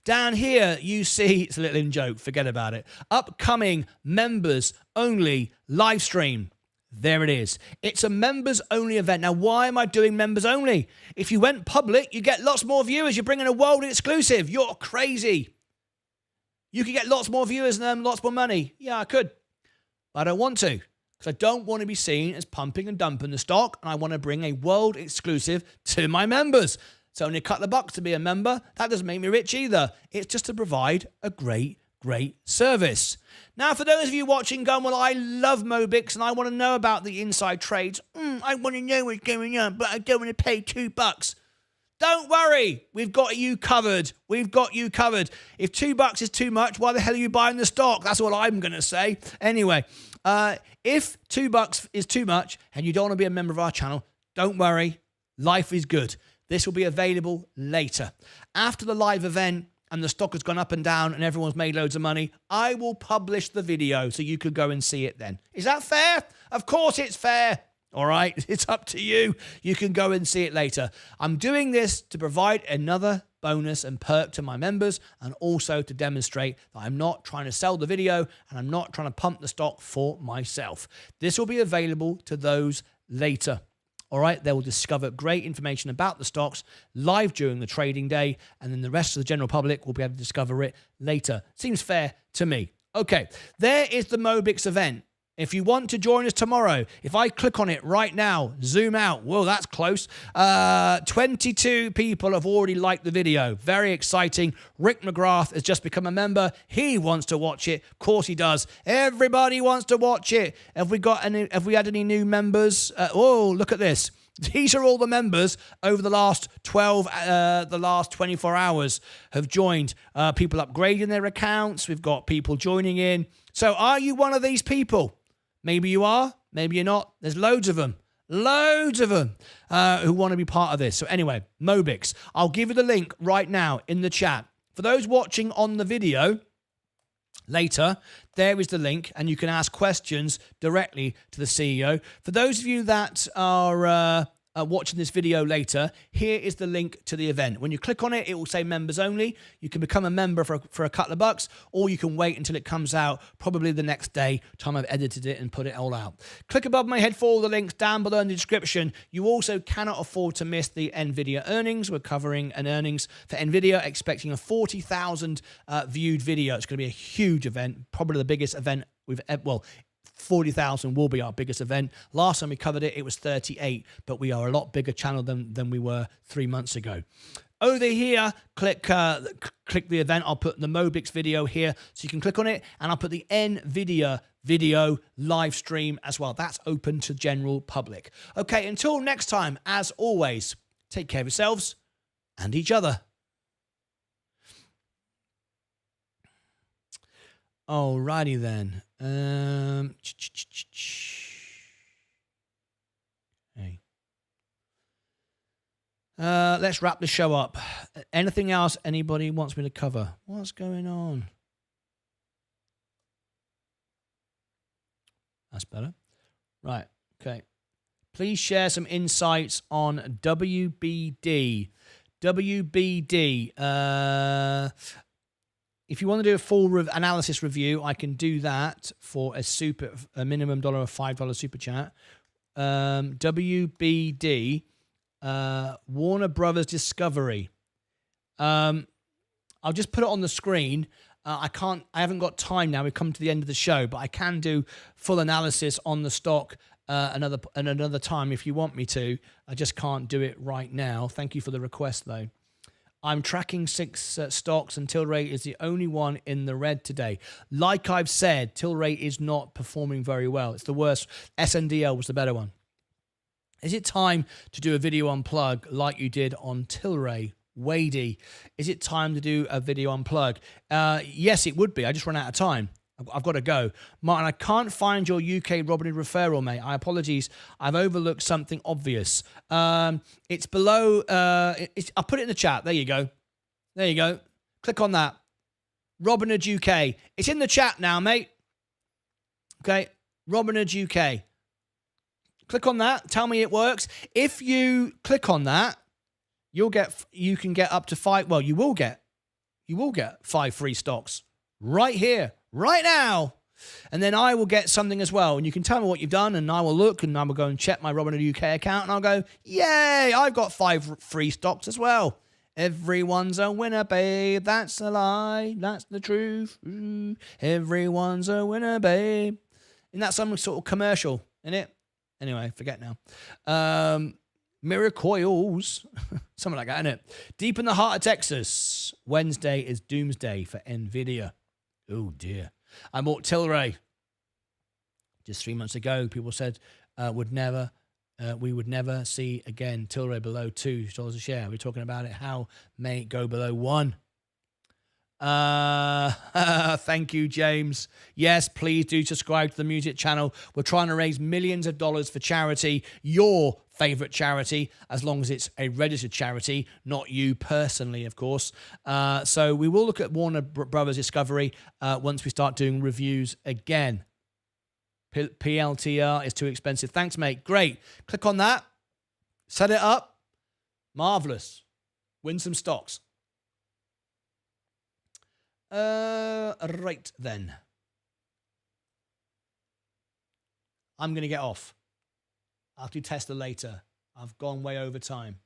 down here you see, it's a little in joke, forget about it. Upcoming members only live stream. There it is. It's a members only event. Now, why am I doing members only? If you went public, you get lots more viewers. You're bringing a world exclusive. You're crazy. You could get lots more viewers and earn lots more money. Yeah, I could. But I don't want to. Because I don't want to be seen as pumping and dumping the stock. And I want to bring a world exclusive to my members. It's only a couple of bucks to be a member. That doesn't make me rich either. It's just to provide a great service. Now, for those of you watching going, well, I love Mobics and I want to know about the inside trades. I want to know what's going on, but I don't want to pay $2. Don't worry. We've got you covered. We've got you covered. If $2 is too much, why the hell are you buying the stock? That's what I'm going to say. Anyway, if $2 is too much and you don't want to be a member of our channel, don't worry. Life is good. This will be available later. After the live event, and the stock has gone up and down and everyone's made loads of money, I will publish the video so you could go and see it then. Is that fair? Of course it's fair. All right, it's up to you. You can go and see it later. I'm doing this to provide another bonus and perk to my members, and also to demonstrate that I'm not trying to sell the video and I'm not trying to pump the stock for myself. This will be available to those later. All right, they will discover great information about the stocks live during the trading day, and then the rest of the general public will be able to discover it later. Seems fair to me. Okay, there is the Mobic event. If you want to join us tomorrow, if I click on it right now, zoom out, whoa, that's close. 22 people have already liked the video. Very exciting. Rick McGrath has just become a member. He wants to watch it. Of course he does. Everybody wants to watch it. Have we had any new members? Oh, look at this. These are all the members over the last 24 hours have joined. People upgrading their accounts. We've got people joining in. So are you one of these people? Maybe you are, maybe you're not. There's loads of them who want to be part of this. So anyway, Mobic. I'll give you the link right now in the chat. For those watching on the video later, there is the link, and you can ask questions directly to the CEO. For those of you that are watching this video later, here is the link to the event. When you click on it, it will say members only. You can become a member for a couple of bucks, or you can wait until it comes out, probably the next day, time I've edited it and put it all out. Click above my head for all the links down below in the description. You also cannot afford to miss the Nvidia earnings. We're covering an earnings for Nvidia, expecting a 40,000 viewed video. It's going to be a huge event, probably the biggest event we've ever, well, 40,000 will be our biggest event. Last time we covered it, it was 38, but we are a lot bigger channel than we were 3 months ago. Over here, click the event. I'll put the Mobic video here, so you can click on it, and I'll put the Nvidia video live stream as well. That's open to general public. Okay, until next time, as always, take care of yourselves and each other. Alrighty then. Hey. Let's wrap the show up. Anything else anybody wants me to cover? What's going on? That's better. Right. Okay. Please share some insights on WBD. WBD. If you want to do a full analysis review, I can do that for a minimum $5 super chat. WBD, Warner Brothers Discovery. I'll just put it on the screen. I haven't got time now. We've come to the end of the show, but I can do full analysis on the stock another time if you want me to. I just can't do it right now. Thank you for the request, though. I'm tracking 6 stocks, and Tilray is the only one in the red today. Like I've said, Tilray is not performing very well. It's the worst. SNDL was the better one. Is it time to do a video unplug like you did on Tilray? Wadey, is it time to do a video unplug? Yes, it would be. I just ran out of time. I've got to go. Martin, I can't find your UK Robinhood referral, mate. I apologies. I've overlooked something obvious. It's below. I'll put it in the chat. There you go. There you go. Click on that. Robinhood UK. It's in the chat now, mate. Okay. Robinhood UK. Click on that. Tell me it works. If you click on that, you can get up to 5. Well, you will get 5 free stocks right here. Right now. And then I will get something as well. And you can tell me what you've done, and I will look, and I will go and check my Robinhood UK account, and I'll go, yay, I've got 5 free stocks as well. Everyone's a winner, babe. That's a lie. That's the truth. Ooh. Everyone's a winner, babe. Isn't that some sort of commercial, isn't it? Anyway, forget now. Mirror coils. Something like that, isn't it? Deep in the heart of Texas. Wednesday is doomsday for Nvidia. Oh, dear. I bought Tilray just 3 months ago. People said we would never see again Tilray below $2 a share. We're talking about it. How may it go below 1? Thank you, James. Yes, please do subscribe to the music channel. We're trying to raise millions of dollars for charity. Your favorite charity, as long as it's a registered charity, not you personally, of course. So we will look at Warner Brothers Discovery once we start doing reviews again. PLTR is too expensive. Thanks, mate. Great. Click on that. Set it up. Marvelous. Win some stocks. Right then. I'm going to get off. I'll do Tesla later. I've gone way over time.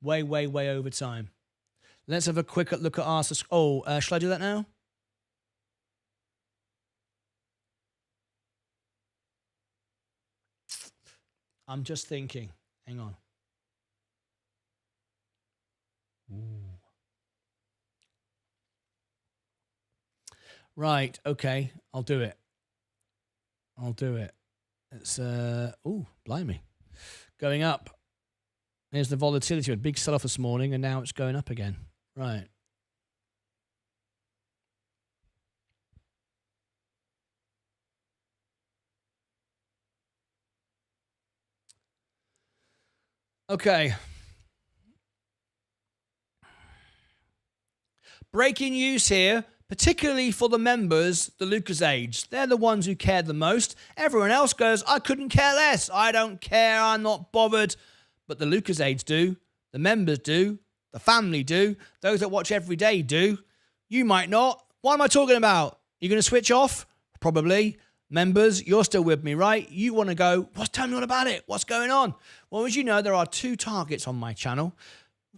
Way over time. Let's have a quick look at our... shall I do that now? I'm just thinking. Hang on. Ooh. Right, okay. I'll do it. It's, blimey. Going up. There's the volatility. A big sell-off this morning, and now it's going up again. Right. Okay. Breaking news here, particularly for the members, the Lucasades. They're the ones who care the most. Everyone else goes, I couldn't care less. I don't care. I'm not bothered. But the Lucasades do. The members do. The family do. Those that watch every day do. You might not. What am I talking about? You're going to switch off? Probably. Members, you're still with me, right? You want to go, tell me all about it. What's going on? Well, as you know, there are 2 targets on my channel.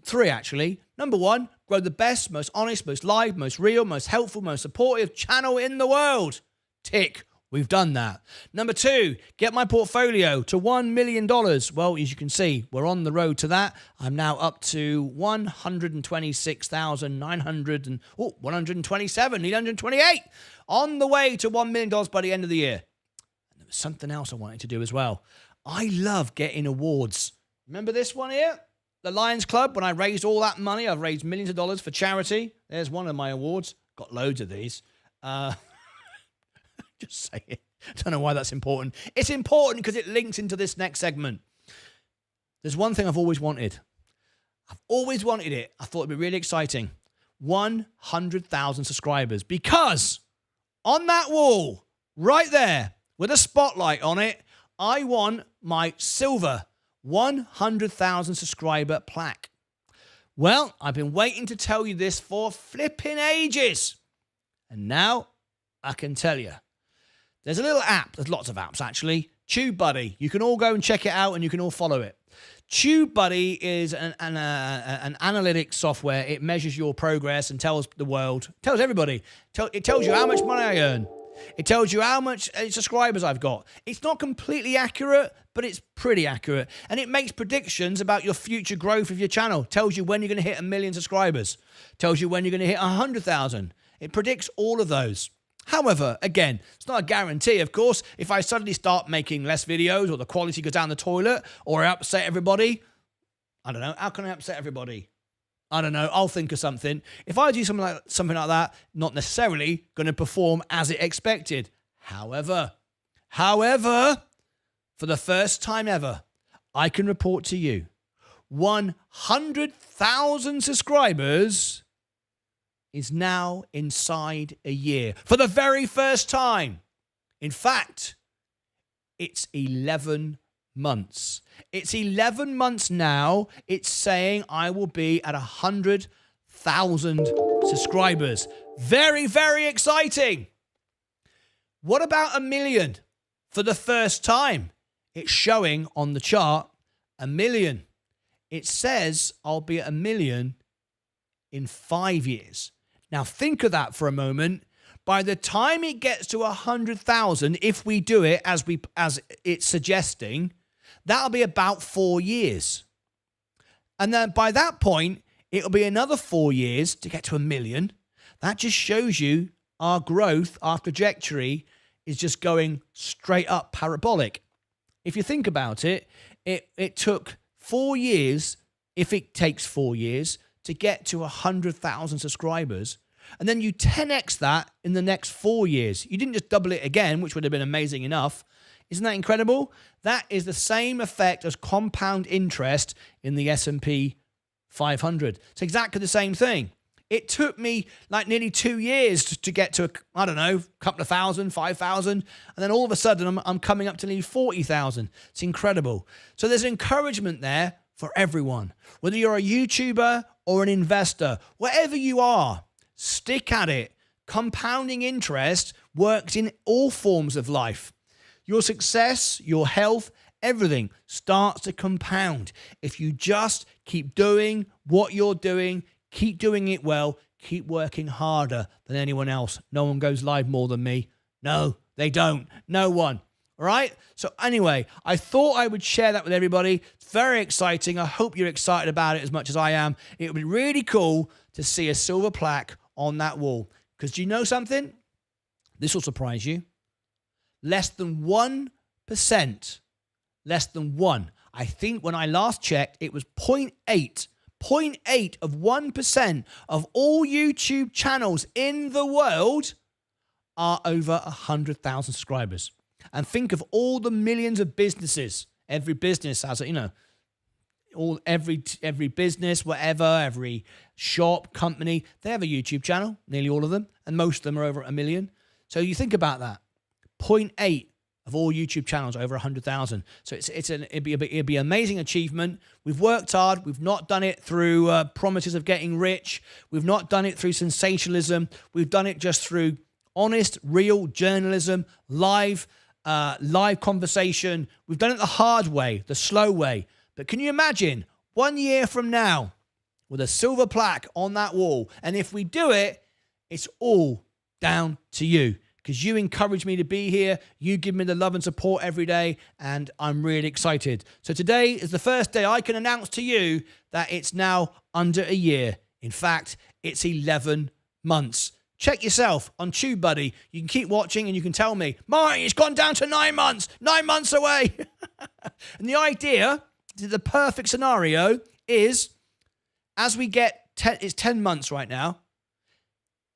3, actually. Number 1, grow the best, most honest, most live, most real, most helpful, most supportive channel in the world. Tick. We've done that. Number 2, get my portfolio to $1 million. Well, as you can see, we're on the road to that. I'm now up to 126,900 and 127, need 128. On the way to $1 million by the end of the year. And there was something else I wanted to do as well. I love getting awards. Remember this one here? The Lions Club, when I raised all that money, I've raised millions of dollars for charity. There's one of my awards. Got loads of these. Just say it. I don't know why that's important. It's important because it links into this next segment. There's one thing I've always wanted. I've always wanted it. I thought it'd be really exciting. 100,000 subscribers. Because on that wall, right there, with a spotlight on it, I want my silver 100,000 subscriber plaque. Well, I've been waiting to tell you this for flipping ages. And now I can tell you. There's a little app. There's lots of apps, actually. TubeBuddy. You can all go and check it out, and you can all follow it. TubeBuddy is an analytics software. It measures your progress and tells the world, tells everybody. It tells you how much money I earn. It tells you how much subscribers I've got. It's not completely accurate, but it's pretty accurate. And it makes predictions about your future growth of your channel. Tells you when you're going to hit 1 million subscribers. Tells you when you're going to hit 100,000. It predicts all of those. However, again, it's not a guarantee, of course. If I suddenly start making less videos or the quality goes down the toilet or I upset everybody, I don't know. How can I upset everybody? I don't know. I'll think of something. If I do something like that, not necessarily going to perform as it expected. However, for the first time ever, I can report to you 100,000 subscribers is now inside a year. For the very first time. In fact, it's 11 months. It's 11 months now. It's saying I will be at 100,000 subscribers. Very, very exciting. What about 1 million? For the first time, it's showing on the chart 1 million. It says I'll be at 1 million in 5 years. Now think of that for a moment. By the time it gets to 100,000, if we do it as it's suggesting, that'll be about 4 years. And then by that point, it'll be another 4 years to get to 1 million. That just shows you our growth, our trajectory is just going straight up parabolic. If you think about it, it took 4 years, if it takes 4 years, to get to 100,000 subscribers. And then you 10x that in the next 4 years. You didn't just double it again, which would have been amazing enough. Isn't that incredible? That is the same effect as compound interest in the S&P 500. It's exactly the same thing. It took me like nearly 2 years to get to, I don't know, a couple of thousand, 5,000. And then all of a sudden, I'm coming up to nearly 40,000. It's incredible. So there's encouragement there for everyone. Whether you're a YouTuber or an investor, whatever you are, stick at it. Compounding interest works in all forms of life. Your success, your health, everything starts to compound. If you just keep doing what you're doing, keep doing it well, keep working harder than anyone else. No one goes live more than me. No, they don't. No one. All right? So anyway, I thought I would share that with everybody. It's very exciting. I hope you're excited about it as much as I am. It would be really cool to see a silver plaque on that wall. Because do you know something? This will surprise you. Less than 1%. Less than 1. I think when I last checked, it was 0.8. 0.8 of 1% of all YouTube channels in the world are over 100,000 subscribers. And think of all the millions of businesses. Every business has, every business, whatever, every shop, company, they have a YouTube channel, nearly all of them, and most of them are over 1 million. So you think about that. 0.8 of all YouTube channels over 100,000. So it'd be an amazing achievement. We've worked hard. We've not done it through promises of getting rich. We've not done it through sensationalism. We've done it just through honest, real journalism, live conversation. We've done it the hard way, the slow way. But can you imagine 1 year from now with a silver plaque on that wall? And if we do it, it's all down to you. Because you encourage me to be here. You give me the love and support every day. And I'm really excited. So today is the first day I can announce to you that it's now under a year. In fact, it's 11 months. Check yourself on TubeBuddy. You can keep watching and you can tell me, Martyn, it's gone down to 9 months. 9 months away. And the idea, the perfect scenario is as we get, it's 10 months right now.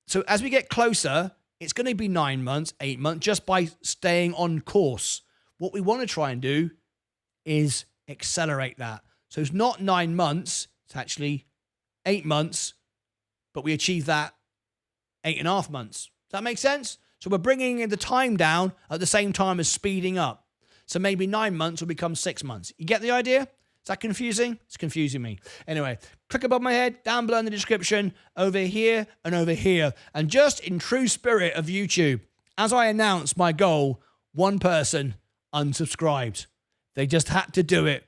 So as we get closer, it's going to be 9 months, 8 months, just by staying on course. What we want to try and do is accelerate that. So it's not 9 months, it's actually 8 months, but we achieve that 8.5 months. Does that make sense? So we're bringing the time down at the same time as speeding up. So maybe 9 months will become 6 months. You get the idea? Is that confusing? It's confusing me. Anyway, click above my head, down below in the description, over here and over here. And just in true spirit of YouTube, as I announced my goal, one person unsubscribed. They just had to do it.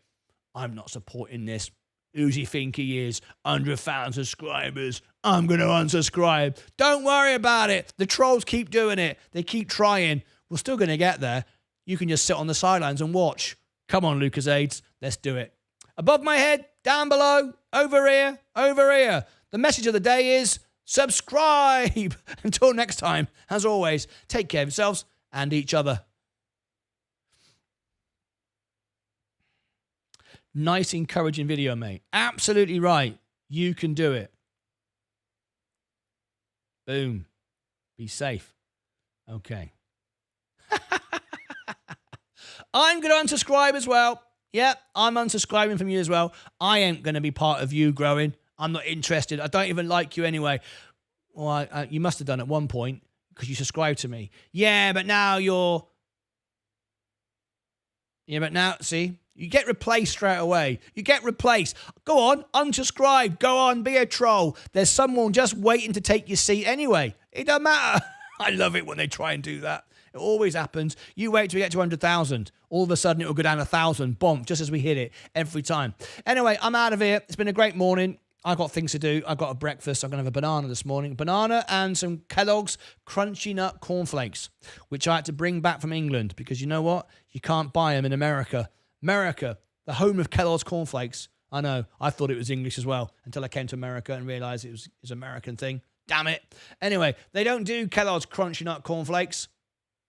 I'm not supporting this. Who's he think he is? 100,000 subscribers. I'm going to unsubscribe. Don't worry about it. The trolls keep doing it. They keep trying. We're still going to get there. You can just sit on the sidelines and watch. Come on, Lucas Aids. Let's do it. Above my head, down below, over here, over here. The message of the day is subscribe. Until next time, as always, take care of yourselves and each other. Nice, encouraging video, mate. Absolutely right. You can do it. Boom. Be safe. Okay. I'm going to unsubscribe as well. Yeah, I'm unsubscribing from you as well. I ain't going to be part of you growing. I'm not interested. I don't even like you anyway. Well, you must have done at one point because you subscribed to me. Yeah, but now you're... Yeah, but now, see... You get replaced straight away. You get replaced. Go on, unsubscribe. Go on, be a troll. There's someone just waiting to take your seat anyway. It doesn't matter. I love it when they try and do that. It always happens. You wait till we get to 100,000. All of a sudden, it will go down 1,000. Boom, just as we hit it every time. Anyway, I'm out of here. It's been a great morning. I've got things to do. I've got a breakfast. I'm going to have a banana this morning. Banana and some Kellogg's Crunchy Nut Cornflakes, which I had to bring back from England because you know what? You can't buy them in America. America, the home of Kellogg's Cornflakes. I know, I thought it was English as well until I came to America and realized it was an American thing. Damn it. Anyway, they don't do Kellogg's Crunchy Nut Cornflakes.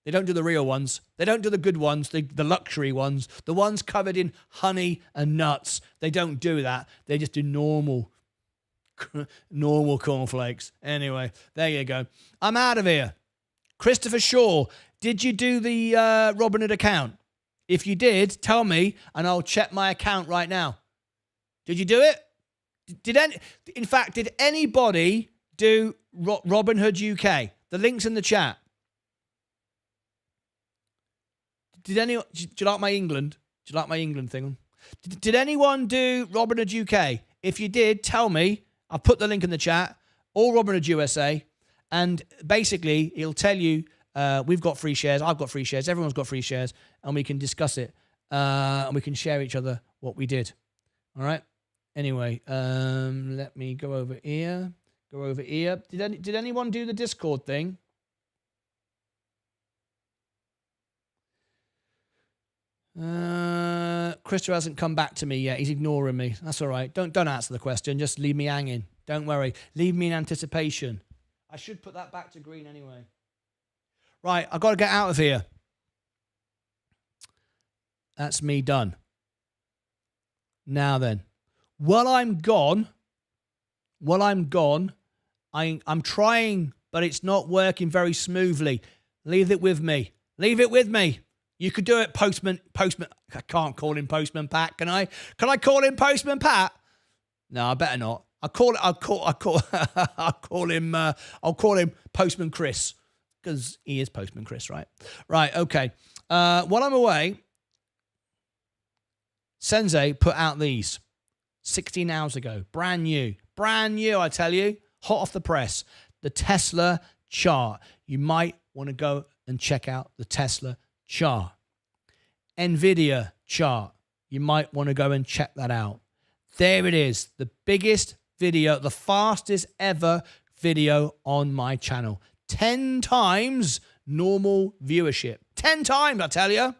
They don't do the real ones. They don't do the good ones, the luxury ones, the ones covered in honey and nuts. They don't do that. They just do normal cornflakes. Anyway, there you go. I'm out of here. Christopher Shaw, did you do the Robinhood account? If you did, tell me, and I'll check my account right now. Did you do it? In fact, did anybody do Robinhood UK? The link's in the chat. Do you like my England? Do you like my England thing? Did anyone do Robinhood UK? If you did, tell me. I've put the link in the chat. Or Robinhood USA. And basically, it'll tell you we've got free shares. I've got free shares. Everyone's got free shares. And we can discuss it. And we can share each other what we did. All right? Anyway, let me go over here. Did anyone do the Discord thing? Krista hasn't come back to me yet. He's ignoring me. That's all right. Don't answer the question. Just leave me hanging. Don't worry. Leave me in anticipation. I should put that back to green anyway. Right, I've got to get out of here. That's me done. Now then, while I'm gone, I'm trying, but it's not working very smoothly. Leave it with me. Leave it with me. You could do it, Postman. I can't call him Postman Pat, can I? Can I call him Postman Pat? No, I better not. I'll call him Postman Chris, because he is Postman Chris, right? Right, okay. While I'm away, Sensei put out these 16 hours ago. Brand new, I tell you. Hot off the press. The Tesla chart. You might want to go and check out the Tesla chart. Nvidia chart. You might want to go and check that out. There it is. The biggest video, the fastest ever video on my channel. 10 times normal viewership. 10 times, I tell you.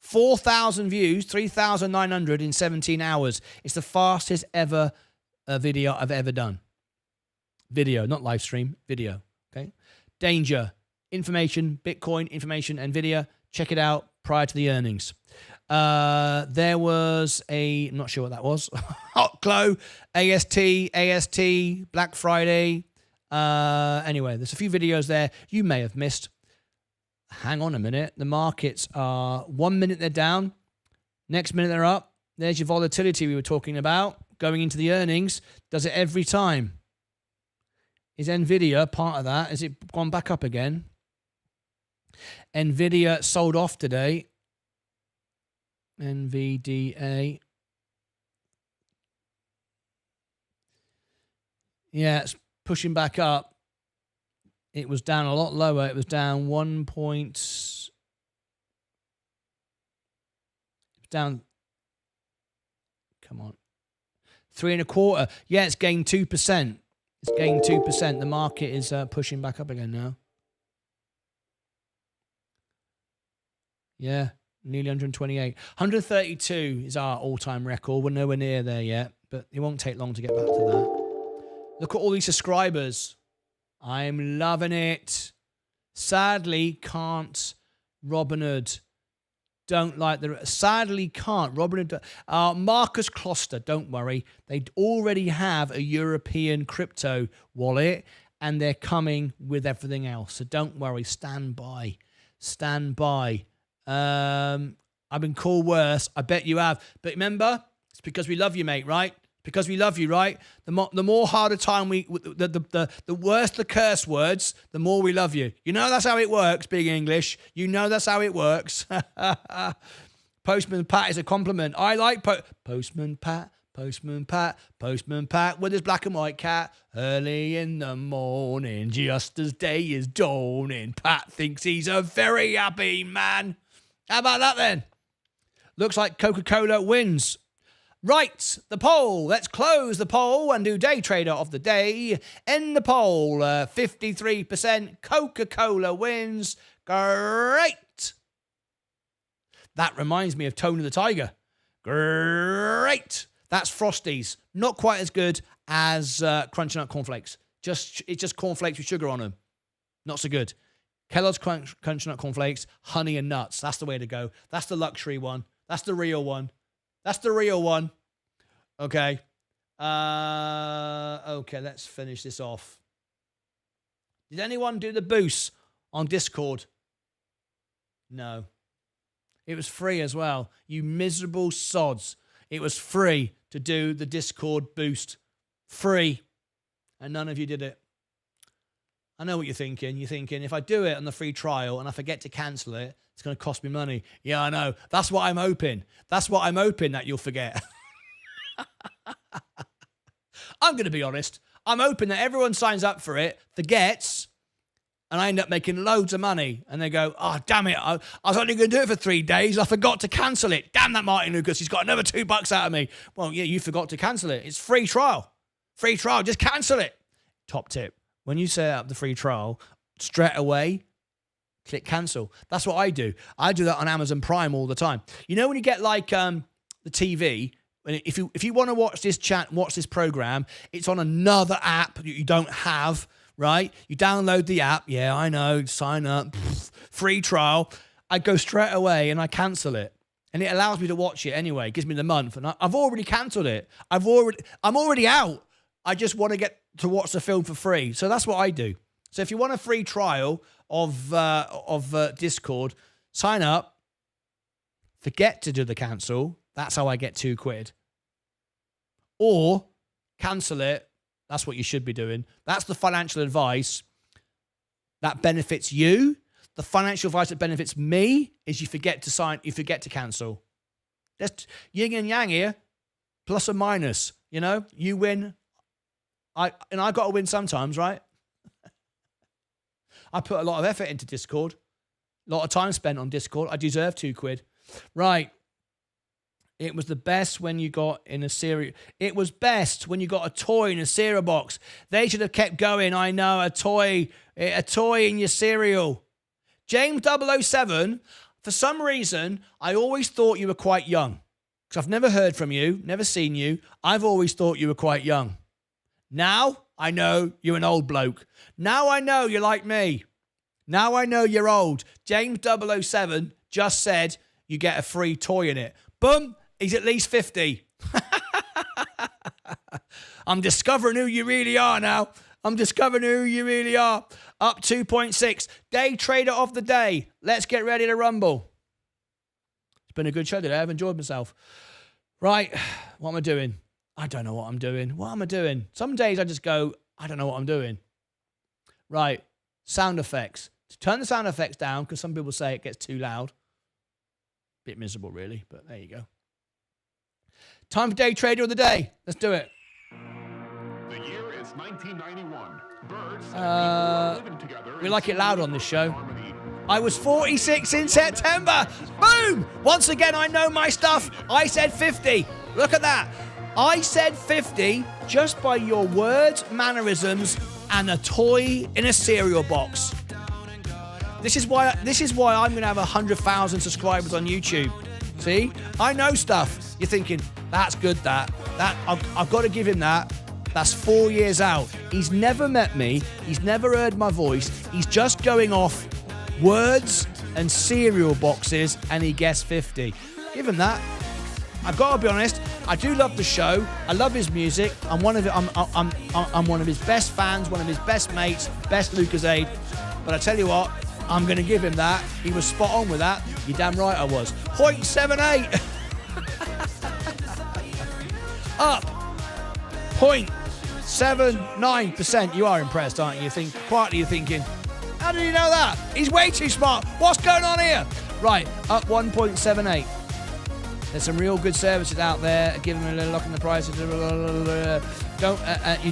4,000 views, 3,900 in 17 hours. It's the fastest ever video I've ever done. Video, not live stream, video. Okay. Danger. Information, Bitcoin, information, Nvidia. Check it out prior to the earnings. There was I'm not sure what that was. Hot Glow, AST, Black Friday. Anyway, there's a few videos there you may have missed. Hang on a minute. The markets are 1 minute they're down. Next minute they're up. There's your volatility we were talking about. Going into the earnings. Does it every time. Is Nvidia part of that? Has it gone back up again? Nvidia sold off today. NVDA. Yeah, it's pushing back up. It was down a lot lower. It was down down. Come on. 3.25. Yeah, it's gained 2%. It's gained 2%. The market is pushing back up again now. Yeah, nearly 128. 132 is our all-time record. We're nowhere near there yet, but it won't take long to get back to that. Look at all these subscribers. I'm loving it. Sadly, can't Robinhood. Don't like the... Sadly, can't Robinhood. Marcus Kloster, don't worry. They already have a European crypto wallet, and they're coming with everything else. So don't worry. Stand by. Stand by. I've been called worse. I bet you have. But remember, it's because we love you, mate, right? Because we love you, right? The more harder time the worse the curse words, the more we love you. You know that's how it works, being English. You know that's how it works. Postman Pat is a compliment. I like Postman Pat, Postman Pat, Postman Pat with his black and white cat. Early in the morning, just as day is dawning, Pat thinks he's a very happy man. How about that then? Looks like Coca-Cola wins. Right, the poll. Let's close the poll and do day trader of the day. End the poll. 53% Coca-Cola wins. Great. That reminds me of Tony the Tiger. Great. That's Frosties. Not quite as good as Crunchy Nut Cornflakes. It's just cornflakes with sugar on them. Not so good. Kellogg's Crunchy Nut Cornflakes, honey and nuts. That's the way to go. That's the luxury one. That's the real one. That's the real one. Okay. Okay, let's finish this off. Did anyone do the boost on Discord? No. It was free as well. You miserable sods. It was free to do the Discord boost. Free. And none of you did it. I know what you're thinking. You're thinking, if I do it on the free trial and I forget to cancel it, it's going to cost me money. Yeah, I know. That's what I'm hoping. That's what I'm hoping that you'll forget. I'm going to be honest. I'm hoping that everyone signs up for it, forgets, and I end up making loads of money. And they go, oh, damn it. I was only going to do it for 3 days. I forgot to cancel it. Damn that Martyn Lucas. He's got another $2 out of me. Well, yeah, you forgot to cancel it. It's free trial. Free trial. Just cancel it. Top tip. When you set up the free trial, straight away, click cancel. That's what I do. I do that on Amazon Prime all the time. You know when you get like the TV, if you want to watch this chat, watch this program, it's on another app that you don't have, right? You download the app. Yeah, I know. Sign up. Free trial. I go straight away and I cancel it. And it allows me to watch it anyway. It gives me the month. And I've already cancelled it. I'm already out. I just want to get to watch the film for free. So that's what I do. So if you want a free trial of Discord, sign up. Forget to do the cancel. That's how I get £2. Or cancel it. That's what you should be doing. That's the financial advice that benefits you. The financial advice that benefits me is you forget to cancel. That's yin and yang here, plus or minus. You know, you win. I've got to win sometimes, right? I put a lot of effort into Discord. A lot of time spent on Discord. I deserve £2. Right. It was the best when you got in a cereal. It was best when you got a toy in a cereal box. They should have kept going. I know, a toy in your cereal. James 007, for some reason, I always thought you were quite young. Because I've never heard from you, never seen you. I've always thought you were quite young. Now I know you're an old bloke. Now I know you're like me. Now I know you're old. James 007 just said you get a free toy in it. Boom, he's at least 50. I'm discovering who you really are now. I'm discovering who you really are. Up 2.6. Day trader of the day. Let's get ready to rumble. It's been a good show today. I've enjoyed myself. Right, what am I doing? I don't know what I'm doing. What am I doing? Some days I just go, I don't know what I'm doing. Right, sound effects. Turn the sound effects down because some people say it gets too loud. Bit miserable, really, but there you go. Time for day trader of the day. Let's do it. The year is 1991. Birds and people are living together. We like it loud on this show. I was 46 in September. Boom! Once again, I know my stuff. I said 50. Look at that. I said 50 just by your words, mannerisms, and a toy in a cereal box. This is why I'm going to have 100,000 subscribers on YouTube. See? I know stuff. You're thinking, that's good, that I've got to give him that. That's 4 years out. He's never met me. He's never heard my voice. He's just going off words and cereal boxes, and he guessed 50. Give him that. I've got to be honest. I do love the show. I love his music. I'm one of his best fans, one of his best mates, best Lucasade. But I tell you what, I'm going to give him that. He was spot on with that. You're damn right I was. 0.78. Up 0.79%. You are impressed, aren't you? Quietly you're thinking, how did you know that? He's way too smart. What's going on here? Right, up 1.78. There's some real good services out there. Give them a little lock in the prices. You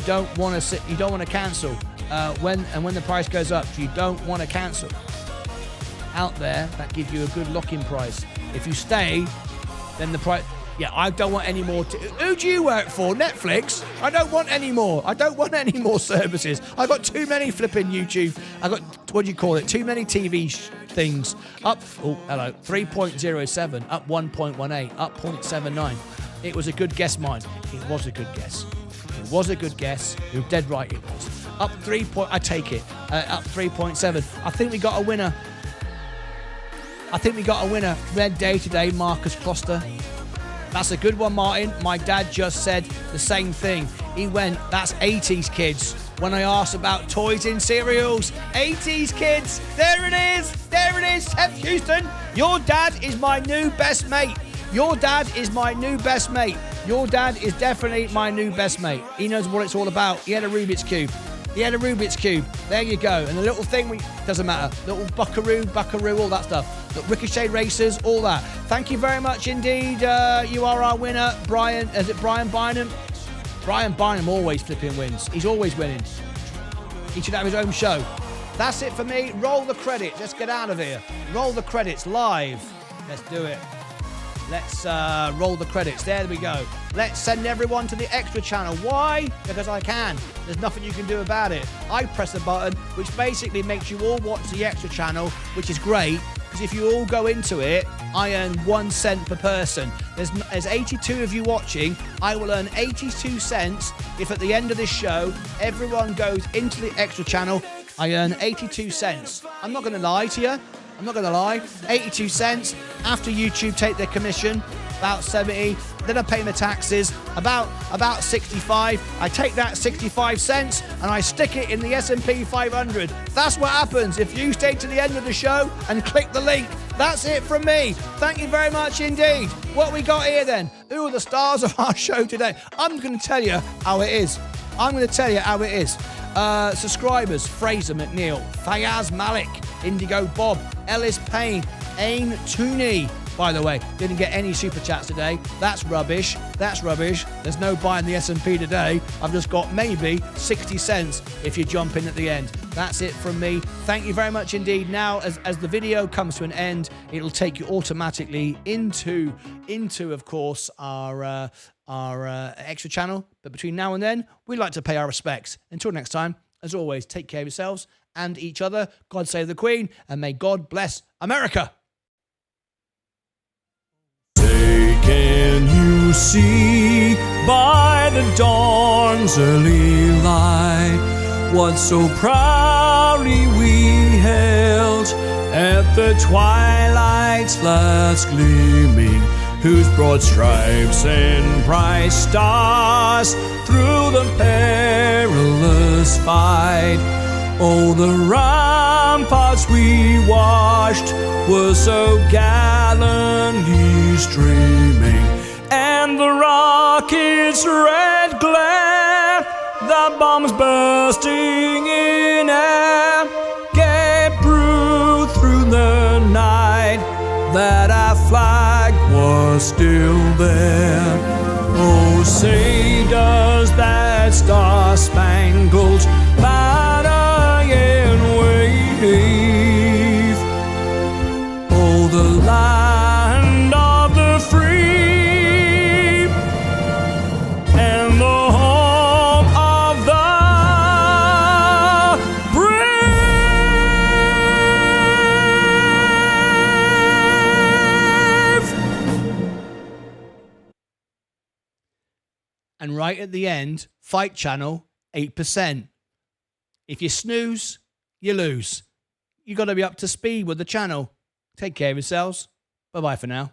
don't want to cancel when the price goes up. You don't want to cancel. Out there that gives you a good lock-in price. If you stay, then the price. Yeah, I don't want any more. Who do you work for? Netflix? I don't want any more. I don't want any more services. I've got too many flipping YouTube. I've got, what do you call it? Too many TV things. Up, oh, hello, 3.07, up 1.18, up 0.79. It was a good guess, mine. It was a good guess. It was a good guess. You're dead right, it was. Up 3 point, I take it. Up 3.7. I think we got a winner. Red day today, Marcus Kloster. That's a good one, Martyn. My dad just said the same thing. He went, that's 80s kids. When I asked about toys in cereals, 80s kids. There it is. Seth Houston. Your dad is my new best mate. Your dad is my new best mate. Your dad is definitely my new best mate. He knows what it's all about. He had a Rubik's Cube. He had a Rubik's Cube. There you go. And the little thing, doesn't matter. Little buckaroo, all that stuff. The ricochet racers, all that. Thank you very much indeed. You are our winner. Brian, is it Brian Bynum? Brian Bynum always flipping wins. He's always winning. He should have his own show. That's it for me. Roll the credits. Let's get out of here. Roll the credits live. Let's do it. Let's roll the credits. There we go. Let's send everyone to the extra channel. Why? Because I can. There's nothing you can do about it. I press a button which basically makes you all watch the extra channel, which is great because if you all go into it, I earn 1 cent per person. There's 82 of you watching. I will earn 82 cents if at the end of this show, everyone goes into the extra channel. I earn 82 cents. I'm not going to lie to you. I'm not going to lie, 82 cents after YouTube take their commission, about 70. Then I pay my taxes, about 65. I take that 65 cents and I stick it in the S&P 500. That's what happens if you stay to the end of the show and click the link. That's it from me. Thank you very much indeed. What we got here then? Who are the stars of our show today? I'm going to tell you how it is. Subscribers, Fraser McNeil, Fayaz Malik, Indigo Bob, Ellis Payne, Ain Tooney. By the way, didn't get any super chats today. That's rubbish. There's no buying the S&P today. I've just got maybe 60 cents if you jump in at the end. That's it from me. Thank you very much indeed. Now, as the video comes to an end, it'll take you automatically into of course, our extra channel. But between now and then, we'd like to pay our respects. Until next time, as always, take care of yourselves and each other. God save the Queen, and may God bless America. Can you see by the dawn's early light what so proudly we held at the twilight's last gleaming, whose broad stripes and bright stars through the perilous fight? Oh, the ramparts we watched were so gallantly streaming, and the rockets' red glare, the bombs bursting in air, gave proof through the night that our flag was still there. Oh, say does that star-spangled banner yet wave? Oh, the land of the free and the home of the brave. And right at the end, Fight Channel, 8%. If you snooze, you lose. You got to be up to speed with the channel. Take care of yourselves. Bye-bye for now.